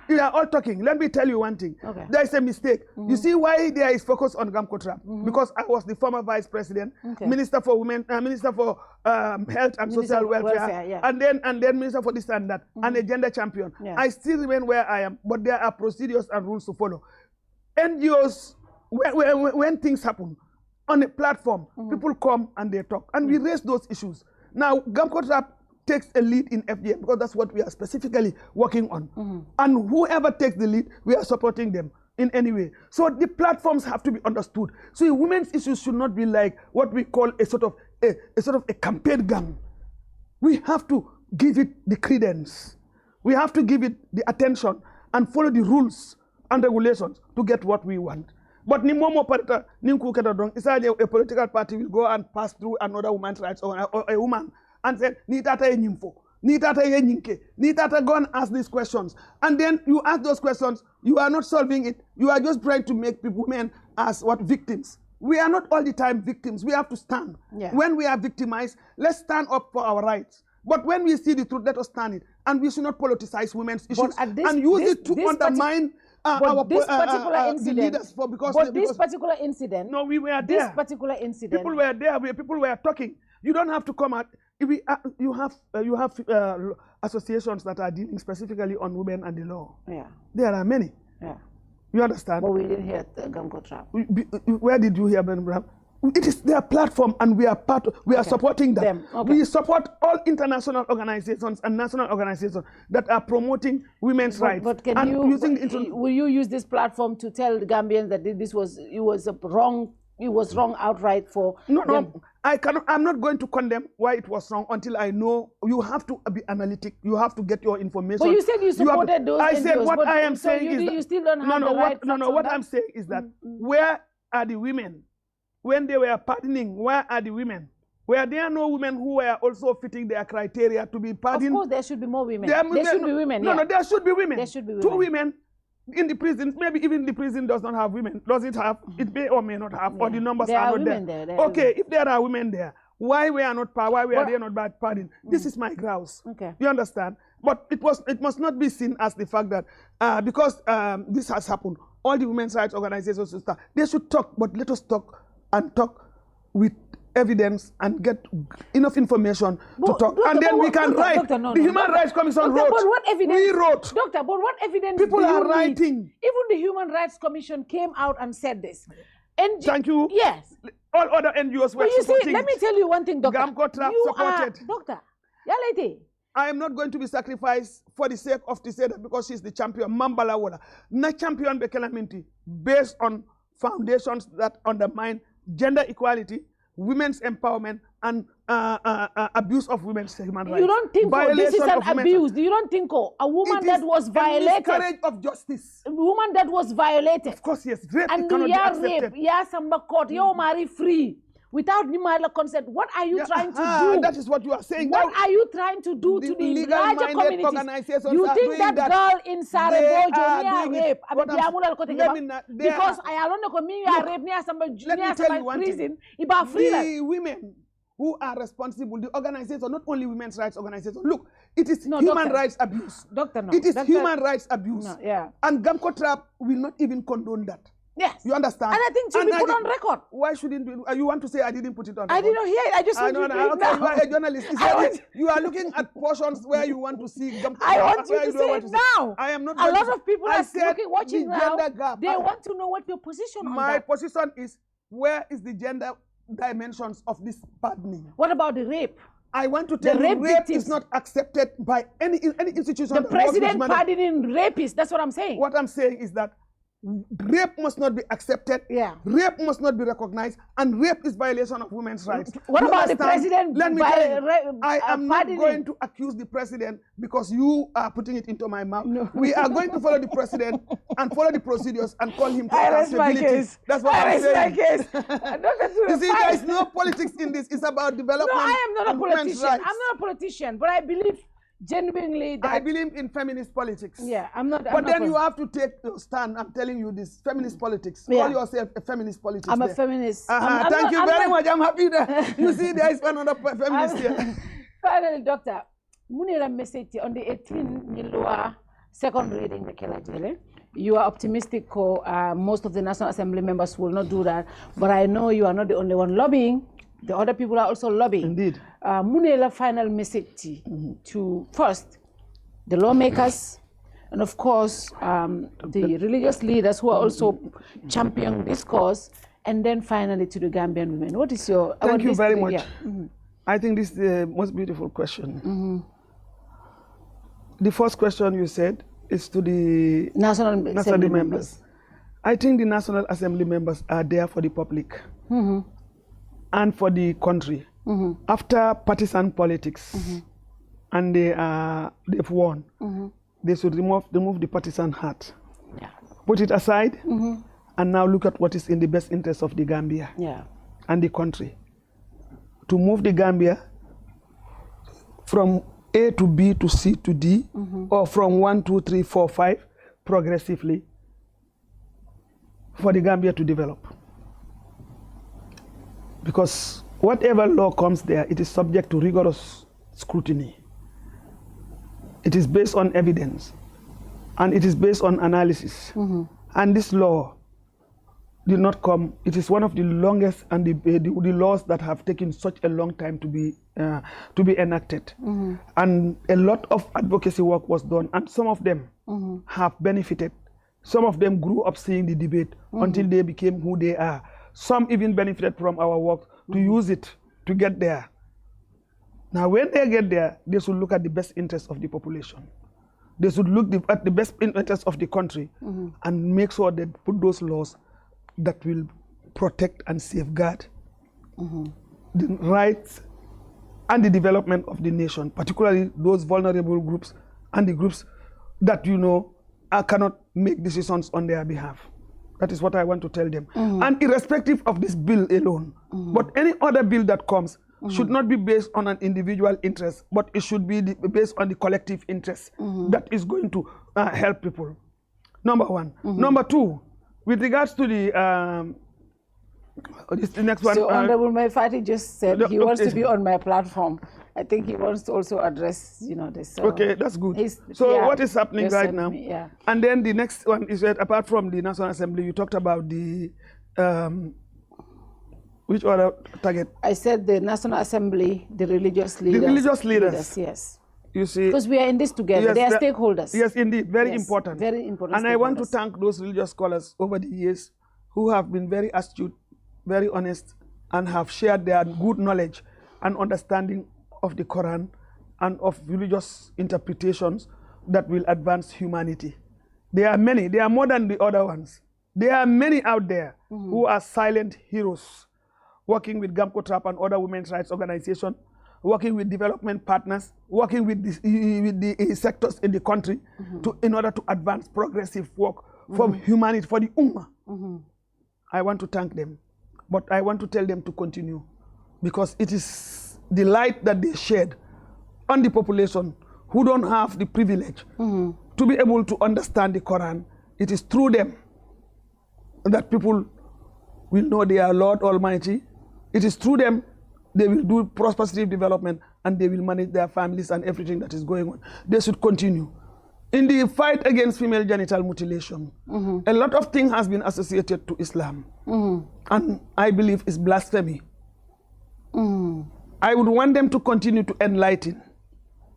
We are all talking. Let me tell you one thing. There is a mistake. You see why there is focus on GAMCOTRAP? Because I was the former vice president, minister for women, minister for health and social welfare, and then minister for this and that, and a gender champion. I still remain where I am, but there are procedures and rules to follow. NGOs, when things happen on a platform, people come and they talk, and we raise those issues. Now, GAMCOTRAP takes a lead in FGM because that's what we are specifically working on. And whoever takes the lead, we are supporting them in any way. So the platforms have to be understood. So women's issues should not be like what we call a sort of a campaign gun. We have to give it the credence. We have to give it the attention and follow the rules and regulations to get what we want. But ni momo parita ninku kedodong isaje a political party will go and pass through another woman's rights or a woman and say, ni tata ye nyimfo, ni tata ye nyinke, ni tata go and ask these questions. And then you ask those questions, you are not solving it. You are just trying to make women as what victims. We are not all the time victims. We have to stand. When we are victimized, let's stand up for our rights. But when we see the truth, let us stand it. And we should not politicize women's issues and use it to undermine this particular incident. The leaders this particular incident. No, we were there. This particular incident. People were there. People were talking. You don't have to come out. You have associations that are dealing specifically on women and the law. There are many. You understand? But we didn't hear GAMCOTRAP. Where did you hear Ben? It is their platform, and we are supporting them. We support all international organizations and national organizations that are promoting women's rights. But can will you use this platform to tell the Gambians that it was wrong outright for them? I'm not going to condemn why it was wrong until I know. You have to be analytic. You have to get your information. But you said you supported those. I said what I am saying is you still don't have the right. What I'm saying is that where are the women? When they were pardoning, where are the women? Were there no women who were also fitting their criteria to be pardoned? Of course, there should be more women. There should be women. No, there should be women. There should be women. 2 women in the prisons. Maybe even the prison does not have women. Does it have? It may or may not have. Or the numbers are not there. Okay, if there are women there, why were they not pardoned? This is my grouse. You understand? But it must not be seen as the fact that because this has happened, all the women's rights organizations they should talk. But let us talk and talk with evidence and get enough information to talk. And then we can write. The Human Rights Commission wrote. But what evidence? We wrote. Doctor, but what evidence people do you are writing. Need? Even the Human Rights Commission came out and said this. Thank you. Yes. All other NGOs were supporting. Let me tell you one thing, Doctor. GAMCOTRAP supported. Doctor, I am not going to be sacrificed for the sake of to say that because she's the champion. Mambala Wala. Na champion Bekelaminti based on foundations that undermine gender equality, women's empowerment, and abuse of women's human rights. You don't think this is an abuse? You don't think a woman that was violated? It is miscarriage of justice. A woman that was violated. Of course, yes. Rape and cannot be accepted. Rape. Samba court. You're married free. without Nimala consent. What are you trying to do? That is what you are saying. What are you trying to do to the larger communities? You think that girl in Sarajevo near rape? Because I alone know rape near some prison. The women who are responsible, the organization, not only women's rights organization. Look, it is human rights abuse. It is human rights abuse. And GAMCOTRAP will not even condone that. Yes. You understand? And I think it should be put on record. Why shouldn't you want to say I didn't put it on record? I didn't hear it. I just want to okay, you are a journalist. You are looking at portions where you want to see GAMCOTRAP. I want you to say it now. I am not. A lot of people are watching now. Gap. They want to know what your position on that. My position is, where is the gender dimensions of this pardoning? What about the rape? I want to tell you, rape is not accepted by any institution. The president pardoning rapists. That's what I'm saying. What I'm saying is that rape must not be accepted. Rape must not be recognized, and rape is violation of women's rights. What about the president? Let me tell you, I am not going to accuse the president because you are putting it into my mouth. No. We are going to follow the president and follow the procedures and call him to accountability. That's what I'm saying. You see, there is no politics in this. It's about development. No, I am not a politician. I'm not a politician, but I believe genuinely that I believe in feminist politics. Yeah, I'm not. But then you have to take a stand. I'm telling you this: feminist politics. Call yourself a feminist politics. I'm a feminist. Thank you very much. I'm happy that you see there is another feminist here. Finally, Doctor, Munira message on the 18th second reading. You are optimistic. Most of the National Assembly members will not do that, but I know you are not the only one lobbying. The other people are also lobbying. Indeed. Munela final message to first the lawmakers and of course the religious leaders who are also championing this cause, and then finally to the Gambian women. What is your? Thank you very much. I think this is the most beautiful question. The first question you said is to the National Assembly members. I think the National Assembly members are there for the public. And for the country, after partisan politics, and they've won, they should remove the partisan hat, put it aside, and now look at what is in the best interest of the Gambia and the country. To move the Gambia from A to B to C to D, or from 1, 2, 3, 4, 5, progressively, for the Gambia to develop. Because whatever law comes there, it is subject to rigorous scrutiny. It is based on evidence, and it is based on analysis. And this law did not come. It is one of the longest and the laws that have taken such a long time to be enacted. And a lot of advocacy work was done, and some of them have benefited. Some of them grew up seeing the debate until they became who they are. Some even benefited from our work to use it to get there. Now, when they get there, they should look at the best interests of the population. They should look at the best interests of the country and make sure they put those laws that will protect and safeguard the rights and the development of the nation, particularly those vulnerable groups and the groups that, cannot make decisions on their behalf. That is what I want to tell them. And irrespective of this bill alone, but any other bill that comes should not be based on an individual interest, but it should be based on the collective interest that is going to help people. Number one. Number two, with regards to the next one. So Honorable Maifati just said he wants to be on my platform. I think he wants to also address, this. Okay, that's good. So what is happening right now? And then the next one is that apart from the National Assembly, you talked about the, which other target? I said the National Assembly, the religious leaders. The religious leaders. Yes. You see. Because we are in this together. They are stakeholders. Yes, indeed. Very important. Very important. And I want to thank those religious scholars over the years who have been very astute, very honest, and have shared their good knowledge and understanding of the Quran and of religious interpretations that will advance humanity. There are many, there are more than the other ones. There are many out there who are silent heroes, working with GAMCOTRAP and other women's rights organizations, working with development partners, working with the sectors in the country in order to advance progressive work from humanity, for the Ummah. I want to thank them. but I want to tell them to continue, because it is the light that they shed on the population who don't have the privilege to be able to understand the Quran. It is through them that people will know their Lord Almighty. It is through them they will do positive development, and they will manage their families and everything that is going on. They should continue. In the fight against female genital mutilation, a lot of things has been associated to Islam, and I believe it's blasphemy. I would want them to continue to enlighten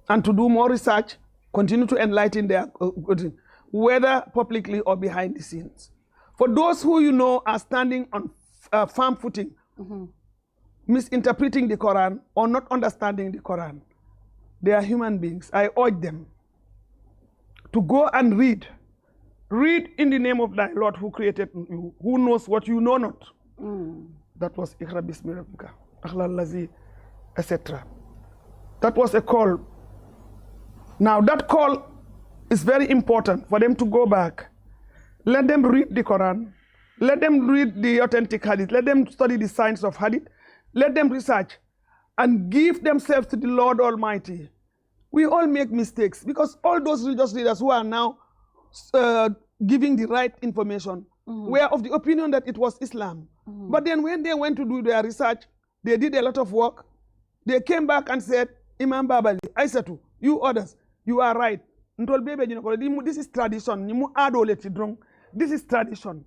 and to do more research, continue to enlighten their whether publicly or behind the scenes. For those who you know are standing on firm footing, misinterpreting the Quran or not understanding the Quran, they are human beings. I urge them to go and read. Read in the name of thy Lord who created you, who knows what you know not. That was Iqra Bismi Rabbika, Akhlal Lazi, etc. That was a call. Now that call is very important for them to go back. Let them read the Quran. Let them read the authentic hadith. Let them study the science of hadith. Let them research and give themselves to the Lord Almighty. We all make mistakes, because all those religious leaders who are now giving the right information were of the opinion that it was Islam. But then when they went to do their research, they did a lot of work. They came back and said, Imam Babali, Isatou, you others, you are right. This is tradition. This is tradition.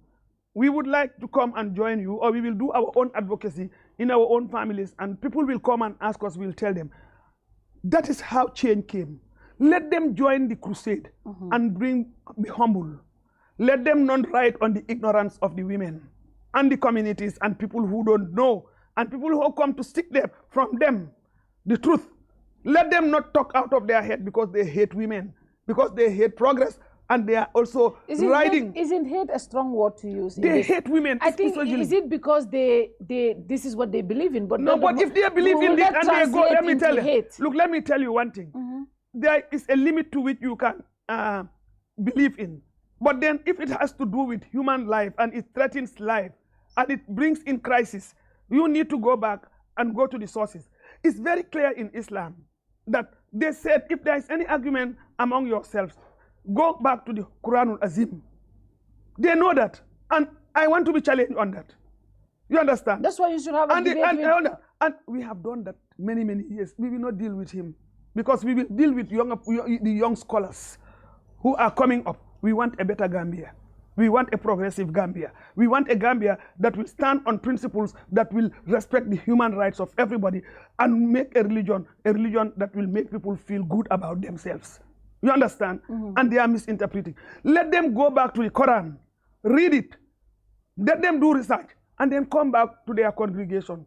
We would like to come and join you, or we will do our own advocacy in our own families, and people will come and ask us, we'll tell them. That is how change came. Let them join the crusade and be humble. Let them not ride on the ignorance of the women and the communities and people who don't know, and people who come to seek them from them the truth. Let them not talk out of their head because they hate women, because they hate progress, and they are also riding. Isn't hate a strong word to use? They hate women. I think, is it because this is what they believe in? But no, but if they believe in it and they go, let me tell you. Look, let me tell you one thing. There is a limit to which you can believe in. But then if it has to do with human life and it threatens life and it brings in crisis, you need to go back and go to the sources. It's very clear in Islam that they said if there is any argument among yourselves, go back to the Quranul Azim. They know that, and I want to be challenged on that. You understand? That's why you should have a debate and we have done that many years. We will not deal with him, because we will deal with the young scholars who are coming up. We want a better Gambia. We want a progressive Gambia. We want a Gambia that will stand on principles that will respect the human rights of everybody and make a religion that will make people feel good about themselves. You understand? And they are misinterpreting. Let them go back to the Quran, read it, let them do research, and then come back to their congregation.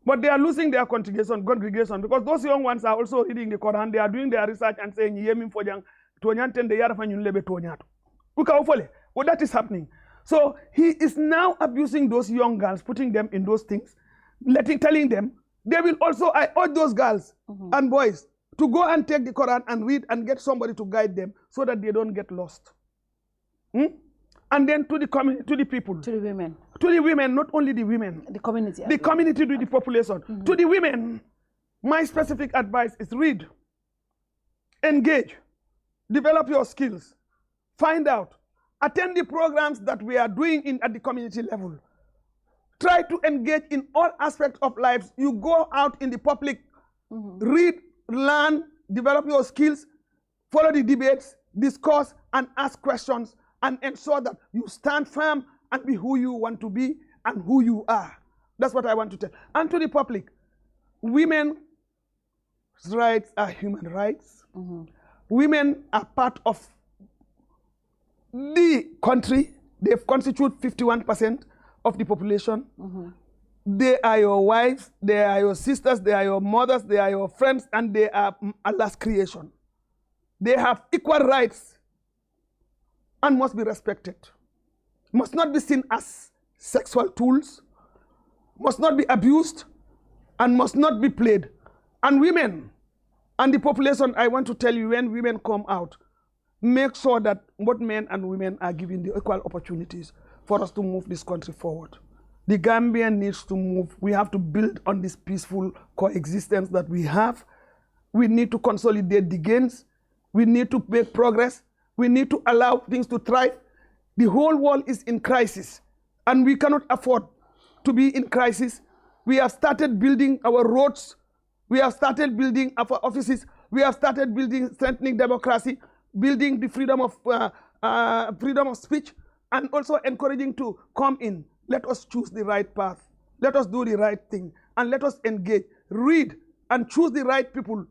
But they are losing their congregation because those young ones are also reading the Quran. They are doing their research and saying, well, that is happening. So he is now abusing those young girls, putting them in those things, telling them, they will also, I urge those girls and boys to go and take the Quran and read and get somebody to guide them so that they don't get lost. And then to the community, to the people. To the women. To the women, not only the women. The community. The community to the population. To the women, my specific advice is read, engage, develop your skills, find out, attend the programs that we are doing at the community level. Try to engage in all aspects of life. You go out in the public, read, learn, develop your skills, follow the debates, discuss and ask questions, and ensure that you stand firm and be who you want to be and who you are. That's what I want to tell. And to the public, women's rights are human rights. Women are part of the country. They constitute 51% of the population. They are your wives, they are your sisters, they are your mothers, they are your friends, and they are Allah's creation. They have equal rights and must be respected. Must not be seen as sexual tools, must not be abused, and must not be played. And women and the population, I want to tell you, when women come out, make sure that both men and women are given the equal opportunities for us to move this country forward. The Gambia needs to move. We have to build on this peaceful coexistence that we have. We need to consolidate the gains. We need to make progress. We need to allow things to thrive. The whole world is in crisis, and we cannot afford to be in crisis. We have started building our roads. We have started building our offices. We have started building, strengthening democracy, building the freedom of speech, and also encouraging to come in. Let us choose the right path. Let us do the right thing, and let us engage, read, and choose the right people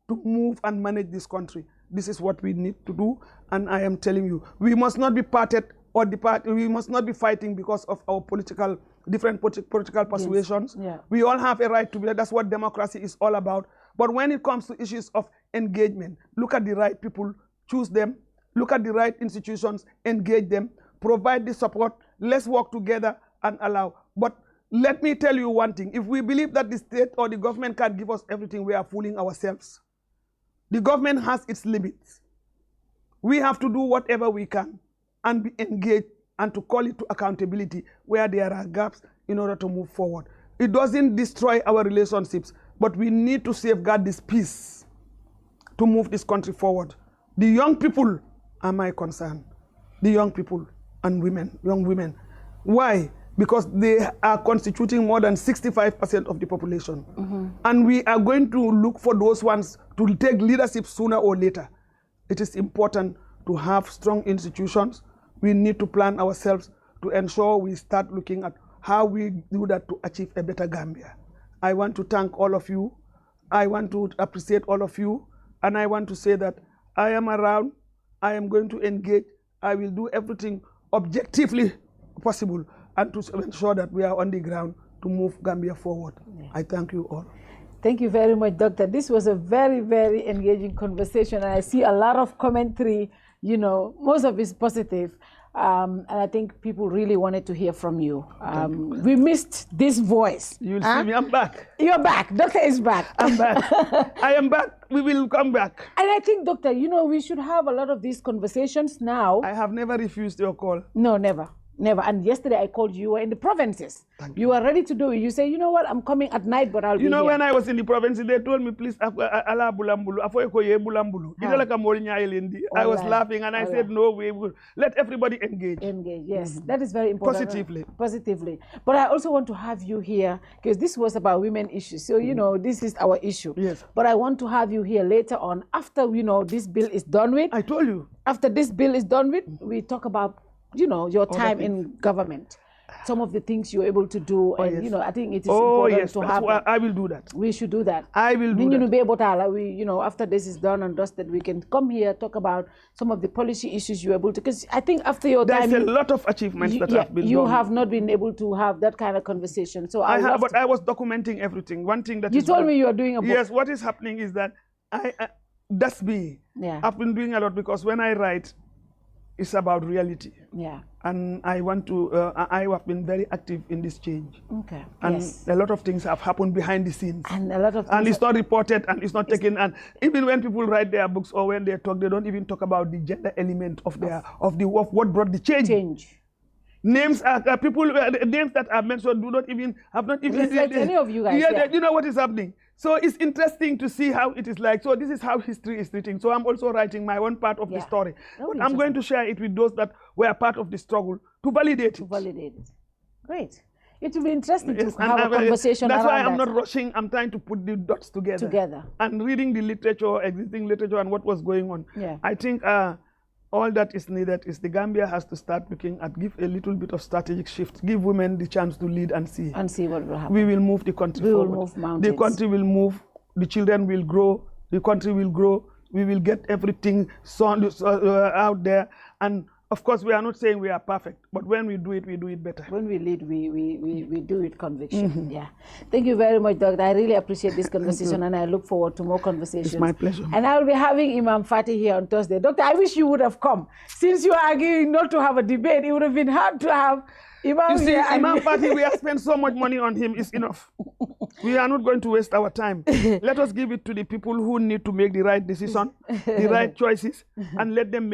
to move and manage this country. This is what we need to do, and I am telling you, we must not be parted or we must not be fighting because of our different political persuasions. Yes. Yeah. We all have a right to be. That's what democracy is all about. But when it comes to issues of engagement, look at the right people, choose them, look at the right institutions, engage them, provide the support. Let's work together and allow. But let me tell you one thing. If we believe that the state or the government can give us everything, we are fooling ourselves. The government has its limits. We have to do whatever we can and be engaged and to call it to accountability where there are gaps in order to move forward. It doesn't destroy our relationships, but we need to safeguard this peace to move this country forward. The young people are my concern. The young people and women, young women. Why? Because they are constituting more than 65% of the population. And we are going to look for those ones to take leadership sooner or later. It is important to have strong institutions. We need to plan ourselves to ensure we start looking at how we do that to achieve a better Gambia. I want to thank all of you. I want to appreciate all of you. And I want to say that I am around. I am going to engage. I will do everything objectively possible and to ensure that we are on the ground to move Gambia forward. Yeah. I thank you all. Thank you very much, Doctor. This was a very, very engaging conversation. And I see a lot of commentary, you know, most of it is positive. And I think people really wanted to hear from you. We missed this voice. You'll see me, I'm back. You're back. Doctor is back. I'm back. I am back. We will come back. And I think, Doctor, you know, we should have a lot of these conversations now. I have never refused your call. No, never. Never. And yesterday I called you. You were in the provinces. You were ready to do it. You say, you know what, I'm coming at night, but I'll be here. You know, when I was in the provinces, they told me, please, ala bulambulu, afoye bulambulu. I was laughing and I said, no, we will let everybody engage. Engage, yes. That is very important. Positively. Positively. But I also want to have you here, because this was about women issues. So, you know, this is our issue. Yes. But I want to have you here later on, after, you know, this bill is done with. I told you. After this bill is done with, we talk about, you know, your time in government, some of the things you're able to do, and you know, I think it is important to have. I will do that. We should do that. I will do that. Be able to, we, you know, after this is done and dusted, we can come here talk about some of the policy issues you're able to. Because I think after your time, there's a lot of achievements that have been done. You have not been able to have that kind of conversation. So but I was documenting everything. One thing that you told me you are doing a book. Yes, what is happening is that that's me. Yeah. I've been doing a lot because when I write, it's about reality. Yeah. And I want to, I have been very active in this change. Okay. And a lot of things have happened behind the scenes. And a lot of things. And it's not reported and it's not taken. And even when people write their books or when they talk, they don't even talk about the gender element of what brought the change. Names are people, names that are mentioned have not even reflect any of you guys. Yeah, you know what is happening. So it's interesting to see how it is like. So this is how history is written. So I'm also writing my own part of the story. But I'm going to share it with those that were part of the struggle to validate it. Great. It will be interesting to have a conversation. That's why I'm not rushing. I'm trying to put the dots together. And reading the literature, existing literature, and what was going on. Yeah. I think all that is needed is the Gambia has to start looking at, give a little bit of strategic shift, give women the chance to lead and see. And see what will happen. We will move the country forward. We will move mountains. The country will move, the children will grow, the country will grow, we will get everything out there. And of course, we are not saying we are perfect, but when we do it better. When we lead, we do it conviction. Yeah. Thank you very much, Doctor. I really appreciate this conversation and I look forward to more conversations. It's my pleasure. And I will be having Imam Fatty here on Thursday. Doctor, I wish you would have come. Since you are arguing not to have a debate, it would have been hard to have Imam here. You see, Imam Fatty, we have spent so much money on him, it's enough. We are not going to waste our time. Let us give it to the people who need to make the right decision, the right choices, and let them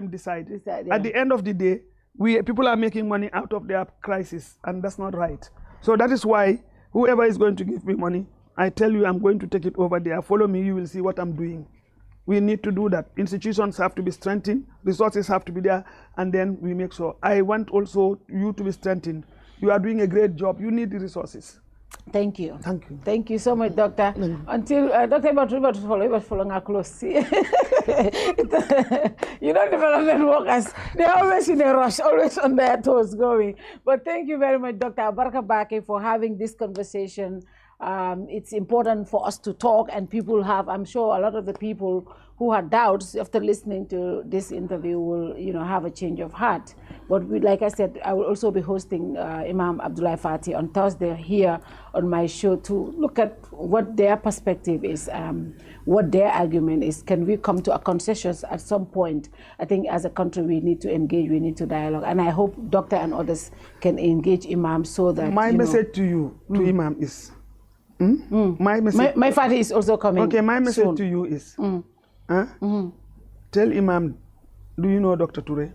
decide. At the end of the day, People are making money out of their crisis, and that's not right. So that is why whoever is going to give me money, I tell you I'm going to take it over there. Follow me, you will see what I'm doing. We need to do that. Institutions have to be strengthened, resources have to be there, and then we make sure. I want also you to be strengthened. You are doing a great job. You need the resources. Thank you. Thank you. Thank you so much, Doctor. Until Dr. Ibert following close. You know, development workers, they're always in a rush, always on their toes going. But thank you very much, Dr. Abarka Bake, for having this conversation. It's important for us to talk, and people have, I'm sure a lot of the people who had doubts after listening to this interview will, have a change of heart. But like I said, I will also be hosting Imam Abdullah Fati on Thursday here on my show to look at what their perspective is, what their argument is. Can we come to a consensus at some point? I think as a country we need to engage, we need to dialogue, and I hope Doctor and others can engage Imam so that my message to you, to Imam is. My message. My father is also coming. Okay, my message soon. to you is, tell Imam, do you know Dr. Touray?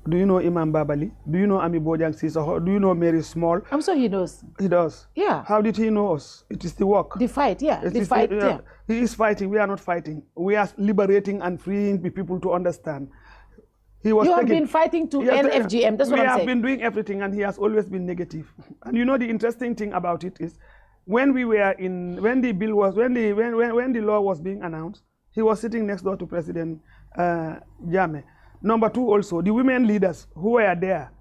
Do you know Imam Babali? Do you know Ami Bojang Sisa? Do you know Mary Small? I'm sure he knows. He does. Yeah. How did he know us? It is the work. The fight, yeah. The fight, yeah. He is fighting. We are not fighting. We are liberating and freeing the people to understand. You have been fighting to end FGM. That's what I'm saying. We have been doing everything, and he has always been negative. And you know the interesting thing about it is, when the law was being announced, he was sitting next door to President Jammeh. Number two, also, the women leaders who were there,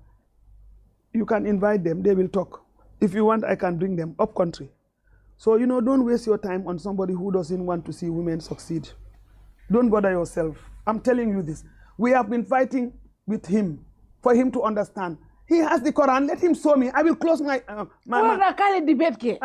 you can invite them, they will talk. If you want, I can bring them up country. So, don't waste your time on somebody who doesn't want to see women succeed. Don't bother yourself. I'm telling you this. We have been fighting with him for him to understand. He has the Quran. Let him show me. I will close my Quran debate ke.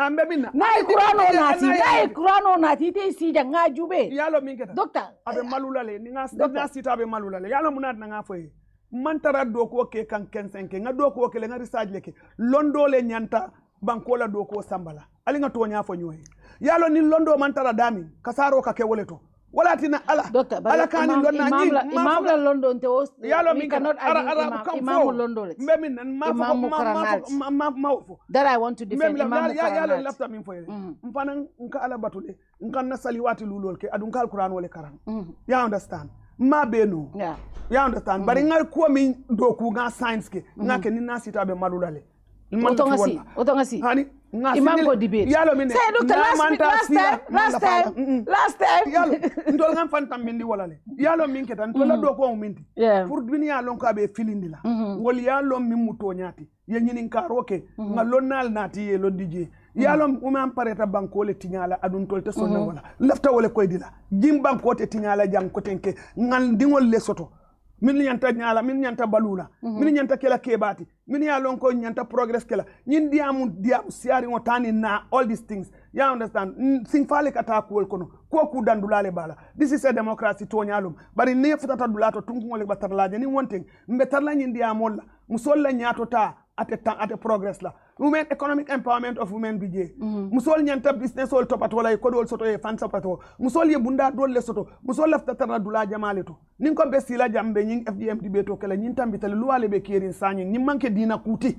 Yalo mingeta. Doctor. Abe malulale. Ninga sita abe malulale. Yalo munad nanga foye. Mantara doko ke kan kensenke. Nga doko ke le nga research leke. Londo le nyanta bankola doko sambala. Ali nga tuwa nyafo nyue. Yalo ni londo mantara dami. Kasaro kake woleto. Wala tina ala. Doctor, but Imam la London te host. We cannot argue Imam London. That I want to defend Imam Yalo lafta min foye. Mpana nka ala batule. Nka nasali wati lulol ke adunka al-Quran wale karan. You understand? Ma beno. Yeah. You understand? But ngal kuwa min doku nga science ke. Nga ke nina sita be malulale. Otongasi. Hani? Imam go debate. Yalo mine. Say Doctor, last time. Yalo ndol ngam fantam mindi walale. Yalo minketa ntola do ko minti. Pour dunia lon ka be filindi la. Wol yalo min muto nyati. Ye nyini karoke ngalonal nati ye lo DJ. Yalo umam pareta banko le tinyala adun tolte sonna wala. Lafta wala koy dila. Jim banko te tinyala jang ko tenke ngal dingol le soto. Min nyanta nyala, min nyanta balula, min nyanta kela kebati, min ya lonko nyanta progress kela. Nyin diamu siari ngotani na all these things. You understand? Sing fale kata kuol kono. Kwa kudandulale bala. This is a democracy to nyalum. But in nefutata dulato tungole batarlaje ni one thing. Mbetarla nyin diamola. Musolla nyato ta at a progress la. Women economic empowerment of women BJ. Musol nyanta business all top at wala kodo soto e fan sapato. Musol ye bunda dole soto. Musol lafta tara dula jamale to. Ninko besila jambe nying FDM debate kala nyin tambitale luwale be kirin sanyi nyim manke dina kuti.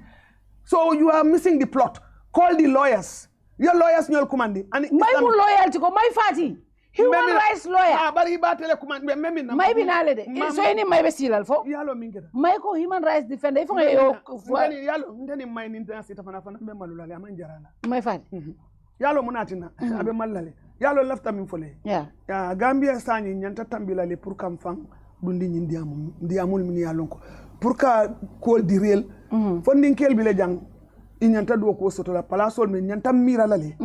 So you are missing the plot. Call the lawyers. Your lawyers nyol kumandi. My loyalty ko my party. Human rights lawyer. Bari ba tele command memi na. May binale de. So any may besilal fo. Yalo mingeta. May ko human rights defender ifo yo. Ndeni may ninta sita fana be malulale amanjarala. My fat. Yalo munatina abe malale. Yalo lafta min fole. Yeah. Gambia sani nyanta tambila le pour kam fang dundi ndiamul min yalonko. Pour ka call di real. Funding kel bile jang inyanta do ko soto la palasol min nyanta mira lale.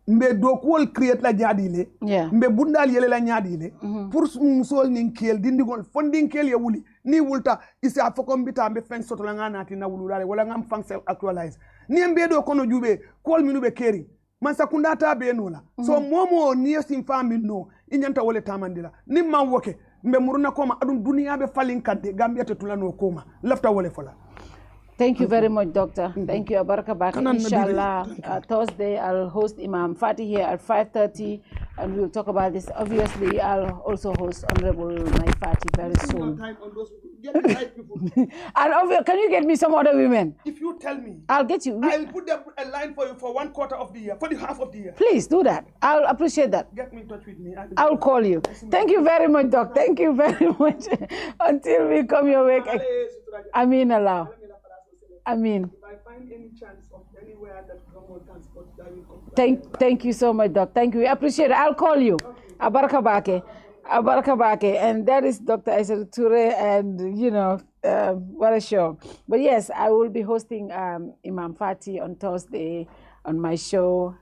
Mbe do ko create la jaadile mbe bundal yele la nyaadile pour musol nin kel dindigol funding kel ya wuli ni wulta isi afokom bita mbe fen soto la nganati na wululale wala ngam fang self actualize ni mbe do kono jube kol minube keri man sakunda ta be nola so momo ni sim fami no inyanta wole tamandila ni man woke mbe muruna koma adun duniya be falin kadde Gambia te tulano koma lafta wole fola. Thank you very much, Doctor. Thank you, Abaraka Baki. Inshallah, Thursday I'll host Imam Fati here at 5:30, and we'll talk about this. Obviously, I'll also host Honorable Mai Fati very soon. get the right people. And can you get me some other women? If you tell me, I'll get you. I'll put a line for you for 1/4 of the year, for the half of the year. Please do that. I'll appreciate that. Get me in touch with me. I'll call you. Thank you very much, Doc. Thank you very much. Until we come your way. Amin Allah. Amin. If I find any chance of anywhere that Gamco transport, I will come. Thank you so much, Doc. Thank you. We appreciate it. I'll call you. Abaraka Bake. Abaraka Bake. And that is Dr. Isatou Touray, and you know, what a show. But yes, I will be hosting Imam Fati on Thursday on my show.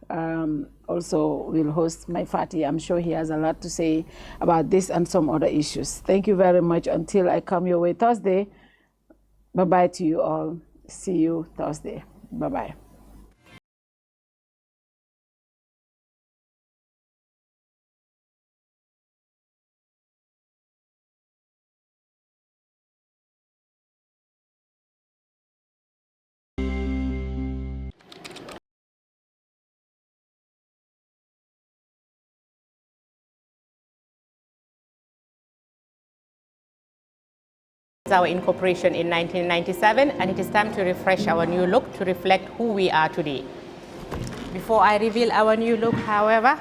Also, we'll host my Fati. I'm sure he has a lot to say about this and some other issues. Thank you very much. Until I come your way Thursday, bye-bye to you all. See you Thursday. Bye-bye. Our incorporation in 1997, and it is time to refresh our new look to reflect who we are today. Before I reveal our new look, however,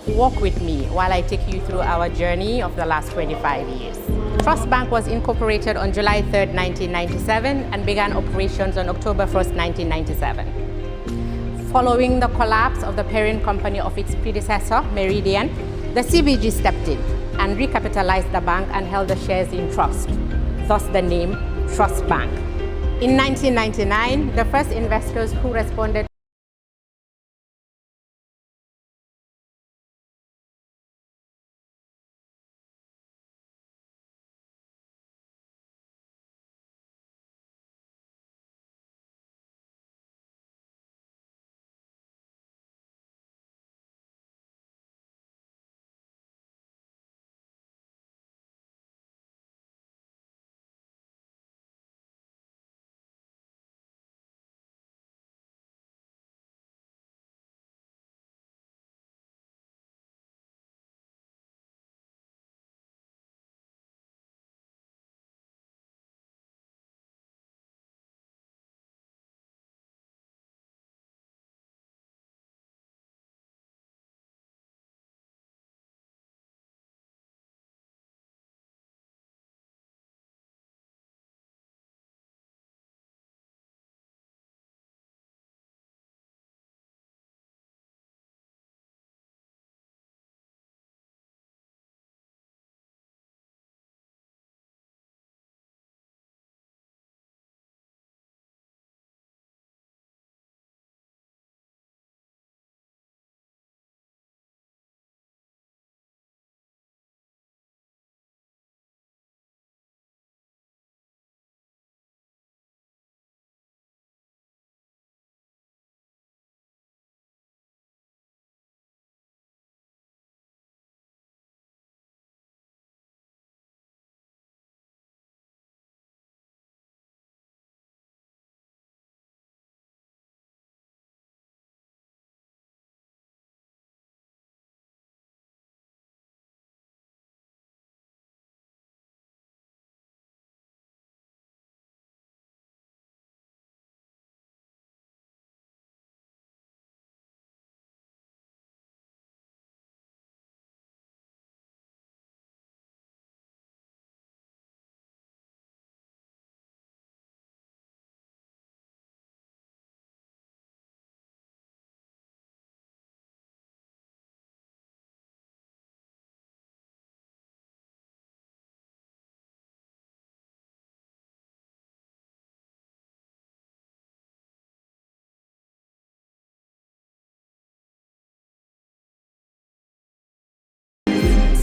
walk with me while I take you through our journey of the last 25 years. Trust Bank was incorporated on July 3rd, 1997 and began operations on October 1st, 1997. Following the collapse of the parent company of its predecessor, Meridian, the CBG stepped in and recapitalized the bank and held the shares in trust. Thus the name Trust Bank. In 1999, the first investors who responded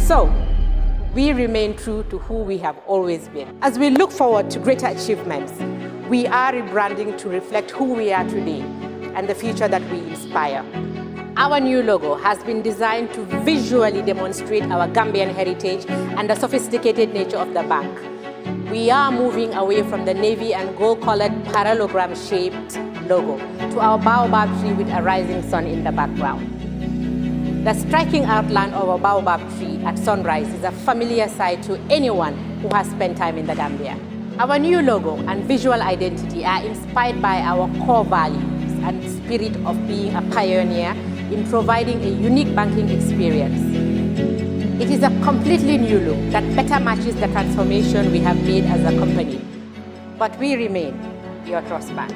So, we remain true to who we have always been. As we look forward to greater achievements, we are rebranding to reflect who we are today and the future that we inspire. Our new logo has been designed to visually demonstrate our Gambian heritage and the sophisticated nature of the bank. We are moving away from the navy and gold-colored parallelogram-shaped logo to our baobab tree with a rising sun in the background. The striking outline of a baobab tree at sunrise is a familiar sight to anyone who has spent time in the Gambia. Our new logo and visual identity are inspired by our core values and spirit of being a pioneer in providing a unique banking experience. It is a completely new look that better matches the transformation we have made as a company. But we remain your trust bank.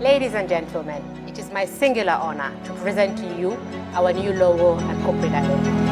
Ladies and gentlemen, it is my singular honor to present to you our new logo and corporate identity.